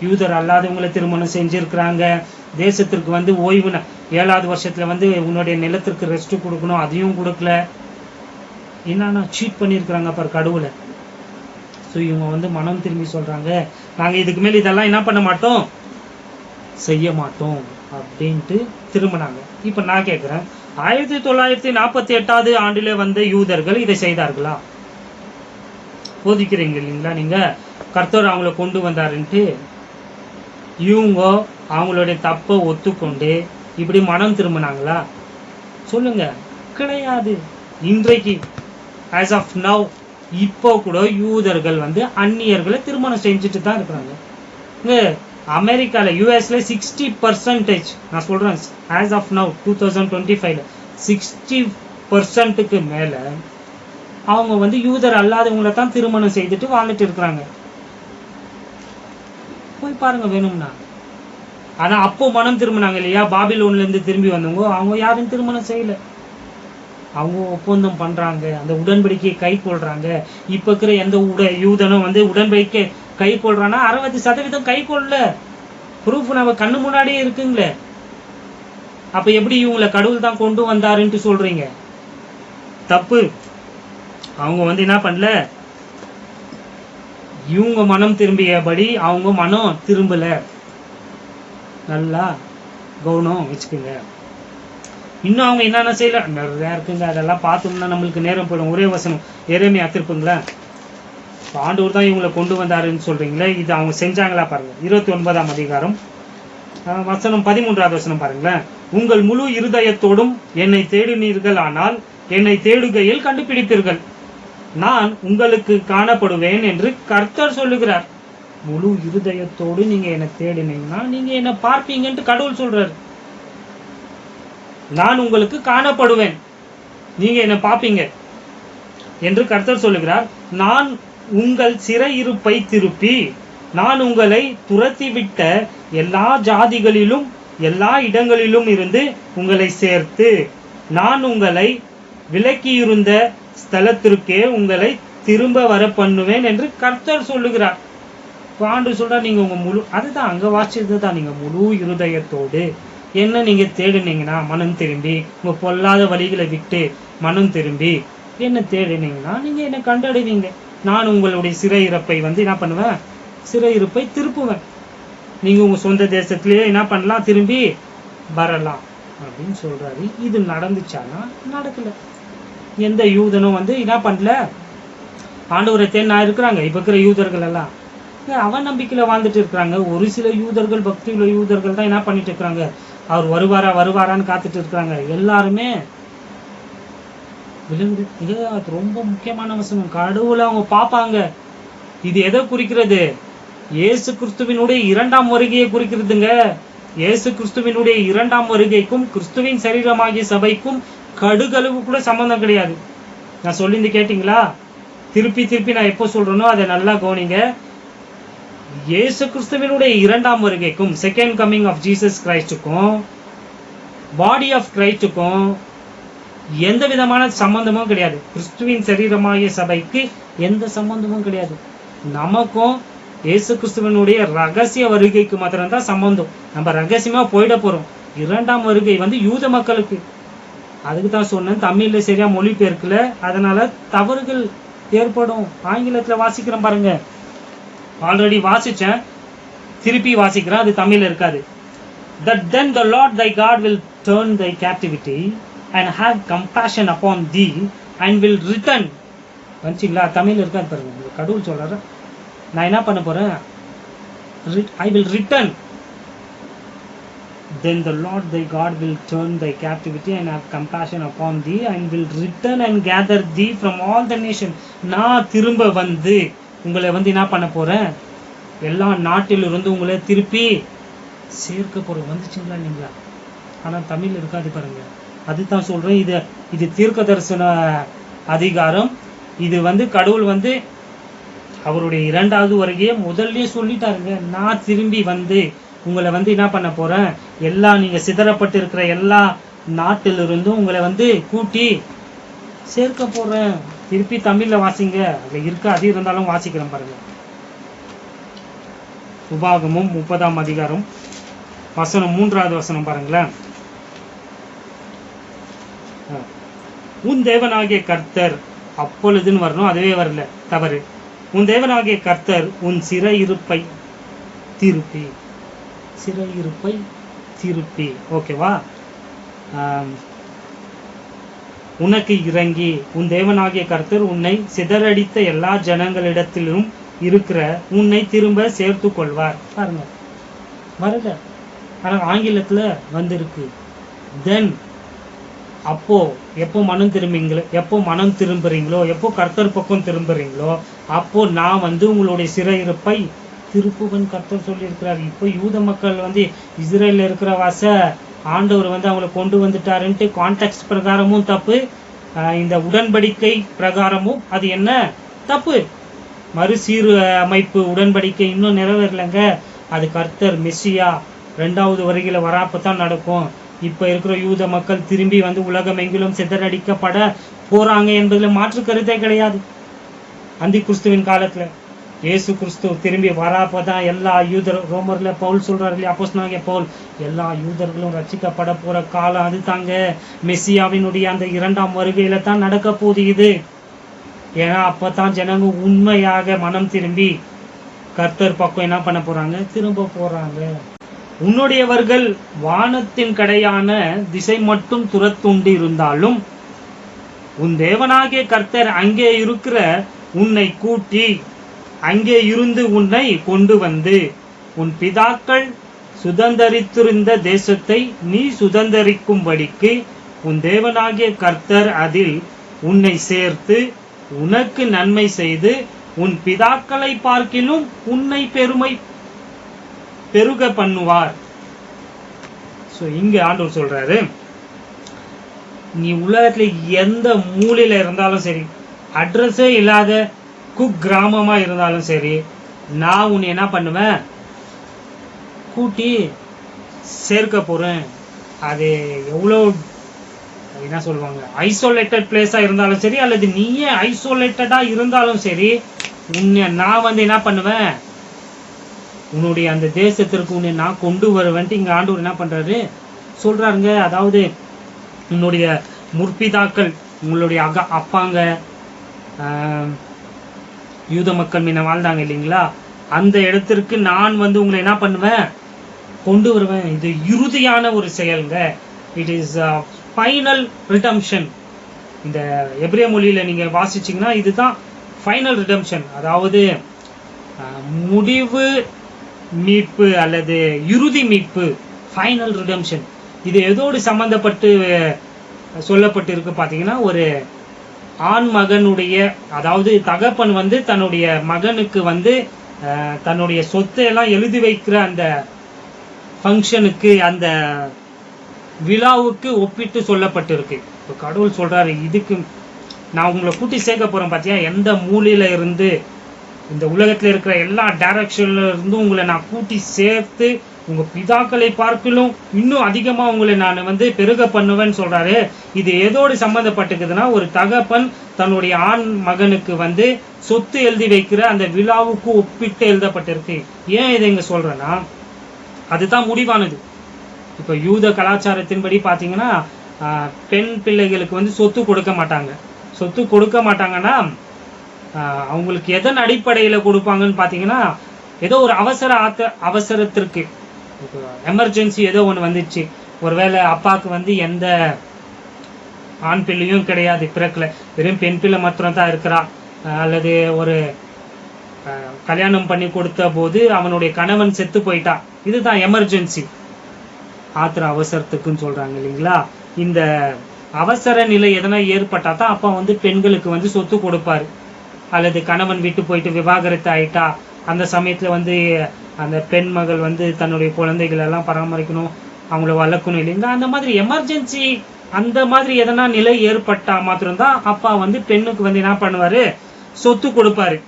யூதர் அல்லாதவங்களை திருமணம் செஞ்சிருக்கிறாங்க. தேசத்திற்கு வந்து ஓய்வு 7வது வருஷத்துல வந்து உன்னுடைய நிலத்திற்கு ரெஸ்ட் கொடுக்கணும், அதையும் கொடுக்கல. என்னன்னா சீட் பண்ணியிருக்கிறாங்க பாரு கடவுளை. ஸோ இவங்க வந்து மனம் திரும்பி சொல்றாங்க, நாங்க இதுக்கு மேல இதெல்லாம் என்ன பண்ண மாட்டோம், செய்ய மாட்டோம் அப்படின்ட்டு திரும்பினாங்க. இப்ப நான் கேட்கிறேன், 1948 ஆண்டிலே வந்த யூதர்கள் இதை செய்தார்களா? போதிக்கிறீங்க இல்லைங்களா நீங்க, கர்த்தர் அவங்கள கொண்டு வந்தாருன்ட்டு. இவங்க அவங்களுடைய தப்பை ஒத்துக்கொண்டு இப்படி மனம் திரும்பினாங்களா? சொல்லுங்க, கிடையாது. இன்றைக்கு as of now இப்போ கூட யூதர்கள் வந்து அந்நியர்களை திருமணம் செஞ்சுட்டு தான் இருக்கிறாங்க. இங்க அமெரிக்கால யூஎஸ்ல 60%, நான் சொல்றேன் as of now 2025 60%க்கு மேல அவங்க வந்து யூதர் அல்லாதவங்களை தான் திருமணம் செய்துட்டு வாழ்ந்துட்டு இருக்கிறாங்க. போய் பாருங்க வேணும்னா. ஆனா அப்போ மனம் திரும்பினாங்க இல்லையா, பாபிலோன்ல இருந்து திரும்பி வந்தவங்க, அவங்க யாரும் திருமணம் செய்யல. அவங்க ஒப்பந்தம் பண்றாங்க, அந்த உடன்படிக்கையை கை கொள்றாங்க. இப்ப இருக்கிற எந்த யூதனும் வந்து உடன்படிக்கை கை கொள்றான்னா 60% கை கொள்ள ப்ரூஃப் நம்ம கண்ணு முன்னாடியே இருக்குங்களே. அப்ப எப்படி இவங்களை கடவுள் தான் கொண்டு வந்தாருன்ட்டு சொல்றீங்க? தப்பு. அவங்க வந்து என்ன பண்ணல, இவங்க மனம் திரும்பியபடி அவங்க மனம் திரும்பல. நல்லா கவனம் வச்சுக்கோங்க. இன்னும் அவங்க என்னென்ன செய்யல நிறையா இருக்குங்க, அதெல்லாம் பார்த்தோம்னா நம்மளுக்கு நேரம் போயிடும். ஒரே வசனம் எரேமியா திருப்புங்களேன். ஆண்டவர் தான் இவங்களை கொண்டு வந்தாருன்னு சொல்றீங்களே, இது அவங்க செஞ்சாங்களா பாருங்க. 29ஆம் அதிகாரம் வசனம் 13வது வசனம் பாருங்களேன். உங்கள் முழு இருதயத்தோடும் என்னை தேடினீர்கள், ஆனால் என்னை தேடுகையில் கண்டுபிடிப்பீர்கள், நான் உங்களுக்கு காணப்படுவேன் என்று கர்த்தர் சொல்லுகிறார். முழு இருதயத்தோடு நீங்க என்ன தேடினீங்கன்னா நீங்க என்ன பார்ப்பீங்கன்ட்டு கடவுள் சொல்றாரு. நான் உங்களுக்கு காணப்படுவேன், நீங்க என்ன பார்ப்பீங்க என்று கர்த்தர் சொல்லுகிறார். நான் உங்கள் சிறையிருப்பை திருப்பி, நான் உங்களை துரத்திவிட்ட எல்லா ஜாதிகளிலும் எல்லா இடங்களிலும் இருந்து உங்களை சேர்த்து, நான் உங்களை விலக்கியிருந்த ஸ்தலத்திற்கே உங்களை திரும்ப வர பண்ணுவேன் என்று கர்த்தர் சொல்லுகிறார். ஆண்டு சொல்றா, நீங்க உங்க முழு, அதுதான் அங்க வாசிச்சது தான், நீங்க முழு இருதயத்தோடு என்ன நீங்க தேடினீங்கன்னா மனம் திரும்பி, உங்க பொல்லாத வழிகளை விட்டு மனம் திரும்பி என்ன தேடினீங்கன்னா நீங்க என்ன கண்டடைவீங்க. நான் உங்களுடைய சிறையிருப்பை வந்து என்ன பண்ணுவேன், சிறையிருப்பை திருப்புவேன். நீங்க உங்க சொந்த தேசத்திலேயே என்ன பண்ணலாம், திரும்பி வரலாம் அப்படின்னு சொல்றாரு. இது நடந்துச்சானா? நடக்கல. எந்த யூதனும் வந்து என்ன பண்ணல, ஆண்டவரை தேடினா இருக்கிறாங்க. இப்ப இருக்கிற யூதர்கள் எல்லாம் அவன் நம்பிக்கையில வாழ்ந்துட்டு இருக்கிறாங்க. ஒரு சில யூதர்கள், பக்தி உள்ள யூதர்கள் தான் என்ன பண்ணிட்டு இருக்கிறாங்க, அவர் வருவாரான்னு காத்துட்டு இருக்கிறாங்க. எல்லாருமே விழுந்து. அது ரொம்ப முக்கியமான வசனம். கடவுளை அவங்க பார்ப்பாங்க. இது எதை குறிக்கிறது? இயேசு கிறிஸ்துவினுடைய 2ஆம் வருகையை குறிக்கிறதுங்க. இயேசு கிறிஸ்துவினுடைய 2ஆம் வருகைக்கும் கிறிஸ்துவின் சரீரமாகிய சபைக்கும் கடுகளவு கூட சம்பந்தம் கிடையாது. நான் சொல்லிந்து கேட்டீங்களா? திருப்பி நான் எப்போ சொல்றேனோ அதை நல்லா கவனிங்க. இயேசு கிறிஸ்துவினுடைய 2ஆம் வருகைக்கும், செகண்ட் கம்மிங் ஆஃப் ஜீசஸ் கிரைஸ்டுக்கும், பாடி ஆஃப் கிரைஸ்டுக்கும் எந்த விதமான சம்பந்தமும் கிடையாது. கிறிஸ்துவின் சரீரமாகிய சபைக்கு எந்த சம்பந்தமும் கிடையாது. நமக்கும் இயேசு கிறிஸ்துவனுடைய ரகசிய வருகைக்கு மாத்திரம்தான் சம்பந்தம். நம்ம ரகசியமா போயிட போறோம். 2ஆம் வருகை வந்து யூத மக்களுக்கு. அதுக்கு தான் சொன்னேன், தமிழ்ல சரியா மொழிபெயர்க்கல, அதனால தவறுகள் ஏற்படும். ஆங்கிலத்துல வாசிக்கிறேன் பாருங்க. ஆல்ரெடி வாசிச்சேன், திருப்பி வாசிக்கிறேன், அது தமிழ்ல இருக்காது. That then the Lord thy God will turn thy captivity and have compassion upon thee and will return. வந்துச்சுங்களா? தமிழ்ல இருக்காது பாருங்க. கடவுள் சொல்றாரு, நான் என்ன பண்ண போறேன், I will return. Then the Lord thy God will turn thy captivity and have compassion upon thee and will return and gather thee from all the nations. நான் திரும்ப வந்து உங்களை வந்து என்ன பண்ண போறேன், எல்லா நாட்டிலிருந்து உங்களை திருப்பி சேர்க்க போறேன். வந்துச்சுங்களா நீங்களா? ஆனா தமிழ் இருக்காது பாருங்க. அதுதான் சொல்றேன், இது தீர்க்க தரிசன அதிகாரம். இது வந்து கடவுள் வந்து அவருடைய 2வது வருகையை முதல்லயே சொல்லிட்டாருங்க. நான் திரும்பி வந்து உங்களை வந்து என்ன பண்ண போறேன், எல்லா நீங்க சிதறப்பட்டு இருக்கிற எல்லா நாட்டிலிருந்தும் உங்களை வந்து கூட்டி சேர்க்க போறேன். திருப்பி தமிழ்ல வாசிங்க, அது இருக்கு, அது இருந்தாலும் வாசிக்கிறேன் பாருங்க. உபாகமும் 30ஆம் அதிகாரம் வசனம் 3வது வசனம் பாருங்களேன். உன் தேவனாகிய கர்த்தர், அப்பொழுதுன்னு வரணும், அதுவே வரல, தவறு. உன் தேவனாகிய கர்த்தர் உன் சிறையிருப்பை திருப்பி, ஓகேவா? உனக்கு இறங்கி உன் தேவனாகிய கர்த்தர் உன்னை சிதறடித்த எல்லா ஜனங்களிடத்திலும் இருக்கிற உன்னை திரும்ப சேர்த்து கொள்வார். பாருங்க, வரல, ஆனா ஆங்கிலத்துல வந்திருக்கு. தென் அப்போ எப்போ மனம் திரும்புறீங்களோ, எப்போ கர்த்தர் பக்கம் திரும்புறீங்களோ, அப்போ நான் உங்களுடைய சிறையிருப்பை திருப்புவன் கர்த்தர் சொல்லி இருக்கிறார். இப்போ யூத மக்கள் இஸ்ரேல்ல இருக்கிற ஆண்டவர் அவங்களை கொண்டு வந்துட்டாருன்ட்டு கான்டெக்ஸ்ட் பிரகாரமும் தப்பு, இந்த உடன்படிக்கை பிரகாரமும் அது என்ன தப்பு. மறுசீர் அமைப்பு உடன்படிக்கை இன்னும் நிறைவேறலைங்க. அது கர்த்தர் மெஸ்ஸியா 2வது வருகையில வராப்பதான் நடக்கும். இப்ப இருக்கிற யூத மக்கள் திரும்பி உலகம் எங்கிலும் சிதறடிக்கப்பட போறாங்க என்பதுல மாற்று கருத்தே கிடையாது. அந்தி கிறிஸ்துவின் காலத்துல இயேசு கிறிஸ்து திரும்பி வராப்பதான் எல்லா யூதர், ரோமர்ல பவுல் சொல்றாரு இல்லையா, அப்போஸ்தலனாகிய பவுல், எல்லா யூதர்களும் ரட்சிக்கப்பட போற காலம் அது தாங்க. மெஸ்ஸியாவினுடைய அந்த 2ஆம் வருகையில தான் நடக்க போகுது இது. ஏன்னா அப்பதான் ஜனங்க உண்மையாக மனம் திரும்பி கர்த்தர் பக்கம் என்ன பண்ண போறாங்க, திரும்ப போறாங்க. உன்னுடையவர்கள் வானத்தின் கடையான திசை மட்டும் துரத்துண்டு இருந்தாலும் உன் தேவனாகிய கர்த்தர் அங்கே இருக்கிற உன்னை கூட்டி அங்கே இருந்து உன்னை கொண்டு வந்து உன் பிதாக்கள் சுதந்தரித்திருந்த தேசத்தை நீ சுதந்தரிக்கும்படிக்கு உன் தேவனாகிய கர்த்தர் அதில் உன்னை சேர்த்து உனக்கு நன்மை செய்து உன் பிதாக்களை பார்க்கிலும் உன்னை பெருக பண்ணுவார். இங்க ஆண்டவர் சொல்றாரு, நீ உலகத்துல எந்த மூலையில இருந்தாலும் சரி, அட்ரஸே இல்லாத குக்கிராமமா இருந்தாலும் சரி, நான் உன்னை என்ன பண்ணுவேன், கூட்டி சேர்க்க போறேன். அது எவ்வளோ என்ன சொல்லுவாங்க, ஐசோலேட்டட் பிளேஸா இருந்தாலும் சரி, அல்லது நீயே ஐசோலேட்டடா இருந்தாலும் சரி, உன்னை நான் என்ன பண்ணுவேன், உன்னுடைய அந்த தேசத்திற்கு உன்னை நான் கொண்டு வருவேன்ட்டு இங்க ஆண்டவர் என்ன பண்றாரு சொல்றாருங்க. அதாவது உன்னுடைய முற்பிதாக்கள், உங்களுடைய அப்பாங்க யூத மக்கள் முன்ன வாழ்ந்தாங்க இல்லைங்களா, அந்த இடத்திற்கு நான் உங்களை என்ன பண்ணுவேன், கொண்டு வருவேன். இது இறுதியான ஒரு செயல்ங்க. It is final redemption. இந்த எபிரேய மொழியில நீங்க வாசிச்சீங்கன்னா இதுதான் ஃபைனல் ரிடம்ஷன், அதாவது முடிவு மீட்பு அல்லது இறுதி மீட்பு, ஃபைனல் ரிடம்ஷன். இது எதோடு சம்பந்தப்பட்டு சொல்லப்பட்டு இருக்கு பாத்தீங்கன்னா, ஒரு ஆண் மகனுடைய, அதாவது தகப்பன் தன்னுடைய மகனுக்கு தன்னுடைய சொத்தை எல்லாம் எழுதி வைக்கிற அந்த ஃபங்க்ஷனுக்கு, அந்த விழாவுக்கு ஒப்பிட்டு சொல்லப்பட்டிருக்கு. இப்போ கடவுள் சொல்றாரு, இதுக்கு நான் உங்களை கூட்டி சேர்க்க போறேன் பாத்தியா, எந்த மூலையில இருந்து இந்த உலகத்துல இருக்கிற எல்லா டைரக்ஷன்ல இருந்தும் உங்களை நான் கூட்டி சேர்த்து உங்க பிதாக்களை பார்க்கலும் இன்னும் அதிகமா உங்களை நான் பெருக பண்ணுவேன்னு சொல்றாரு. இது எதோடு சம்பந்தப்பட்டிருக்குதுன்னா, ஒரு தகப்பன் தன்னுடைய ஆண் மகனுக்கு சொத்து எழுதி வைக்கிற அந்த விழாவுக்கு ஒப்பிட்டு எழுதப்பட்டிருக்கு. ஏன் இதை இங்க சொல்றேன்னா, அதுதான் முடிவானது. இப்ப யூத கலாச்சாரத்தின்படி பாத்தீங்கன்னா, பெண் பிள்ளைகளுக்கு சொத்து கொடுக்க மாட்டாங்க. சொத்து கொடுக்க மாட்டாங்கன்னா அவங்களுக்கு எதன் அடிப்படையில கொடுப்பாங்கன்னு பாத்தீங்கன்னா, ஏதோ ஒரு அவசரத்திற்கு எமர்ஜென்சி ஏதோ ஒன்று வந்துச்சு, ஒருவேளை அப்பாவுக்கு எந்த ஆண் பிள்ளையும் கிடையாது, பிறக்கல, வெறும் பெண் பிள்ளை மாத்திரம் தான் இருக்கிறா, அல்லது ஒரு கல்யாணம் பண்ணி கொடுத்த போது அவனுடைய கணவன் செத்து போயிட்டா, இதுதான் எமர்ஜென்சி, ஆத்திர அவசரத்துக்குன்னு சொல்றாங்க இல்லைங்களா. இந்த அவசர நிலை எதனா ஏற்பட்டா தான் அப்பா பெண்களுக்கு சொத்து கொடுப்பாரு. அல்லது கணவன் விட்டு போயிட்டு விவாகரத்து ஆயிட்டா, அந்த சமயத்துல அந்த பெண் மகள் தன்னுடைய குழந்தைகள் எல்லாம் பராமரிக்கணும், அவங்கள வளர்க்கணும் இல்லைங்களா. அந்த மாதிரி எமர்ஜென்சி, அந்த மாதிரி எதனா நிலை ஏற்பட்டா மாத்திரம்தான் அப்பா பெண்ணுக்கு என்ன பண்ணுவாரு, சொத்து கொடுப்பாரு.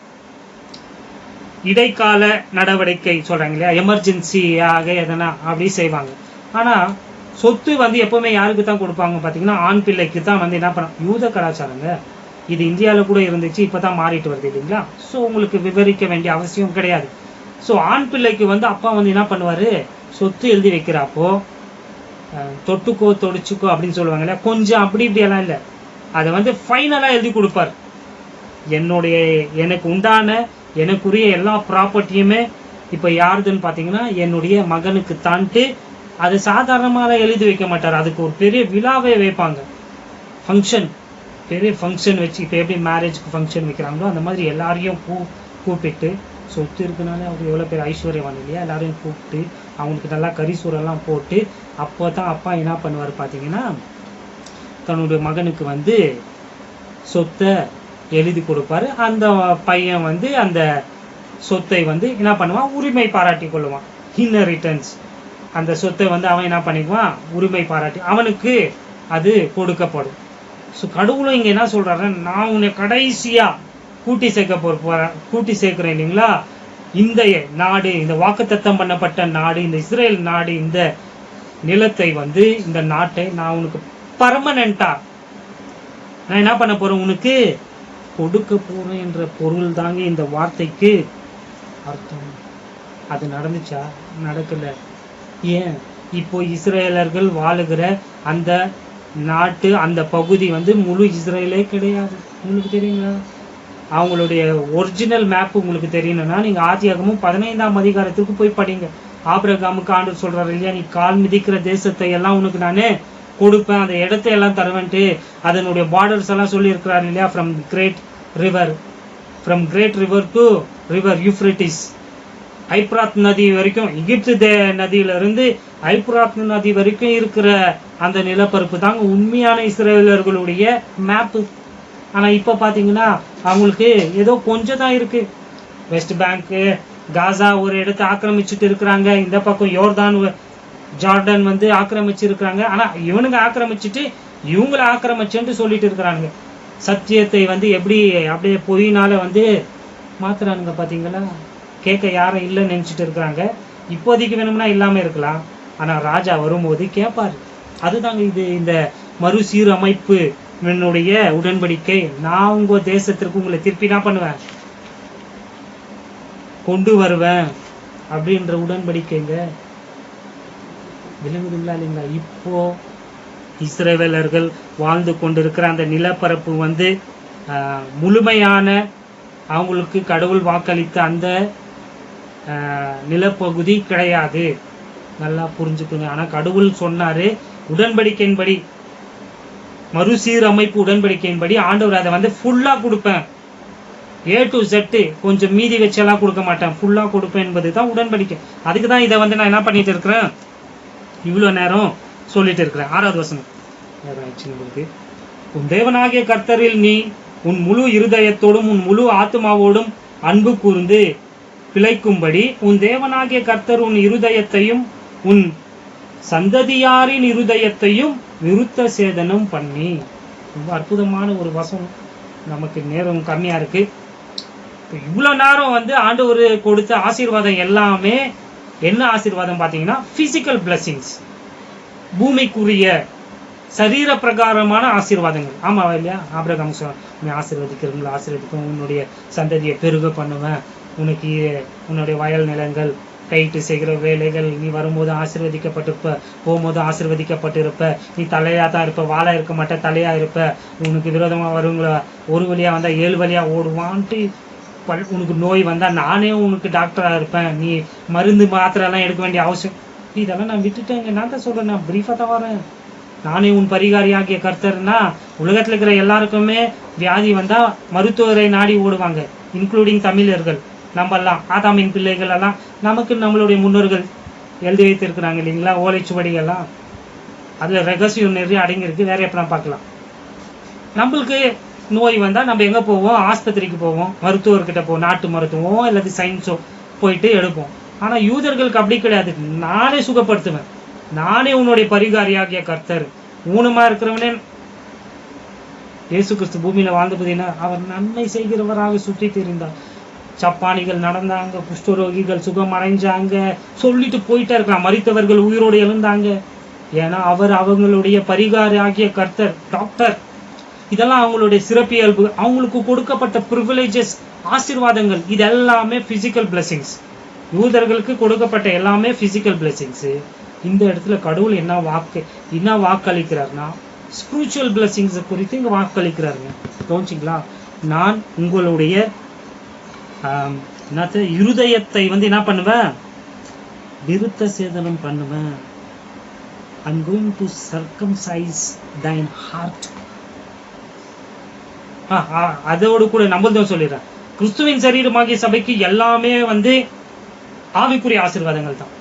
இடைக்கால நடவடிக்கை சொல்றாங்க இல்லையா, எமர்ஜென்சியாக எதனா அப்படி செய்வாங்க. ஆனா சொத்து எப்பவுமே யாருக்கு தான் கொடுப்பாங்க பாத்தீங்கன்னா, ஆண் பிள்ளைக்கு தான் என்ன பண்ண. யூத கலாச்சாரங்க இது, இந்தியாவில கூட இருந்துச்சு, இப்பதான் மாறிட்டு வருது இல்லைங்களா. ஸோ உங்களுக்கு விவரிக்க வேண்டிய அவசியம் கிடையாது. ஸோ ஆண் பிள்ளைக்கு அப்பா என்ன பண்ணுவாரு, சொத்து எழுதி வைக்கிறப்போ தொட்டுக்கோ தொடிச்சுக்கோ அப்படின்னு சொல்லுவாங்க இல்லையா, கொஞ்சம் அப்படி இப்படியெல்லாம் இல்லை, அதை ஃபைனலா எழுதி கொடுப்பார். எனக்கு உண்டான எனக்குரிய எல்லா ப்ராப்பர்ட்டியுமே இப்ப யாருதுன்னு பாத்தீங்கன்னா என்னுடைய மகனுக்கு தான்ட்டு, அது சாதாரணமாக எழுதி வைக்க மாட்டார், அதுக்கு ஒரு பெரிய விழாவே வைப்பாங்க, ஃபங்க்ஷன். பெரிய ஃபங்க்ஷன் வச்சு, இப்போ எப்படி மேரேஜ்க்கு ஃபங்க்ஷன் வைக்கிறாங்களோ அந்த மாதிரி எல்லாரையும் கூப்பிட்டு, சொத்து இருக்குனாலே அவர் எவ்வளோ பேர் ஐஸ்வர்யவான் இல்லையா, எல்லாரையும் கூப்பிட்டு அவங்களுக்கு நல்லா கரிசூரெல்லாம் போட்டு, அப்போ தான் அப்பா என்ன பண்ணுவார் பார்த்தீங்கன்னா, தன்னுடைய மகனுக்கு வந்து சொத்தை எழுதி கொடுப்பாரு. அந்த பையன் வந்து அந்த சொத்தை வந்து என்ன பண்ணுவான், உரிமை பாராட்டி கொள்ளுவான். இன்ஹெரிட்டன்ஸ், அந்த சொத்தை வந்து அவன் என்ன பண்ணிக்குவான், உரிமை பாராட்டி அவனுக்கு அது கொடுக்கப்படும். ஸோ கடவுளும் இங்கே என்ன சொல்றாருன்னா, நான் உன்னை கடைசியா கூட்டி சேர்க்கிறேன் இல்லைங்களா, இந்த நாடு, இந்த வாக்குத்தத்தம் பண்ணப்பட்ட நாடு, இந்த இஸ்ரேல் நாடு, இந்த நிலத்தை வந்து, இந்த நாட்டை நான் உனக்கு பர்மனண்டா நான் என்ன பண்ண போறேன், உனக்கு கொடுக்க போறேன் என்ற பொருள் தாங்க இந்த வார்த்தைக்கு அர்த்தம். அது நடந்துச்சா? நடக்கல. ஏன்? இப்போ இஸ்ரேலர்கள் வாழுகிற அந்த நாட்டு, அந்த பகுதி வந்து முழு இஸ்ரேலே கிடையாது. உங்களுக்கு தெரியுங்களா? அவங்களுடைய ஒரிஜினல் மேப் உங்களுக்கு தெரியணும்னா நீங்க ஆதியாகமும் 15ஆம் அதிகாரத்துக்கு போய் படிங்க. ஆபிரகாமுக்கு ஆண்டவர் சொல்றாரு இல்லையா, நீ கால் மிதிக்கிற தேசத்தை எல்லாம் உனக்கு நானே கொடுப்பேன், அந்த இடத்தை எல்லாம் தருவேன்ட்டு அதனுடைய பார்டர்ஸ் எல்லாம் சொல்லி இருக்கிறாரு இல்லையா. From great river to river Euphrates, ஐப்ராத் நதி வரைக்கும், எகிப்து நதியிலிருந்து ஐப்ராத் நதி வரைக்கும் இருக்கிற அந்த நிலப்பரப்பு தாங்க உண்மையான இஸ்ரேலர்களுடைய மேப்பு. ஆனா இப்ப பாத்தீங்கன்னா அவங்களுக்கு ஏதோ கொஞ்சம் தான் இருக்கு. வெஸ்ட் பேங்க், காசா ஒரு இடத்தை ஆக்கிரமிச்சுட்டு இருக்கிறாங்க, இந்த பக்கம் யோர்தான் ஜார்டன் வந்து ஆக்கிரமிச்சு இருக்கிறாங்க. ஆனா இவனுங்க ஆக்கிரமிச்சுட்டு இவங்களை ஆக்கிரமிச்சுட்டு சொல்லிட்டு இருக்கிறாங்க. சத்தியத்தை வந்து எப்படி அப்படியே பொய்னால வந்து மாத்துறானுங்க பாத்தீங்களா. கேட்க யாரும் இல்லைன்னு நினைச்சிட்டு இருக்கிறாங்க. இப்போதைக்கு வேணும்னா இல்லாம இருக்கலாம், ஆனா ராஜா வரும்போது கேட்பாரு. அதுதாங்க இது இந்த மறுசீரமைப்பு என்னுடைய உடன்படிக்கை. நான் உங்க தேசத்திற்கு உங்களை திருப்பி என்ன பண்ணுவேன், கொண்டு வருவேன் அப்படின்ற உடன்படிக்கைங்க. விளங்குதுங்களா இல்லைங்களா? இப்போ இஸ்ரவேலர்கள் வாழ்ந்து கொண்டிருக்கிற அந்த நிலப்பரப்பு வந்து முழுமையான அவங்களுக்கு கடவுள் வாக்களித்த அந்த நிலப்பகுதி கிடையாது. நல்லா புரிஞ்சுக்குங்க. ஆனா கடவுள் சொன்னாரு, உடன்படிக்கையின்படி, மறுசீரமைப்பு உடன்படிக்கையின்படி ஆண்டவர் அதை வந்து ஃபுல்லா கொடுப்பேன், A to Z, கொஞ்சம் மீதி வச்செல்லாம் கொடுக்க மாட்டேன், ஃபுல்லா கொடுப்பேன் என்பதுதான் உடன்படிக்கை. அதுக்கு தான் இதை வந்து நான் என்ன பண்ணிட்டு இருக்கிறேன், இவ்வளவு நேரம் சொல்லிட்டு இருக்கிறேன். 6வது வசனம் உங்களுக்கு, உன் தேவனாகிய கர்த்தரில் நீ உன் முழு இருதயத்தோடும் உன் முழு ஆத்மாவோடும் அன்பு கூர்ந்து பிழைக்கும்படி உன் தேவனாகிய கர்த்தர் உன் இருதயத்தையும் உன் சந்ததியாரின் இருதயத்தையும் விருத்த சேதனம் பண்ணி. ரொம்ப அற்புதமான ஒரு வசனம். நமக்கு நேரம் கம்மியா இருக்கு. இவ்வளவு நேரம் வந்து ஆண்டவர் கொடுத்த ஆசீர்வாதம் எல்லாமே என்ன ஆசீர்வாதம் பாத்தீங்கன்னா, பிசிக்கல் பிளஸிங்ஸ், பூமிக்குரிய சரீர பிரகாரமான ஆசீர்வாதங்கள். ஆமா இல்லையா? ஆபிரகாம் நீ ஆசீர்வதிக்கிறவங்களை ஆசீர்வதிக்கும், உன்னுடைய சந்ததியை பெருக பண்ணுவேன், உனக்கு உன்னுடைய வயல் நிலங்கள், கைட்டு செய்கிற வேலைகள், நீ வரும்போது ஆசீர்வதிக்கப்பட்டிருப்ப, போகும்போது ஆசீர்வதிக்கப்பட்டிருப்ப, நீ தலையா தான் இருப்ப, வாழா இருக்க மாட்ட, தலையா இருப்ப, உனக்கு விரோதமா வருவங்கள ஒரு வழியா வந்தா 7 வழியா ஓடுவான்ட்டு, உனக்கு நோய் வந்தா நானே உனக்கு டாக்டரா இருப்பேன், நீ மருந்து மாத்திரை எல்லாம் எடுக்க வேண்டிய அவசியம். இதெல்லாம் நான் விட்டுட்டேங்க. நான் தான் சொல்றேன், நான் பிரீஃபா தான் வரேன். நானே உன் பரிகாரியாகிய கர்த்தர்னா, உலகத்துல இருக்கிற எல்லாருக்குமே வியாதி வந்தா மருத்துவரை நாடி ஓடுவாங்க, இன்க்ளூடிங் தமிழர்கள். நம்ம எல்லாம் ஆதாமின் பிள்ளைகள் எல்லாம் நமக்கு நம்மளுடைய முன்னோர்கள் எழுதி வைத்திருக்கிறாங்க இல்லைங்களா, ஓலைச்சுவடிகள்லாம். அதுல ரகசியம் நிறைய அடங்கியிருக்கு. வேற எப்பலாம் பார்க்கலாம். நம்மளுக்கு நோய் வந்தா நம்ம எங்க போவோம், ஆஸ்பத்திரிக்கு போவோம், மருத்துவர்கிட்ட போவோம், நாட்டு மருத்துவமோ அல்லது சயின்ஸோ போயிட்டு எடுப்போம். ஆனா யூதர்களுக்கு அப்படி கிடையாது. நானே சுகப்படுத்துவேன், நானே உன்னுடைய பரிகாரியாகிய கர்த்தர். ஊனமா இருக்கிறவனே இயேசு கிறிஸ்து பூமியில வாழ்ந்து பார்த்தீங்கன்னா அவர் நன்மை செய்கிறவராக சுற்றி தெரிந்தார். சப்பானிகள் நடந்தாங்க, குஷ்டரோகிகள் சுகம் அடைஞ்சாங்க, சொல்லிட்டு போயிட்டே இருக்கலாம். மரித்தவர்கள் உயிரோடு எழுந்தாங்க. ஏன்னா அவர் அவங்களுடைய பரிகாரியாகிய கர்த்தர், டாக்டர். இதெல்லாம் அவங்களுடைய சிறப்பியல்பு, அவங்களுக்கு கொடுக்கப்பட்ட பிரிவிலேஜஸ், ஆசீர்வாதங்கள். இது எல்லாமே பிசிக்கல் பிளஸிங்ஸ். யூதர்களுக்கு கொடுக்கப்பட்ட எல்லாமே பிசிக்கல் பிளஸிங்ஸ். இந்த இடத்துல கடவுள் என்ன வாக்களிக்கிறார்னா, ஸ்பிரிச்சுவல் பிளஸிங்ஸ் குறித்து இங்க வாக்களிக்கிறாருங்க. கவனிச்சிங்களா? நான் உங்களுடைய இருதயத்தை வந்து என்ன பண்ணுவேன், விருத்த சேதனம் பண்ணுவேன். I'm going to circumcise thine heart. அதோடு கூட நம்மள்தான் சொல்லிடுறேன், கிறிஸ்துவின் சரீரமாகிய சபைக்கு எல்லாமே வந்து ஆவிக்குரிய ஆசீர்வாதங்கள் தான்.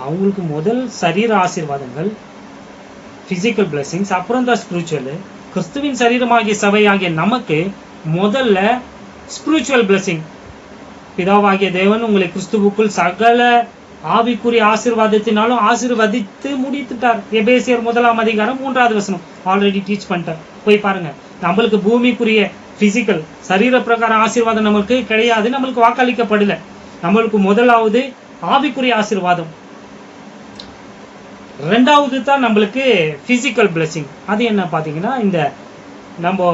அவங்களுக்கு முதல் சரீர ஆசீர்வாதங்கள் பிசிக்கல் பிளெஸிங்ஸ், அப்புறம் தான் ஸ்பிரிச்சுவல். கிறிஸ்துவின் சரீரமாகிய சபை ஆகிய நமக்கு முதல்ல ஸ்பிரிச்சுவல் பிளெஸிங். பிதாவாகிய தேவன் உங்களை கிறிஸ்துவுக்குள் சகல ஆவிக்குரிய ஆசீர்வாதத்தினாலும் ஆசீர்வதித்து முடித்துட்டார். எபேசியர் 1:3 ஆல்ரெடி டீச் பண்ணிட்டார், போய் பாருங்க. நம்மளுக்கு பூமிக்குரிய பிசிக்கல் சரீர பிரகாரம் ஆசீர்வாதம் நம்மளுக்கு கிடையாது, நம்மளுக்கு வாக்களிக்கப்படல. நம்மளுக்கு முதலாவது ஆவிக்குரிய ஆசீர்வாதம், ரெண்டாவது தான் நம்மளுக்கு பிசிக்கல் பிளெஸிங். அது என்ன பாத்தீங்கன்னா, இந்த நம்ம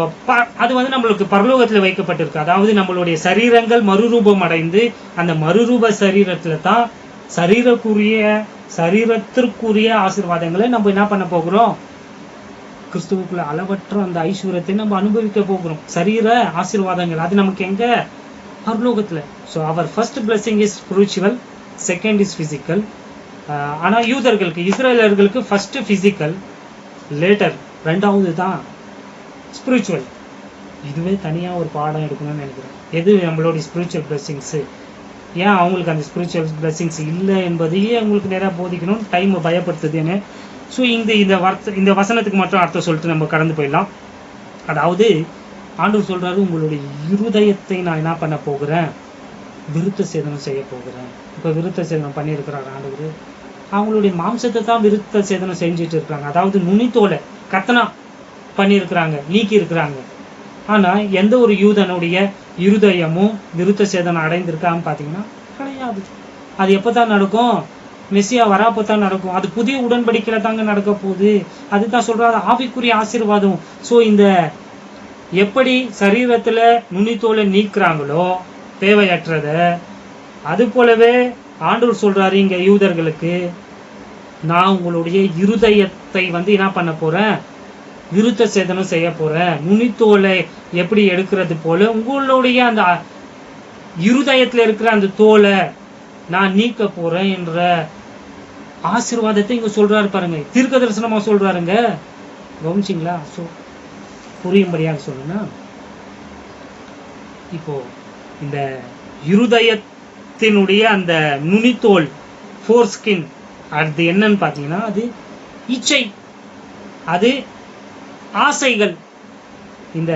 அது வந்து நம்மளுக்கு பரலோகத்தில் வைக்கப்பட்டிருக்கு. அதாவது நம்மளுடைய சரீரங்கள் மறுரூபம் அடைந்து அந்த மறுரூப சரீரத்துல தான் சரீரத்திற்குரிய ஆசீர்வாதங்களை நம்ம என்ன பண்ண போகிறோம், கிறிஸ்துவுக்குள்ள அளவற்ற அந்த ஐஸ்வர்யத்தை நம்ம அனுபவிக்க போகிறோம். சரீர ஆசீர்வாதங்கள் அது நமக்கு எங்க, பரலோகத்துல. ஸோ அவர் first blessing is spiritual, second is physical. ஆனா யூதர்களுக்கு, இஸ்ரேலர்களுக்கு ஃபர்ஸ்ட் பிசிக்கல், லேட்டர் ரெண்டாவது தான் ஸ்பிரிச்சுவல். இதுவே தனியா ஒரு பாடம் எடுக்கணும்னு நினைக்கிறேன். எது நம்மளுடைய ஸ்பிரிச்சுவல் பிளெஸிங்ஸ், ஏன் அவங்களுக்கு அந்த ஸ்பிரிச்சுவல் பிளெஸிங்ஸ் இல்லை என்பதையே அவங்களுக்கு நிறைய போதிக்கணும். டைம் பயப்படுத்துதுன்னு. ஸோ இந்த வசனத்துக்கு மட்டும் அர்த்தம் சொல்லிட்டு நம்ம கடந்து போயிடலாம். அதாவது ஆண்டவர் சொல்றாரு, உங்களுடைய இருதயத்தை நான் என்ன பண்ண போகிறேன், விருத்த சேதனம் செய்ய போகிறேன். இப்போ விருத்த சேதனம் பண்ணியிருக்கிறார் ஆண்டவர். அவங்களுடைய மாம்சத்தை தான் விருத்த சேதனம் செஞ்சுட்டு இருக்காங்க. அதாவது நுனித்தோலை கத்தனா பண்ணியிருக்கிறாங்க, நீக்கி இருக்கிறாங்க. ஆனா எந்த ஒரு யூதனுடைய இருதயமும் விருத்த சேதனம் அடைந்திருக்கான்னு பாத்தீங்கன்னா கிடையாது. அது எப்பதான் நடக்கும், மெசியா வராப்பதான் நடக்கும். அது புதிய உடன்படிக்கையில தாங்க நடக்க போகுது. அதுதான் சொல்றாரு ஆவிக்குரிய ஆசீர்வாதம். ஸோ இந்த எப்படி சரீரத்துல நுனித்தோலை நீக்குறாங்களோ தேவையற்றத, அது போலவே ஆண்டவர் சொல்றாரு இங்க யூதர்களுக்கு, நான் உங்களுடைய இருதயத்தை வந்து என்ன பண்ண போறேன், விருத்த சேதனம் செய்ய போறேன். நுனித்தோலை எப்படி எடுக்கிறது போல உங்களுடைய அந்த இருதயத்துல இருக்கிற அந்த தோலை நான் நீக்க போறேன் என்ற ஆசீர்வாதத்தை இங்க சொல்றாரு பாருங்க. தீர்க்க தரிசனமா சொல்றாருங்க, கவனிச்சிங்களா? ஸோ புரியும்படியாக சொல்லுன்னா, இப்போ இந்த இருதயத்தினுடைய அந்த நுனித்தோல் ஃபோர்ஸ்கின் அது என்னன்னு பாத்தீங்கன்னா, அது இச்சை, அது ஆசைகள், இந்த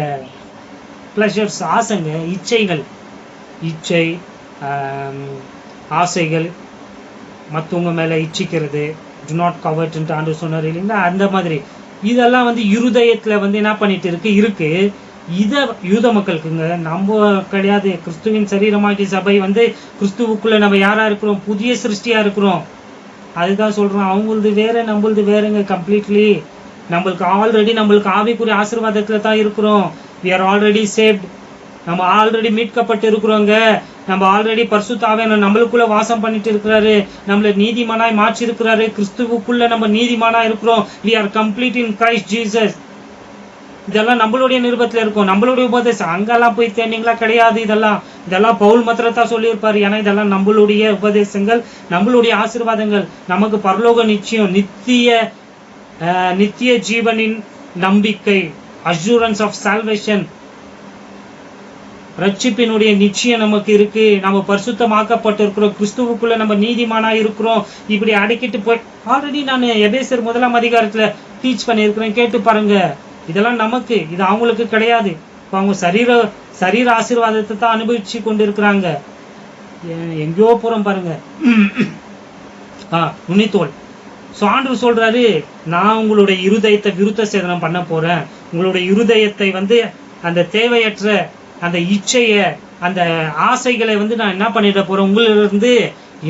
பிளஷர்ஸ், ஆசைங்க, இச்சைகள், இச்சை, ஆசைகள், மற்றவங்க மேல இச்சிக்கிறது, டு நாட் கவர்ட் ஆண்டு சொன்னார் இல்லைங்களா, அந்த மாதிரி இதெல்லாம் வந்து இருதயத்துல வந்து என்ன பண்ணிட்டு இருக்கு. இத யூத மக்களுக்குங்க, நம்ம கிடையாது. கிறிஸ்துவின் சரீரமாகிய சபை வந்து கிறிஸ்துவுக்குள்ள நம்ம யாரா இருக்கிறோம், புதிய சிருஷ்டியா இருக்கிறோம். அதுதான் சொல்றோம், அவங்களது வேற நம்மளது வேறங்க கம்ப்ளீட்லி. நம்மளுக்கு ஆவிக்குரிய ஆசீர்வாதத்துல தான் இருக்கிறோம். we are already saved. நம்ம ஆல்ரெடி மீட்கப்பட்டு இருக்கிறோங்க. நம்ம ஆல்ரெடி பரிசுத்த ஆவியானவர் நம்மளுக்குள்ள வாசம் பண்ணிட்டு இருக்கிறாரு. நம்மள நீதிமானாய் மாற்றி இருக்கிறாரு. கிறிஸ்துவுக்குள்ள நம்ம நீதிமானா இருக்கிறோம். we are complete in Christ Jesus. இதெல்லாம் நம்மளுடைய நிருபத்துல இருக்கும், நம்மளுடைய உபதேசம். அங்கெல்லாம் போய் தேடிங்களா கிடையாது. இதெல்லாம் பவுல் மாத்திரத்தான் சொல்லியிருப்பாரு. ஏன்னா இதெல்லாம் நம்மளுடைய உபதேசங்கள், நம்மளுடைய ஆசீர்வாதங்கள். நமக்கு பரலோக நிச்சயம், நித்திய ஜீவனின் நம்பிக்கை, அஷூரன்ஸ் ஆஃப் சால்வேஷன், ரட்சிப்பினுடைய நிச்சயம் நமக்கு இருக்கு. நம்ம பரிசுத்தமாக்கப்பட்டிருக்கிறோம், கிறிஸ்துவுக்குள்ள நம்ம நீதிமானா இருக்கிறோம். இப்படி அடக்கிட்டு போய் ஆல்ரெடி நான் எபேசியர் 1 டீச் பண்ணியிருக்கிறேன், கேட்டு பாருங்க. இதெல்லாம் நமக்கு, இது அவங்களுக்கு கிடையாது. அவங்க சரீர ஆசீர்வாதத்தை தான் அனுபவிச்சு கொண்டு இருக்கிறாங்க. எங்கேயோ போறோம் பாருங்க. நுனித்தோல். ஸோ ஆண்டவர் சொல்றாரு, நான் உங்களுடைய இருதயத்தை விருத்த சேதனம் பண்ண போறேன். உங்களுடைய இருதயத்தை வந்து அந்த தேவையற்ற அந்த இச்சைய, அந்த ஆசைகளை வந்து நான் என்ன பண்ணிட போறேன், உங்களிலிருந்து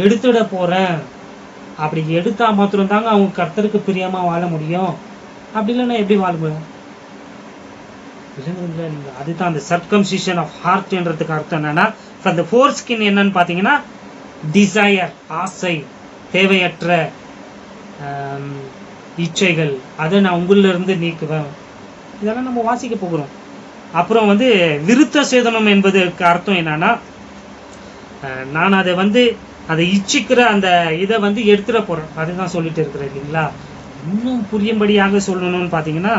எடுத்துட போறேன். அப்படி எடுத்தா மாத்திரம் தாங்க அவங்க கர்த்தருக்கு பிரியமா வாழ முடியும். அப்படி இல்லைன்னா எப்படி வாழ்வேன்? அதுதான் அந்த சர்க்கம்சிஷன் ஆஃப் ஹார்ட்ன்றதுக்கு அர்த்தம் என்னன்னா, அந்த ஃபோர்ஸ்கின் என்னன்னு பாத்தீங்கன்னா டிசையர், ஆசை, தேவையற்ற இச்சைகள், அதை நான் உங்களில இருந்து நீக்குவேன். இதெல்லாம் நம்ம வாசிக்க போகிறோம். அப்புறம் வந்து விருத்த சேதனம் என்பதற்கு அர்த்தம் என்னன்னா, நான் அதை வந்து அதை இச்சிக்கிற அந்த இதை வந்து எடுத்துட போறேன். அதுதான் சொல்லிட்டு இருக்கிறேன் இல்லைங்களா. இன்னும் புரியும்படியாக சொல்லணும்னு பாத்தீங்கன்னா,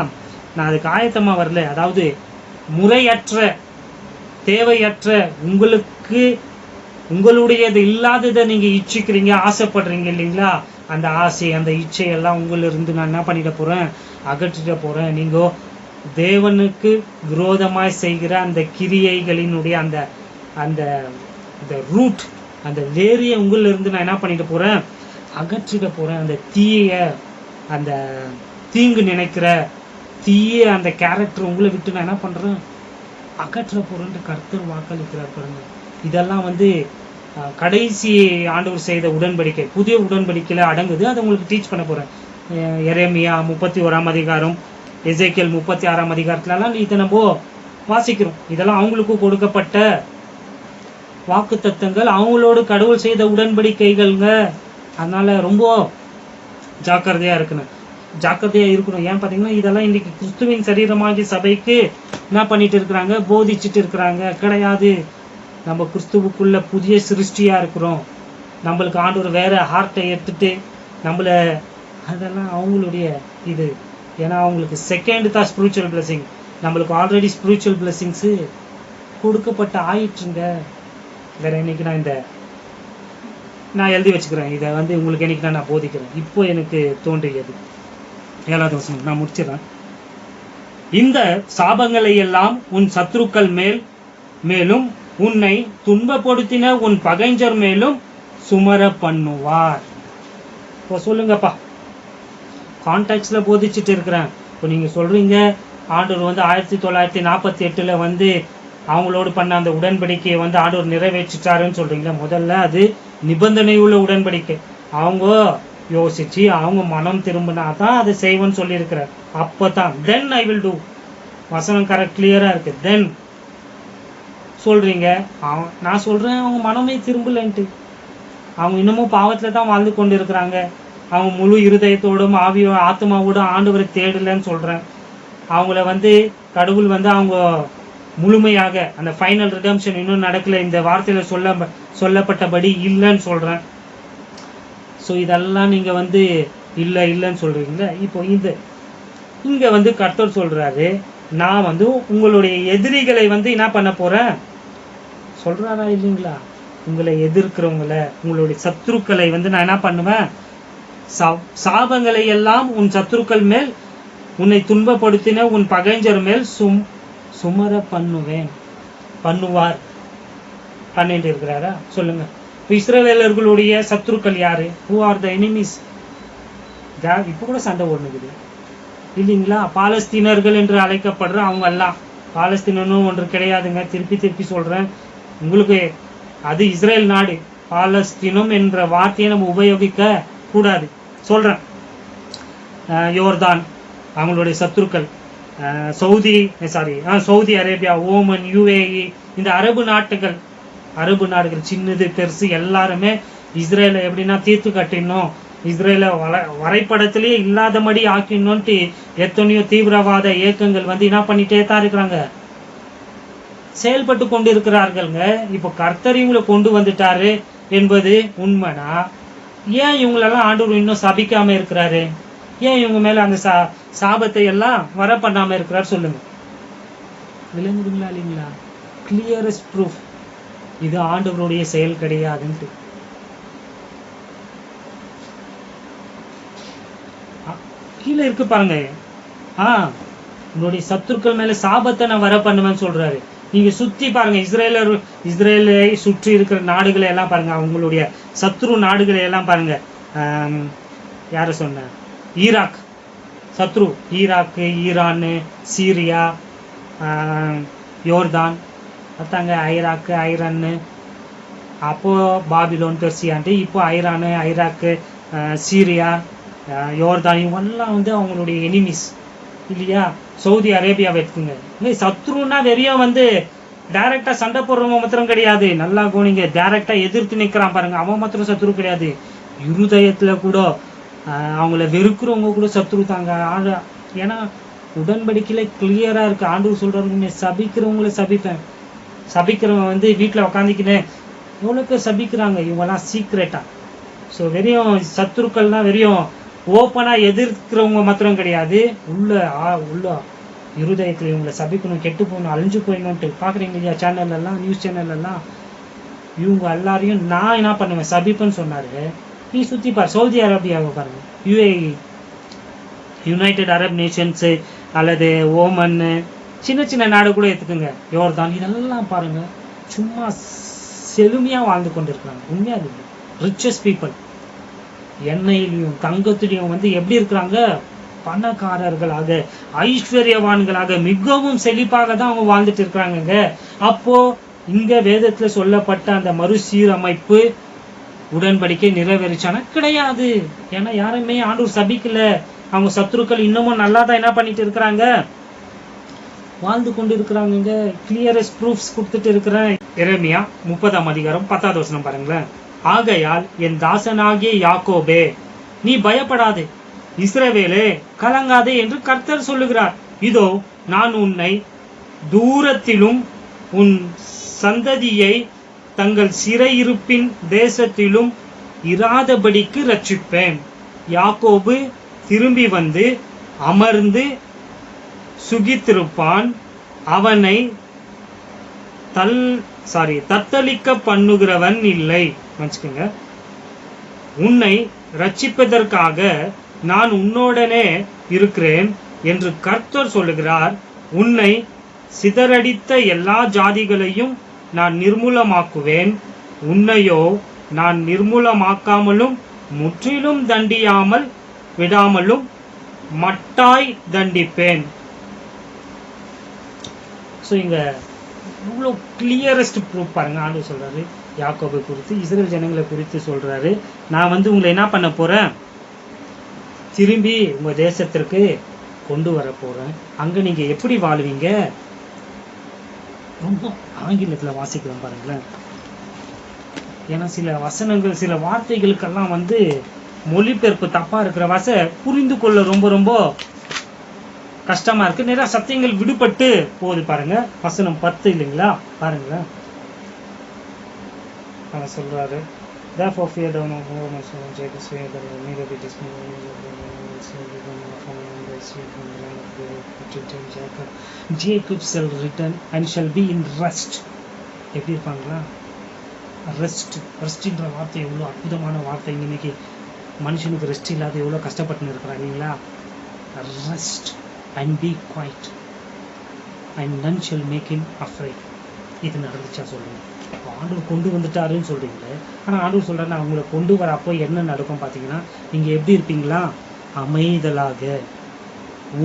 நான் அதுக்கு ஆயத்தமா வரல. அதாவது முறையற்ற தேவையற்ற உங்களுக்கு உங்களுடையது இல்லாததை நீங்க இச்சிக்கிறீங்க, ஆசைப்படுறீங்க இல்லைங்களா? அந்த ஆசை அந்த இச்சையெல்லாம் உங்களிருந்து நான் என்ன பண்ணிட போறேன், அகற்றிட போறேன். நீங்க தேவனுக்கு விரோதமாய் செய்கிற அந்த கிரியைகளினுடைய அந்த அந்த ரூட், அந்த வேரிய உங்களிருந்து நான் என்ன பண்ணிட போறேன், அகற்றிட போறேன். அந்த தீய அந்த தீங்கு நினைக்கிற தீய அந்த கேரக்டர் உங்களை விட்டு நான் என்ன பண்றேன், அகற்ற போறேன்னு கர்த்தர் வாக்களிக்கிறார் பாருங்க. இதெல்லாம் கடைசி ஆண்டவர் செய்த உடன்படிக்கை, புதிய உடன்படிக்கையில அடங்குது. அதை உங்களுக்கு டீச் பண்ண போறேன். எரேமியா 31ஆம் அதிகாரம், எசேக்கியேல் 36ஆம் அதிகாரத்துலலாம் இதை நம்ம வாசிக்கிறோம். இதெல்லாம் அவங்களுக்கு கொடுக்கப்பட்ட வாக்கு தத்தங்கள், அவங்களோடு கடவுள் செய்த உடன்படிக்கைகள்ங்க. அதனால ரொம்ப ஜாக்கிரதையா இருக்கணும். ஏன் பார்த்தீங்கன்னா இதெல்லாம் இன்னைக்கு கிறிஸ்துவின் சரீரமாகி சபைக்கு என்ன பண்ணிட்டு இருக்கிறாங்க, போதிச்சுட்டு இருக்கிறாங்க. கிடையாது, நம்ம கிறிஸ்துவுக்குள்ள புதிய சிருஷ்டியா இருக்கிறோம். நம்மளுக்கு ஆண்டவர் வேற ஹார்ட்டை எடுத்துட்டு நம்மள, அதெல்லாம் அவங்களுடைய இது. ஏன்னா அவங்களுக்கு செகண்ட் தான் ஸ்பிரிச்சுவல் பிளஸிங். நம்மளுக்கு ஆல்ரெடி ஸ்பிரிச்சுவல் பிளஸிங்ஸு கொடுக்கப்பட்ட ஆயிற்றுங்க. வேற இன்னைக்கு நான் எழுதி வச்சுக்கிறேன். இதை உங்களுக்கு என்னைக்கு நான் போதிக்கிறேன். இப்போ எனக்கு தோன்றியது 7வது வசனம், நான் முடிச்சிடறேன். இந்த சாபங்களை எல்லாம் உன் சத்துருக்கள் மேலும் உன்னை துன்பப்படுத்தின உன் பகைஞர் மேலும் சுமர பண்ணுவார். இப்போ சொல்லுங்கப்பா, கான்டாக்ட்ஸ்ல போதிச்சுட்டு இருக்கிறேன். இப்போ நீங்க சொல்றீங்க ஆண்டவர் 1948 அவங்களோடு பண்ண அந்த உடன்படிக்கையை ஆண்டவர் நிறைவேற்றிட்டாருன்னு சொல்றீங்களா? முதல்ல அது நிபந்தனை உள்ள உடன்படிக்கை. அவங்க யோசிச்சு அவங்க மனம் திரும்பினா தான் அதை செய்வேன்னு சொல்லியிருக்கிறார். அப்பதான் தென் ஐ வில் டூ. வசனம் கரெக்ட் கிளியரா இருக்கு. தென் சொல்றீங்க, நான் சொல்றேன் அவங்க மனமே திரும்பலன்ட்டு. அவங்க இன்னமும் பாவத்துல தான் வாழ்ந்து கொண்டு இருக்கிறாங்க. அவங்க முழு இருதயத்தோடும் ஆத்மாவோடும் ஆண்டவரை தேடலன்னு சொல்றேன். அவங்கள கடவுள் அவங்க முழுமையாக அந்த ஃபைனல் ரிடம்ஷன் இன்னும் நடக்கல, இந்த வார்த்தையில சொல்லப்பட்டபடி இல்லைன்னு சொல்றேன். ஸோ இதெல்லாம் நீங்க இல்லைன்னு சொல்றீங்களா? இப்போ இங்க கர்த்தர் சொல்றாரு, நான் உங்களுடைய எதிரிகளை என்ன பண்ண போறேன் சொல்றாரா இல்லைங்களா? உங்களை எதிர்க்கிறவங்கள, உங்களுடைய சத்துருக்களை நான் என்ன பண்ணுவேன், சாபங்களை எல்லாம் உன் சத்துருக்கள் மேல், உன்னை துன்பப்படுத்தின உன் பகைஞர் மேல் சுமர பண்ணுவார். பண்ணிட்டு இருக்கிறாரா? சொல்லுங்க. இஸ்ரவேலர்களுடைய சத்துருக்கள் யாரு? Who are the enemies? இப்ப கூட சண்டை ஓடுனுக்குது இல்லைங்களா? பாலஸ்தீனர்கள் என்று அழைக்கப்படுற அவங்க எல்லாம். பாலஸ்தீனும் ஒன்று கிடையாதுங்க. திருப்பி சொல்றேன் உங்களுக்கு, அது இஸ்ரேல் நாடு. பாலஸ்தீனம் என்ற வார்த்தையை நம்ம உபயோகிக்க கூடாது சொல்றேன். யோர்தான் அவங்களுடைய சத்துருக்கள். சவுதி அரேபியா, ஓமன், UAE, இந்த அரபு நாடுகள் சின்னது பெருசு எல்லாருமே இஸ்ரேலை எப்படின்னா தீர்த்து கட்டிடணும், இஸ்ரேலை வரைபடத்திலேயே இல்லாதபடி ஆக்கிடணும்ட்டு எத்தனையோ தீவிரவாத இயக்கங்கள் என்ன பண்ணிட்டே தான் இருக்கிறாங்க, செயல்பட்டு கொண்டு இருக்கிறார்கள்ங்க. இப்போ கர்த்தர் இவங்களை கொண்டு வந்துட்டாரு என்பது உண்மைனா, ஏன் இவங்களெல்லாம் ஆண்டவர் இன்னும் சபிக்காம இருக்கிறாரு? ஏன் இவங்க மேல அந்த சாபத்தை எல்லாம் வர பண்ணாம இருக்கிறார்? சொல்லுங்க. விளங்குதுங்களா இல்லைங்களா? கிளியரஸ்ட் ப்ரூஃப் இது ஆண்டவருடைய செயல் கிடையாதுன்ட்டு. கீழே இருக்கு பாருங்க. உங்களுடைய சத்துருக்கள் மேல சாபத்தை நான் வர பண்ணுவேன்னு சொல்றாரு. நீங்க சுத்தி பாருங்க, இஸ்ரேலை சுற்றி இருக்கிற நாடுகளை எல்லாம் பாருங்க, அவங்களுடைய சத்ரு நாடுகளை எல்லாம் பாருங்க. யார சொன்ன? ஈராக் சத்ரு, ஈராக்கு, ஈரான், சீரியா, யோர்தான், ஐராக்கு, ஐரான், அப்போ பாபிலோன், பெர்சியான்ட்டு, இப்போ ஐராக்கு, சீரியா, யோர்தான், இவங்கெல்லாம் அவங்களுடைய எனிமிஸ் இல்லையா? சவுதி அரேபியாவை எடுத்துங்க. சத்ருன்னா வெறியும் டைரக்டா சண்டை போடுறவங்க மாத்திரம் கிடையாது. நல்லா கோனிங்க, டைரக்டா எதிர்த்து நிக்கிறான் பாருங்க, அவன் மாத்திரம் சத்ரு கிடையாது. இருதயத்துல கூட அவங்கள வெறுக்கிறவங்க கூட சத்ரு தாங்க. ஏன்னா உடன்படிக்கையில கிளியரா இருக்கு. ஆண்டவர் சொல்றாரு, சபிக்கிறவங்களை சபிப்பேன். சபிக்கிறவன் வீட்டுல உக்காந்துக்கினேன் எவ்வளவு சபிக்கிறாங்க இவங்கெல்லாம் சீக்ரெட்டா. ஸோ வெறியும் சத்துருக்கள்னா வெறியும் ஓப்பனா எதிர்க்கிறவங்க மாத்திரம் கிடையாது, உள்ள இருதயத்தில் இவங்களை சபிக்கணும், கெட்டு போகணும், அழிஞ்சு போயிடணும்ட்டு பார்க்குறீங்க இல்லையா சேனல்லாம், நியூஸ் சேனல்லாம். இவங்க எல்லாரையும் நான் என்ன பண்ணுவேன், சபிப்புன்னு சொன்னாரு. நீ சுற்றி பாரு, சவுதி அரேபியாவை பாருங்க, யுஏஇ, யுனைடெட் அரப் நேஷன்ஸு அல்லது ஓமன், சின்ன சின்ன நாடு கூட எடுத்துக்கோங்க, யோர்தான், இதெல்லாம் பாருங்க சும்மா செழுமையாக வாழ்ந்து கொண்டு இருக்கிறாங்க. உண்மையாக இருக்கு. ரிச்சஸ்ட் பீப்புள், எண்ணெயிலையும் தங்கத்திலையும் வந்து எப்படி இருக்கிறாங்க, பணக்காரர்களாக ஐஸ்வர்யவான்களாக மிகவும் செழிப்பாக தான் அவங்க வாழ்ந்துட்டு இருக்கிறாங்க. அப்போ இங்க வேதத்துல சொல்லப்பட்ட அந்த மறுசீரமைப்பு உடன்படிக்கை நிறைவேறிச்சானா கிடையாது. ஏன்னா யாருமே ஆண்டவர் சபிக்கல. அவங்க சத்துருக்கள் இன்னமும் நல்லா தான் என்ன பண்ணிட்டு இருக்கிறாங்க, வாழ்ந்து கொண்டு இருக்கிறாங்க. கிளியரஸ்ட் ப்ரூஃப்ஸ் கொடுத்துட்டு இருக்கிறேன். எரேமியா 30ஆம் அதிகாரம் 10வது வசனம் பாருங்களேன். ஆகையால் என் தாசனாகிய யாக்கோபே நீ பயப்படாதே, இஸ்ரவேலே கலங்காதே என்று கர்த்தர் சொல்லுகிறார். இதோ நான் உன்னை தூரத்திலும் உன் சந்ததியை தங்கள் சிறையிருப்பின் தேசத்திலும் இராதபடிக்கு ரட்சிப்பேன். யாக்கோபு திரும்பி வந்து அமர்ந்து சுகித்திருப்பான், அவனை தத்தளிக்க பண்ணுகிறவன் இல்லை. வச்சுக்கோங்க, உன்னை ரட்சிப்பதற்காக நான் உன்னோடனே இருக்கிறேன் என்று கர்த்தர் சொல்லுகிறார். உன்னை சிதறடித்த எல்லா ஜாதிகளையும் நான் நிர்மூலமாக்குவேன், உன்னையோ நான் நிர்மூலமாக்காமலும் முற்றிலும் தண்டியாமல் விடாமலும் மட்டாய் தண்டிப்பேன். ஸோ இங்க இவ்வளோ கிளியரஸ்ட் ப்ரூஃப் பாருங்க. ஆண்டவர் சொல்றாரு யாக்கோபை குறித்து, இஸ்ரேல் ஜனங்களை குறித்து சொல்றாரு. நான் வந்து உங்களை என்ன பண்ண போறேன், திரும்பி உங்க தேசத்திற்கு கொண்டு வர போறேன். அங்க நீங்க எப்படி வாழ்வீங்க. ரொம்ப ஆங்கிலத்துல வாசிக்கிறோம் பாருங்களேன். ஏன்னா சில வசனங்கள், சில வார்த்தைகளுக்கெல்லாம் வந்து மொழிபெயர்ப்பு தப்பா இருக்கிற வாச புரிந்து கொள்ள ரொம்ப ரொம்ப கஷ்டமா இருக்கு. நிறைய சத்தியங்கள் விடுபட்டு போகுது பாருங்க. வசனம் 10 இல்லைங்களா, பாருங்களேன். அவன் சொல்றாரு, therefore fear thou no more, my son Jacob, swear that I neither be dismayed, Jacob shall return and shall be in rest. எப்படி இருப்பாங்களா, ரெஸ்ட்ன்ற வார்த்தை எவ்வளோ அற்புதமான வார்த்தை. இன்னைக்கு மனுஷனுக்கு ரெஸ்ட் இல்லாத எவ்வளோ கஷ்டப்பட்டு இருக்கிறாங்க இல்லைங்களா. Rest and be quiet and none shall make him afraid. இது நடந்துச்சா சொல்லுங்க. ஆண்டவர் கொண்டு வந்துட்டாருன்னு சொல்றீங்களே, ஆனால் ஆண்டவர் சொல்றாரு அவங்கள கொண்டு வர அப்போ என்ன நடக்கும் பார்த்தீங்கன்னா, நீங்க எப்படி இருப்பீங்களா, அமைதலாக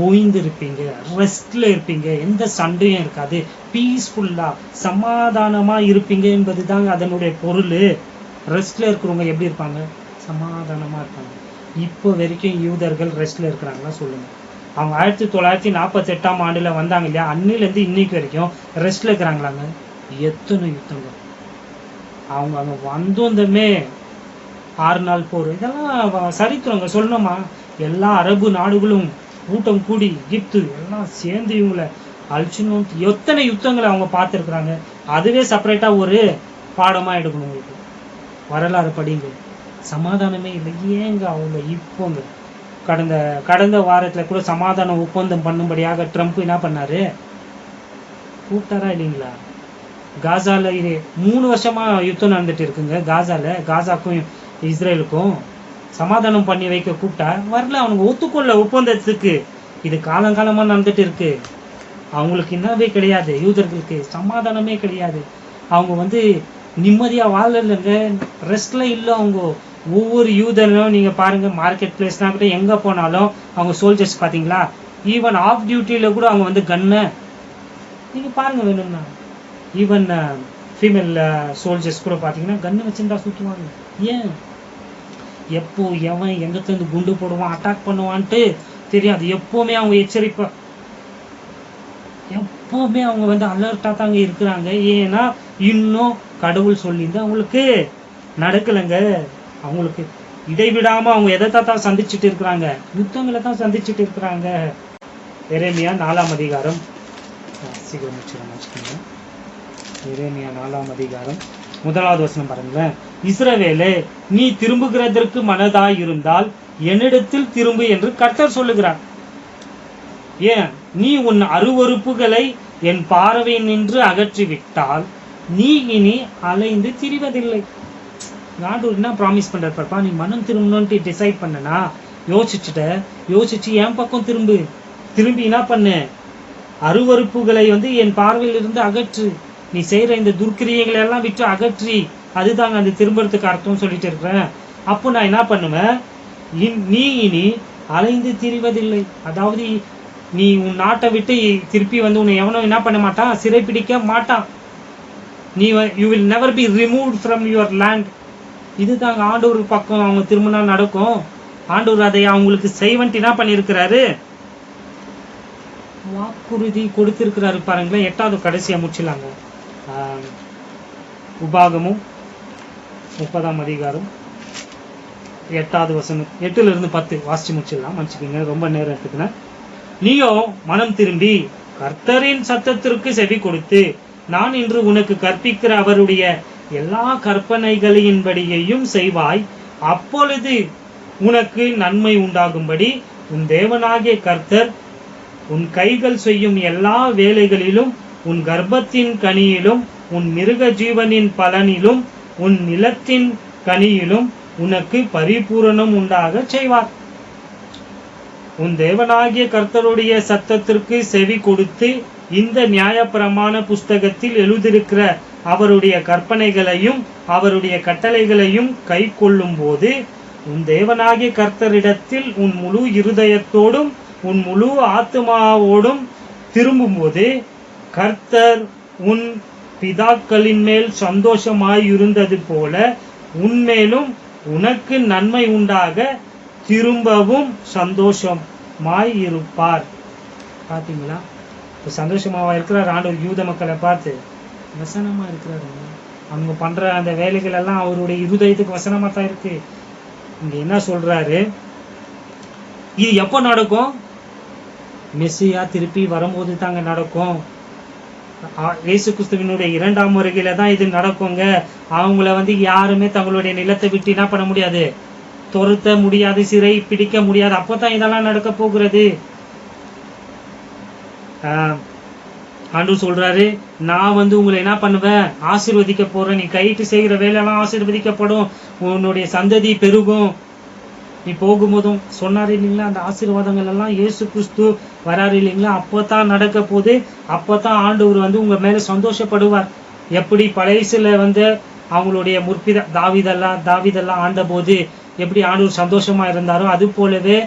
ஓய்ந்து இருப்பீங்க, ரெஸ்ட்ல இருப்பீங்க, எந்த சண்டையும் இருக்காது, பீஸ்ஃபுல்லா சமாதானமா இருப்பீங்க என்பது தாங்க அதனுடைய பொருள். ரெஸ்ட்ல இருக்கிறவங்க எப்படி இருப்பாங்க, சமாதானமா இருப்பாங்க. இப்போ வரைக்கும் யூதர்கள் ரெஸ்ட்ல இருக்கிறாங்களா சொல்லுங்க. அவங்க 1948ஆம் ஆண்டுல வந்தாங்க இல்லையா, அன்னிலேருந்து இன்னைக்கு வரைக்கும் ரெஸ்ட்ல இருக்கிறாங்களாங்க. எத்தனை யுத்தங்கள். அவங்க அங்க வந்தோந்தமே 6 நாள் போர், இதெல்லாம் சரித்திரங்க சொல்லணுமா. எல்லா அரபு நாடுகளும் கூட்டம் கூடி எகிப்து எல்லாம் சேர்ந்து இவங்களை அழிச்சுன்னு எத்தனை யுத்தங்களை அவங்க பார்த்துருக்குறாங்க. அதுவே செப்பரேட்டா ஒரு பாடமா எடுக்கணும் உங்களுக்கு. வரலாறு படிங்க. சமாதானமே இல்லை. ஏங்க அவங்க இப்போங்க கடந்த வாரத்துல கூட சமாதான ஒப்பந்தம் பண்ணும்படியாக ட்ரம்ப் என்ன பண்ணாரு, கூப்பிட்டாரா இல்லைங்களா. காசால இது 3 வருஷமா யுத்தம் நடந்துட்டு இருக்குங்க. காசாக்கும் இஸ்ரேலுக்கும் சமாதானம் பண்ணி வைக்க கூப்பிட்டா வரல. அவனுக்கு ஒத்துக்கொள்ள ஒப்பந்தத்துக்கு. இது காலங்காலமா நடந்துட்டு இருக்கு. அவங்களுக்கு என்னவே கிடையாது, யூதர்களுக்கு சமாதானமே கிடையாது. அவங்க வந்து நிம்மதியா வாழலைங்க, ரெஸ்ட்ல இல்லை. அவங்க ஒவ்வொரு யூதரும் நீங்க பாருங்க, மார்க்கெட் பிளேஸ்னா கூட எங்க போனாலும் அவங்க சோல்ஜர்ஸ் பாத்தீங்களா, ஈவன் ஆஃப் டியூட்டியில கூட அவங்க வந்து கன்னை நீங்க பாருங்க வேணும்னா. ஈவன் ஃபீமேல் சோல்ஜர்ஸ் கூட பாத்தீங்கன்னா கன்னு வச்சுருந்தா சுற்றுவாங்க. ஏன், எப்போ எவன் எங்கத்திலிருந்து குண்டு போடுவான், அட்டாக் பண்ணுவான்ட்டு தெரியாது. எப்பவுமே அவங்க எச்சரிப்பா, எப்பவுமே அவங்க வந்து அலர்ட்டா தாங்க இருக்கிறாங்க. ஏன்னா இன்னும் கடவுள் சொல்லிருந்து அவங்களுக்கு நடக்கலைங்க. அவங்களுக்கு இடைவிடாம அவங்க எதைத்தான் சந்திச்சுட்டு இருக்கிறாங்க, யுத்தங்களை தான் சந்திச்சுட்டு இருக்கிறாங்க. எரேமியா 4ஆம் அதிகாரம், சீக்கிரம் வச்சுக்கோங்க. எரேமியா 4ஆம் அதிகாரம் 1வது வசனம் பாருங்களேன். இஸ்ரவேலே நீ திரும்புகிறதற்கு மனதாய் இருந்தால் என்னிடத்தில் திரும்பு என்று கர்த்தர் சொல்லுகிறார். ஏன் நீ உன் அருவருப்புகளை என் பார்வை நின்று அகற்றிவிட்டால் நீ இனி அலைந்து திரிவதில்லை. ஆண்டவர் என்ன ப்ராமிஸ் பண்றப்பா, நீ மனம் திரும்பணும்னு டிசைட் பண்ணனா, யோசிச்சு என் பக்கம் திரும்பி என்ன பண்ணு, அருவருப்புகளை என் பார்வையில் இருந்து அகற்று. நீ செய்யற இந்த துர்க்கிரியங்களை எல்லாம் விட்டு அகற்றி, அதுதாங்க அந்த திரும்புறதுக்கு அர்த்தம் சொல்லிட்டு இருக்கிறேன். அப்போ நான் என்ன பண்ணுவேன், நீ இனி அலைந்து திரிவதில்லை. அதாவது நீ உன் நாட்டை விட்டு திருப்பி உன்னை எவனும் என்ன பண்ண மாட்டான், சிறைப்பிடிக்க மாட்டான். நீ you will never be removed from your land. இதுதாங்க ஆண்டவர் பக்கம் அவங்க திரும்பினா நடக்கும். ஆண்டவர் அதை அவங்களுக்கு செய்வன்ட்டு என்ன பண்ணியிருக்கிறாரு, வாக்குறுதி கொடுத்திருக்கிறாரு பாருங்களேன். 8வது கடைசியா முடிச்சிடலாங்க. உபாகமும் 30ஆம் அதிகாரம் 8வது வசனம், 8-10 வாசிச்சு முடிச்சிடலாம். மன்னிச்சுக்கோங்க, ரொம்ப நேரம் எடுத்துக்கினேன். நீயோ மனம் திரும்பி கர்த்தரின் சத்தத்திற்கு செவி கொடுத்து நான் இன்று உனக்கு கற்பிக்கிற அவருடைய எல்லா கற்பனைகளின்படியையும் செய்வாய். அப்பொழுது உனக்கு நன்மை உண்டாகும்படி உன் தேவனாகிய கர்த்தர் உன் கைகள் செய்யும் எல்லா வேலைகளிலும், உன் கர்ப்பத்தின் கனியிலும், உன் மிருக ஜீவனின் பலனிலும், உன் நிலத்தின் கனியிலும் உனக்கு பரிபூரணம் உண்டாக செய்வார். உன் தேவனாகிய கர்த்தருடைய சத்தத்திற்கு செவி கொடுத்து இந்த நியாயப்பிரமாண புஸ்தகத்தில் எழுதியிருக்கிற அவருடைய கற்பனைகளையும் அவருடைய கட்டளைகளையும் கை கொள்ளும் போது உன் தேவனாகிய கர்த்தரிடத்தில் உன் முழு இருதயத்தோடும் உன் முழு ஆத்மாவோடும் திரும்பும் போது கர்த்தர் உன் பிதாக்களின் மேல் சந்தோஷமாய் இருந்தது போல உன்மேலும் உனக்கு நன்மை உண்டாக திரும்பவும் சந்தோஷமாய் இருப்பார். பாத்தீங்களா, சந்தோஷமாவா இருக்கிறார் ஆண்டவர் யூத மக்களை பார்த்து? வசனமா இருக்கிறாரு. அவங்க பண்ற அந்த வேலைகள் எல்லாம் அவருடைய இருதயத்துக்கு வசனமா தான் இருக்கு. இங்க என்ன சொல்றாரு, இது எப்ப நடக்கும்? மெஸ்ஸியா திருப்பி வரும்போது தாங்க நடக்கும். இயேசு கிறிஸ்துவினுடைய 2ஆம் வருகையில தான் இது நடக்குங்க. அவங்கள யாருமே தங்களுடைய நிலத்தை விட்டு என்ன பண்ண முடியாது, துரத்த முடியாது, சிறை பிடிக்க முடியாது. அப்பதான் இதெல்லாம் நடக்க போகிறது. ஆண்டவர் சொல்றாரு, நான் உங்களை என்ன பண்ணுவேன், ஆசீர்வதிக்க போறேன். நீ கைட்டு செய்கிற வேலையெல்லாம் ஆசீர்வதிக்கப்படும், உன்னுடைய சந்ததி பெருகும். நீ போகும்போதும் சொன்னாரு இல்லைங்களா, அந்த ஆசீர்வாதங்கள் எல்லாம் இயேசு கிறிஸ்து வராரு இல்லைங்களா, அப்பதான் நடக்க போது. அப்பதான் ஆண்டவர் உங்க மேல சந்தோஷப்படுவார். எப்படி பழையசுல அவங்களுடைய முற்பித தாவீதெல்லாம் ஆண்ட போது எப்படி ஆண்டவர் சந்தோஷமா இருந்தாரோ, அது போலவே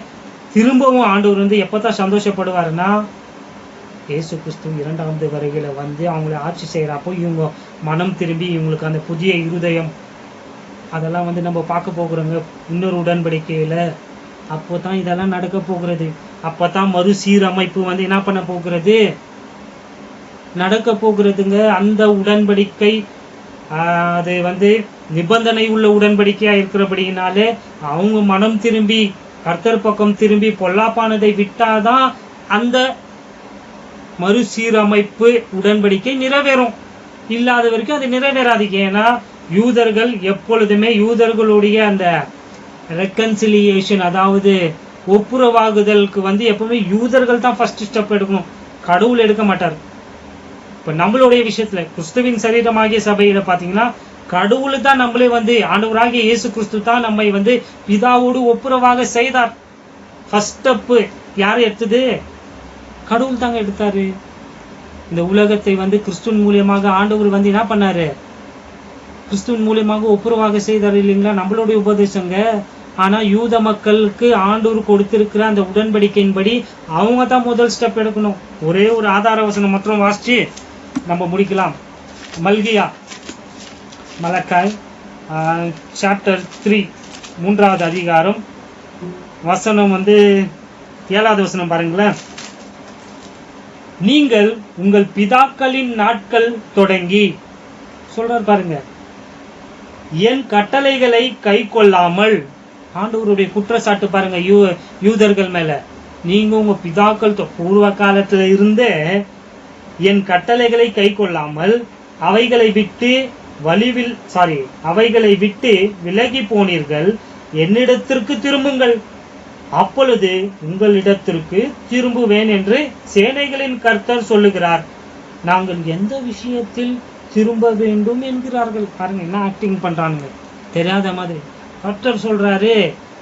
திரும்பவும் ஆண்டவர் எப்பதான் சந்தோஷப்படுவாருன்னா, இயேசு கிறிஸ்து 2வது வருகையில அவங்களை ஆட்சி செய்யறப்போ இவங்க மனம் திரும்பி இவங்களுக்கு அந்த புதிய இருதயம் அதெல்லாம் நம்ம பார்க்க போகிறோங்க இன்னொரு உடன்படிக்கையில. அப்போதான் இதெல்லாம் நடக்க போகிறது. அப்பதான் மறுசீரமைப்பு என்ன பண்ண போகிறது, நடக்க போகிறதுங்க. அந்த உடன்படிக்கை அது நிபந்தனை உள்ள உடன்படிக்கையா இருக்கிறபடினாலே அவங்க மனம் திரும்பி கர்த்தர் பக்கம் திரும்பி பொல்லாப்பானதை விட்டாதான் அந்த மறுசீரமைப்பு உடன்படிக்கை நிறைவேறும். இல்லாத வரைக்கும் அது நிறைவேறாது. ஏன்னா யூதர்கள் எப்பொழுதுமே யூதர்களுடைய அந்த ரெக்கன்சிலியேஷன், அதாவது ஒப்புரவாகுதலுக்கு எப்பவுமே யூதர்கள் தான் ஃபர்ஸ்ட் ஸ்டெப் எடுக்கணும், கடவுள் எடுக்க மாட்டார். இப்ப நம்மளுடைய விஷயத்துல கிறிஸ்துவின் சரீரமாகிய சபையில பாத்தீங்கன்னா கடவுள் தான் நம்மளே ஆண்டவராகிய இயேசு கிறிஸ்து தான் நம்மை பிதாவோடு ஒப்புரவாக செய்தார். ஃபர்ஸ்ட் ஸ்டெப் யாரு எடுத்தது? கடவுள் தாங்க எடுத்தாரு. இந்த உலகத்தை கிறிஸ்துவின் மூலியமாக ஆண்டவர் என்ன பண்ணாரு, கிறிஸ்துவின் மூலியமாக ஒப்புரவாக செய்தார் இல்லைங்களா, நம்மளுடைய உபதேசங்க. ஆனா யூத மக்களுக்கு ஆண்டவர் கொடுத்திருக்கிற அந்த உடன்படிக்கையின்படி அவங்க தான் முதல் ஸ்டெப் எடுக்கணும். ஒரே ஒரு ஆதார வசனம் மற்றும் வாசிச்சு நம்ம முடிக்கலாம். மலக்காய் சாப்டர் 3 3வது அதிகாரம் வசனம் 7வது வசனம் பாருங்களேன். நீங்கள் உங்கள் பிதாக்களின் நாட்கள் தொடங்கி சொல்றார் பாருங்க, என் கட்டளைகளை கை கொள்ளாமல், ஆண்டவருடைய குற்றச்சாட்டு பாருங்க யூதர்கள் மேல. நீங்க உங்க பிதாக்கள் பூர்வ காலத்துல இருந்தே என் கட்டளைகளை கை கொள்ளாமல் அவைகளை விட்டு விலகி போனீர்கள். என்னிடத்திற்கு திரும்புங்கள், அப்பொழுது உங்களிடத்திற்கு திரும்புவேன் என்று சேனைகளின் கர்த்தர் சொல்லுகிறார். நாங்கள் எந்த விஷயத்தில் திரும்ப வேண்டும் என்கிறார்கள். பாருங்க என்ன ஆக்டிங் பண்றானுங்க, தெரியாத மாதிரி. கர்த்தர் சொல்றாரு,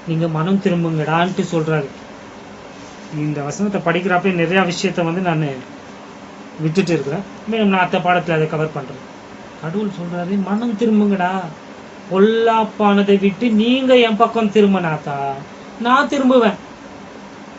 நீங்க மனம் திரும்புங்கடான்ட்டு சொல்றாரு. இந்த வசனத்தை படிக்கிறப்ப நிறைய விஷயத்த நான் விட்டுட்டு இருக்கிறேன். மேலும் நான் அடுத்த பாடத்துல அதை கவர் பண்றேன். கடவுள் சொல்றாரு, மனம் திரும்புங்கடா, பொல்லாப்பானதை விட்டு நீங்க என் பக்கம் திரும்பினாத்தா நான் திரும்புவேன்.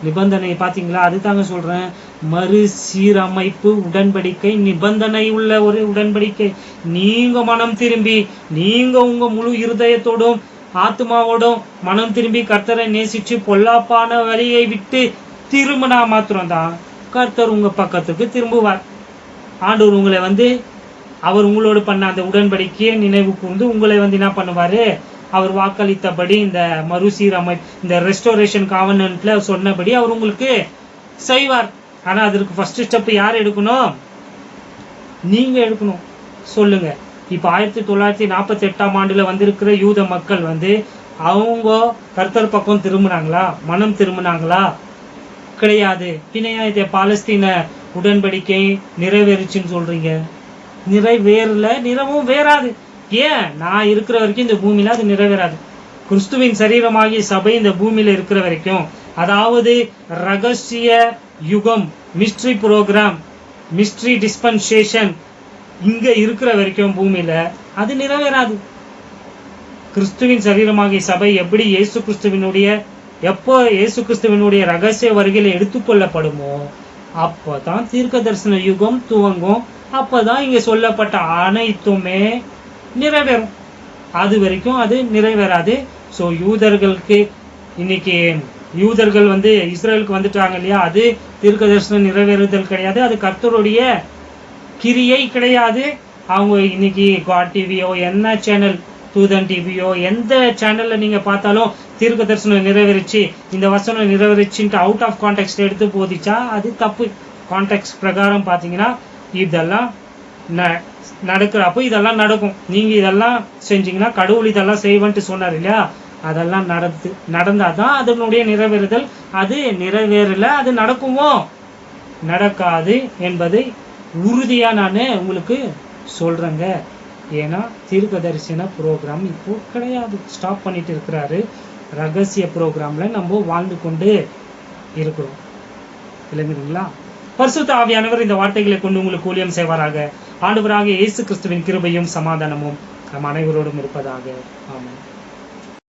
நிபந்தனை பாத்தீங்களா? அது தாங்க சொல்றேன். மறுசீரமைப்பு உடன்படிக்கை, நிபந்தனை உள்ள ஒரு உடன்படிக்கை. நீங்க மனம் திரும்பி, நீங்க உங்க முழு இருதயத்தோடும் ஆத்மாவோடும் மனம் திரும்பி கர்த்தரை நேசிச்சு பொல்லாப்பான வழியை விட்டு திரும்பினா மாத்திரம்தான் கர்த்தர் உங்க பக்கத்துக்கு திரும்புவார். ஆண்டவர் உங்களை அவர் உங்களோடு பண்ண அந்த உடன்படிக்கையை நினைவு கூர்ந்து உங்களை என்ன பண்ணுவாரு, அவர் வாக்களித்தபடி இந்த மறுசீரமைப்பு, இந்த ரெஸ்டோரேஷன் காவனன்ட்ல சொன்னபடி அவர் உங்களுக்கு செய்வார். ஆனா அதற்கு ஃபர்ஸ்ட் ஸ்டெப் யார் எடுக்கணும்? நீங்க எடுக்கணும். சொல்லுங்க. இப்ப 1948ஆம் ஆண்டுல வந்திருக்கிற யூத மக்கள் அவங்க கர்த்தர் பக்கம் திரும்பினாங்களா? மனம் திரும்பினாங்களா? கிடையாது. பின்னையா இதை பாலஸ்தீன உடன்படிக்கை நிறைவேறுச்சுன்னு சொல்றீங்க? நிறைவேறல, நிறைவும் வேறாது. ஏன்? நான் இருக்கிற வரைக்கும் இந்த பூமியில அது நிறைவேறாது. கிறிஸ்துவின் சரீரமாகிய சபை இந்த பூமியில இருக்கிற வரைக்கும், அதாவது ரகசிய யுகம், மிஸ்ட்ரி புரோகிராம், மிஸ்ட்ரி டிஸ்பென்சேஷன் இங்க இருக்கிற வரைக்கும் பூமியில அது நிறைவேறாது. கிறிஸ்துவின் சரீரமாகிய சபை எப்படி எப்போ இயேசு கிறிஸ்துவினுடைய ரகசிய வருகையில எடுத்துக்கொள்ளப்படுமோ அப்பதான் தீர்க்க தரிசன யுகம் துவங்கும். அப்பதான் இங்க சொல்லப்பட்ட அனைத்துமே நிறைவேறும். அது வரைக்கும் அது நிறைவேறாது. ஸோ யூதர்களுக்கு இன்னைக்கு யூதர்கள் இஸ்ரேலுக்கு வந்துட்டாங்க இல்லையா, அது தீர்க்க தரிசனம் நிறைவேறுதல் கிடையாது. அது கர்த்தருடைய கிரியை கிடையாது. அவங்க இன்னைக்கு காட் டிவியோ, என்ன சேனல், தூதன் டிவியோ, எந்த சேனல்ல நீங்க பார்த்தாலும் தீர்க்க தரிசனம் நிறைவேறிச்சு, இந்த வசனம் நிறைவேறிச்சுட்டு அவுட் ஆஃப் கான்டெக்ட் எடுத்து போதிச்சா அது தப்பு. கான்டெக்ட் பிரகாரம் பார்த்தீங்கன்னா இதெல்லாம் நடக்கிறப்போ இதெல்லாம் நடக்கும். நீங்க இதெல்லாம் செஞ்சீங்கன்னா கடவுள் இதெல்லாம் செய்வேன்ட்டு சொன்னார் இல்லையா, அதெல்லாம் நடந்தாதான் அதனுடைய நிறைவேறுதல். அது நிறைவேறல, அது நடக்குமோ நடக்காது என்பதை உறுதியா நான் உங்களுக்கு சொல்றேங்க. ஏன்னா தீர்க்க தரிசன ப்ரோக்ராம் இப்போ கிடையாது, ஸ்டாப் பண்ணிட்டு இருக்கிறாரு. ரகசிய ப்ரோக்ராம்ல நம்ம வாழ்ந்து கொண்டு இருக்கிறோம் இல்லைங்களா? பரிசுத்த ஆவியானவர் இந்த வார்த்தைகளை கொண்டு உங்களுக்கு ஊழியம் செய்வாராக. ஆண்டவராகிய இயேசு கிறிஸ்துவின் கிருபையும் சமாதானமும் நம் அனைவரோடும் இருப்பதாக. ஆமென்.